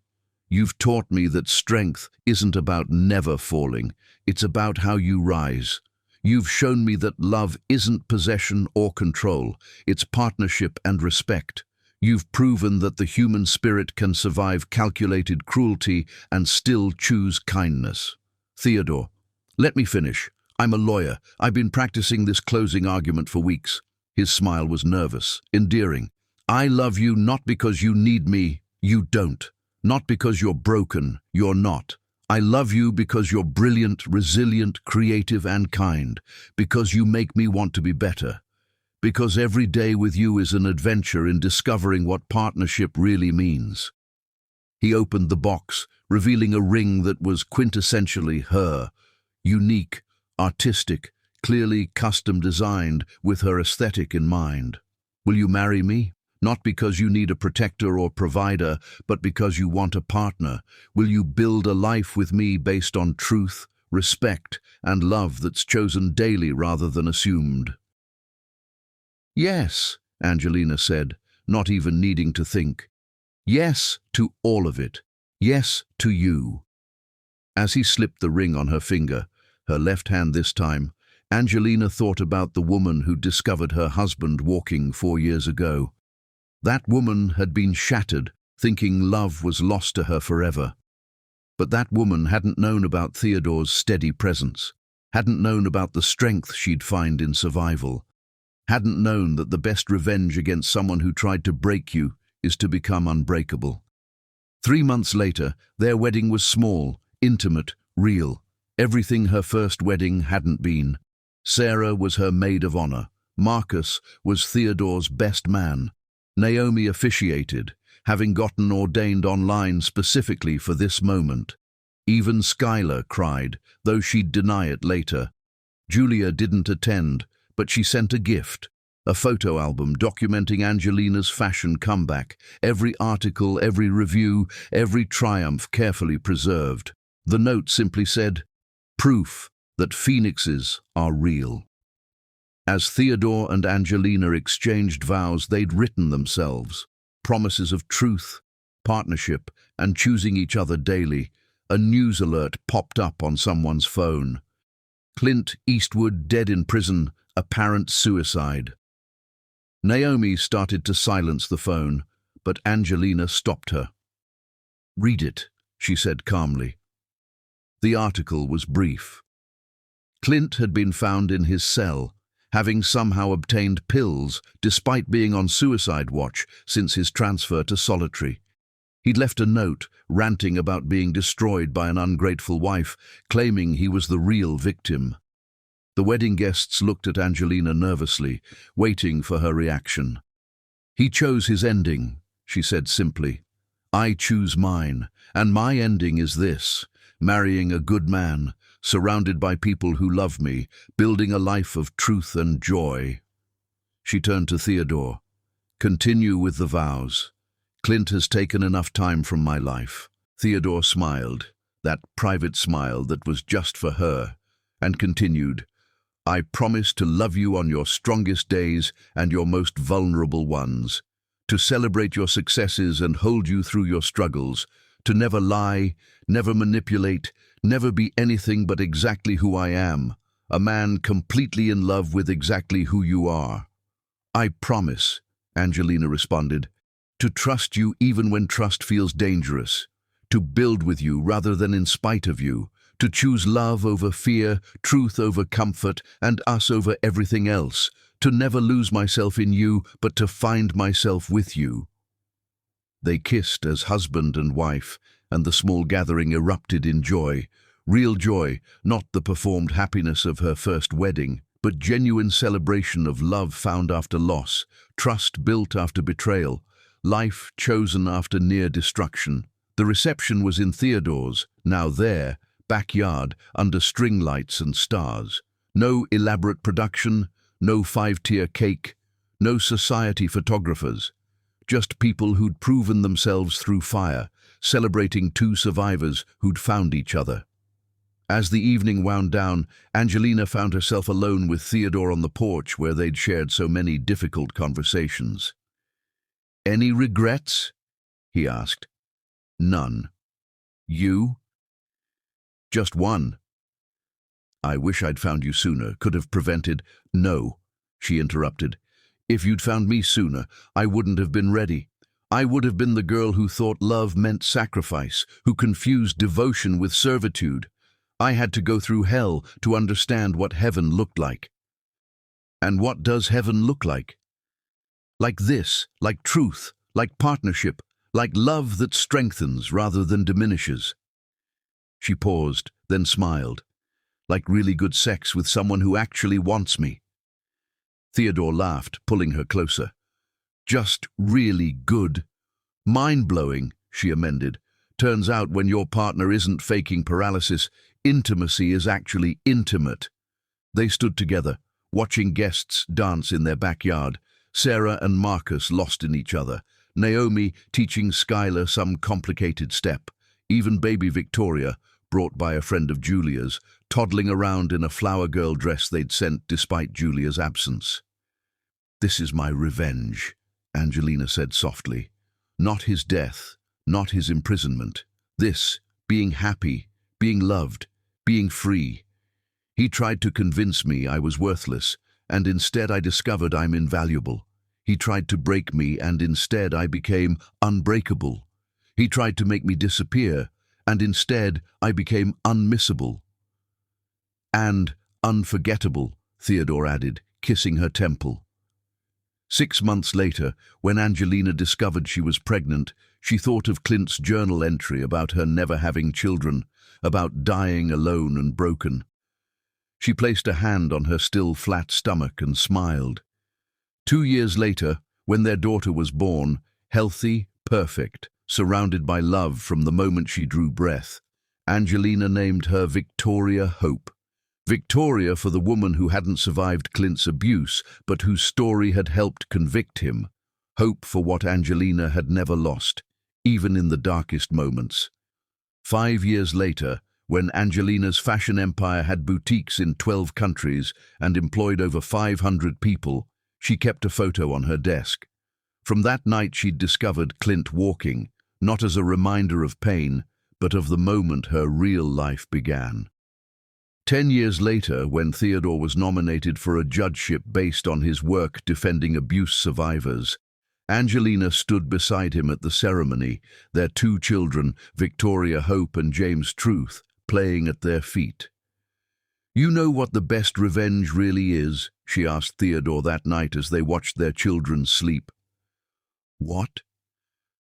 You've taught me that strength isn't about never falling, it's about how you rise. You've shown me that love isn't possession or control, it's partnership and respect. You've proven that the human spirit can survive calculated cruelty and still choose kindness. Theodore, let me finish. I'm a lawyer. I've been practicing this closing argument for weeks. His smile was nervous, endearing. I love you not because you need me, you don't. Not because you're broken, you're not. I love you because you're brilliant, resilient, creative, and kind. Because you make me want to be better. Because every day with you is an adventure in discovering what partnership really means. He opened the box, revealing a ring that was quintessentially her. Unique, artistic, clearly custom designed with her aesthetic in mind. Will you marry me? Not because you need a protector or provider, but because you want a partner. Will you build a life with me based on truth, respect, and love that's chosen daily rather than assumed? Yes, Angelina said, not even needing to think. Yes to all of it. Yes to you. As he slipped the ring on her finger, her left hand this time, Angelina thought about the woman who discovered her husband walking 4 years ago. That woman had been shattered, thinking love was lost to her forever. But that woman hadn't known about Theodore's steady presence, hadn't known about the strength she'd find in survival, hadn't known that the best revenge against someone who tried to break you is to become unbreakable. 3 months later, their wedding was small, intimate, real. Everything her first wedding hadn't been. Sarah was her maid of honor. Marcus was Theodore's best man. Naomi officiated, having gotten ordained online specifically for this moment. Even Skylar cried, though she'd deny it later. Julia didn't attend, but she sent a gift, a photo album documenting Angelina's fashion comeback, every article, every review, every triumph carefully preserved. The note simply said, "Proof that phoenixes are real." As Theodore and Angelina exchanged vows they'd written themselves, promises of truth, partnership, and choosing each other daily, a news alert popped up on someone's phone. Clint Eastwood dead in prison, apparent suicide. Naomi started to silence the phone, but Angelina stopped her. "Read it," she said calmly. The article was brief. Clint had been found in his cell, having somehow obtained pills despite being on suicide watch since his transfer to solitary. He'd left a note, ranting about being destroyed by an ungrateful wife, claiming he was the real victim. The wedding guests looked at Angelina nervously, waiting for her reaction. "He chose his ending," she said simply. "I choose mine, and my ending is this: marrying a good man, surrounded by people who love me, building a life of truth and joy." She turned to Theodore. "Continue with the vows. Clint has taken enough time from my life." Theodore smiled, that private smile that was just for her, and continued, "I promise to love you on your strongest days and your most vulnerable ones, to celebrate your successes and hold you through your struggles, to never lie, never manipulate, never be anything but exactly who I am, a man completely in love with exactly who you are." "I promise," Angelina responded, "to trust you even when trust feels dangerous, to build with you rather than in spite of you, to choose love over fear, truth over comfort, and us over everything else, to never lose myself in you, but to find myself with you." They kissed as husband and wife, and the small gathering erupted in joy. Real joy, not the performed happiness of her first wedding, but genuine celebration of love found after loss, trust built after betrayal, life chosen after near destruction. The reception was in Theodore's, now their, backyard under string lights and stars. No elaborate production, no 5-tier cake, no society photographers. Just people who'd proven themselves through fire, celebrating two survivors who'd found each other. As the evening wound down, Angelina found herself alone with Theodore on the porch where they'd shared so many difficult conversations. "Any regrets?" he asked. "None. You?" "Just one. I wish I'd found you sooner, could have prevented—" "No," she interrupted. "If you'd found me sooner, I wouldn't have been ready. I would have been the girl who thought love meant sacrifice, who confused devotion with servitude. I had to go through hell to understand what heaven looked like." "And what does heaven look like?" "Like this, like truth, like partnership, like love that strengthens rather than diminishes." She paused, then smiled. "Like really good sex with someone who actually wants me." Theodore laughed, pulling her closer. "Just really good." "Mind-blowing," she amended. "Turns out when your partner isn't faking paralysis, intimacy is actually intimate." They stood together, watching guests dance in their backyard, Sarah and Marcus lost in each other, Naomi teaching Skylar some complicated step, even baby Victoria, brought by a friend of Julia's, toddling around in a flower girl dress they'd sent despite Julia's absence. "This is my revenge," Angelina said softly. "Not his death, not his imprisonment. This, being happy, being loved, being free. He tried to convince me I was worthless, and instead I discovered I'm invaluable. He tried to break me, and instead I became unbreakable. He tried to make me disappear, and instead I became unmissable. And unforgettable, Theodore added, kissing her temple. 6 months later, when Angelina discovered she was pregnant, she thought of Clint's journal entry about her never having children, about dying alone and broken. She placed a hand on her still flat stomach and smiled. 2 years later, when their daughter was born, healthy, perfect, surrounded by love from the moment she drew breath, Angelina named her Victoria Hope. Victoria for the woman who hadn't survived Clint's abuse, but whose story had helped convict him. Hope for what Angelina had never lost, even in the darkest moments. 5 years later, when Angelina's fashion empire had boutiques in 12 countries and employed over 500 people, she kept a photo on her desk. From that night she'd discovered Clint walking, not as a reminder of pain, but of the moment her real life began. 10 years later, when Theodore was nominated for a judgeship based on his work defending abuse survivors, Angelina stood beside him at the ceremony, their 2 children, Victoria Hope and James Truth, playing at their feet. "You know what the best revenge really is?" she asked Theodore that night as they watched their children sleep. "What?"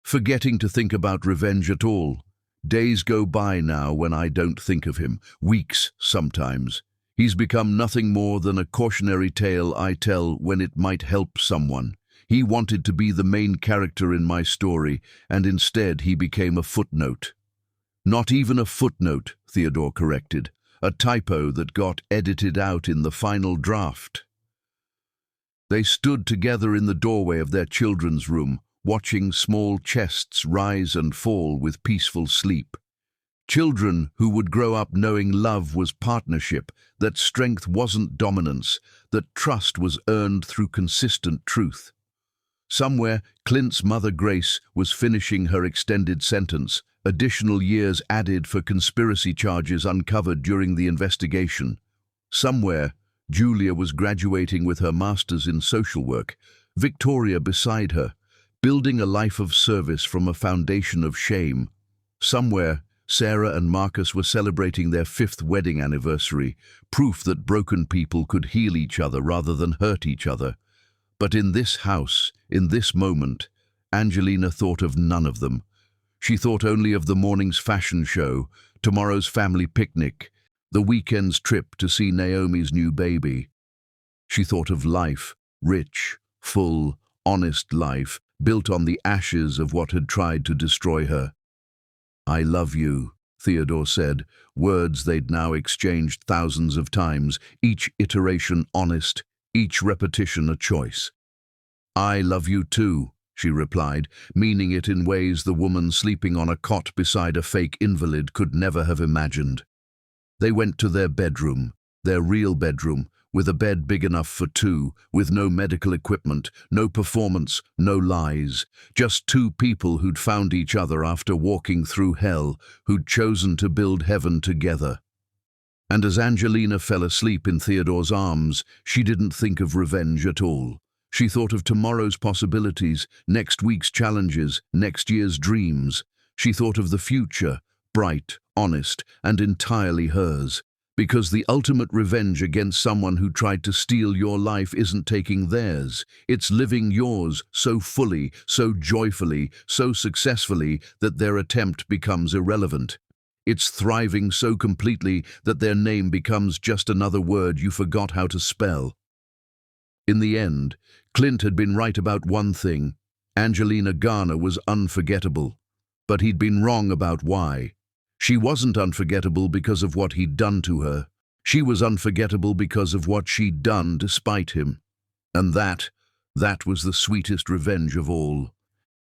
"Forgetting to think about revenge at all. Days go by now when I don't think of him, weeks sometimes. He's become nothing more than a cautionary tale I tell when it might help someone. He wanted to be the main character in my story, and instead he became a footnote." "Not even a footnote," Theodore corrected. "A typo that got edited out in the final draft." They stood together in the doorway of their children's room, watching small chests rise and fall with peaceful sleep. Children who would grow up knowing love was partnership, that strength wasn't dominance, that trust was earned through consistent truth. Somewhere, Clint's mother Grace was finishing her extended sentence, additional years added for conspiracy charges uncovered during the investigation. Somewhere, Julia was graduating with her master's in social work, Victoria beside her, building a life of service from a foundation of shame. Somewhere, Sarah and Marcus were celebrating their 5th wedding anniversary, proof that broken people could heal each other rather than hurt each other. But in this house, in this moment, Angelina thought of none of them. She thought only of the morning's fashion show, tomorrow's family picnic, the weekend's trip to see Naomi's new baby. She thought of life, rich, full, honest life, built on the ashes of what had tried to destroy her. "I love you," Theodore said, words they'd now exchanged thousands of times, each iteration honest, each repetition a choice. "I love you too," she replied, meaning it in ways the woman sleeping on a cot beside a fake invalid could never have imagined. They went to their bedroom, their real bedroom, with a bed big enough for 2, with no medical equipment, no performance, no lies, just 2 people who'd found each other after walking through hell, who'd chosen to build heaven together. And as Angelina fell asleep in Theodore's arms, she didn't think of revenge at all. She thought of tomorrow's possibilities, next week's challenges, next year's dreams. She thought of the future, bright, honest, and entirely hers. Because the ultimate revenge against someone who tried to steal your life isn't taking theirs. It's living yours so fully, so joyfully, so successfully that their attempt becomes irrelevant. It's thriving so completely that their name becomes just another word you forgot how to spell. In the end, Clint had been right about one thing. Angelina Garner was unforgettable. But he'd been wrong about why. She wasn't unforgettable because of what he'd done to her. She was unforgettable because of what she'd done despite him. And that was the sweetest revenge of all.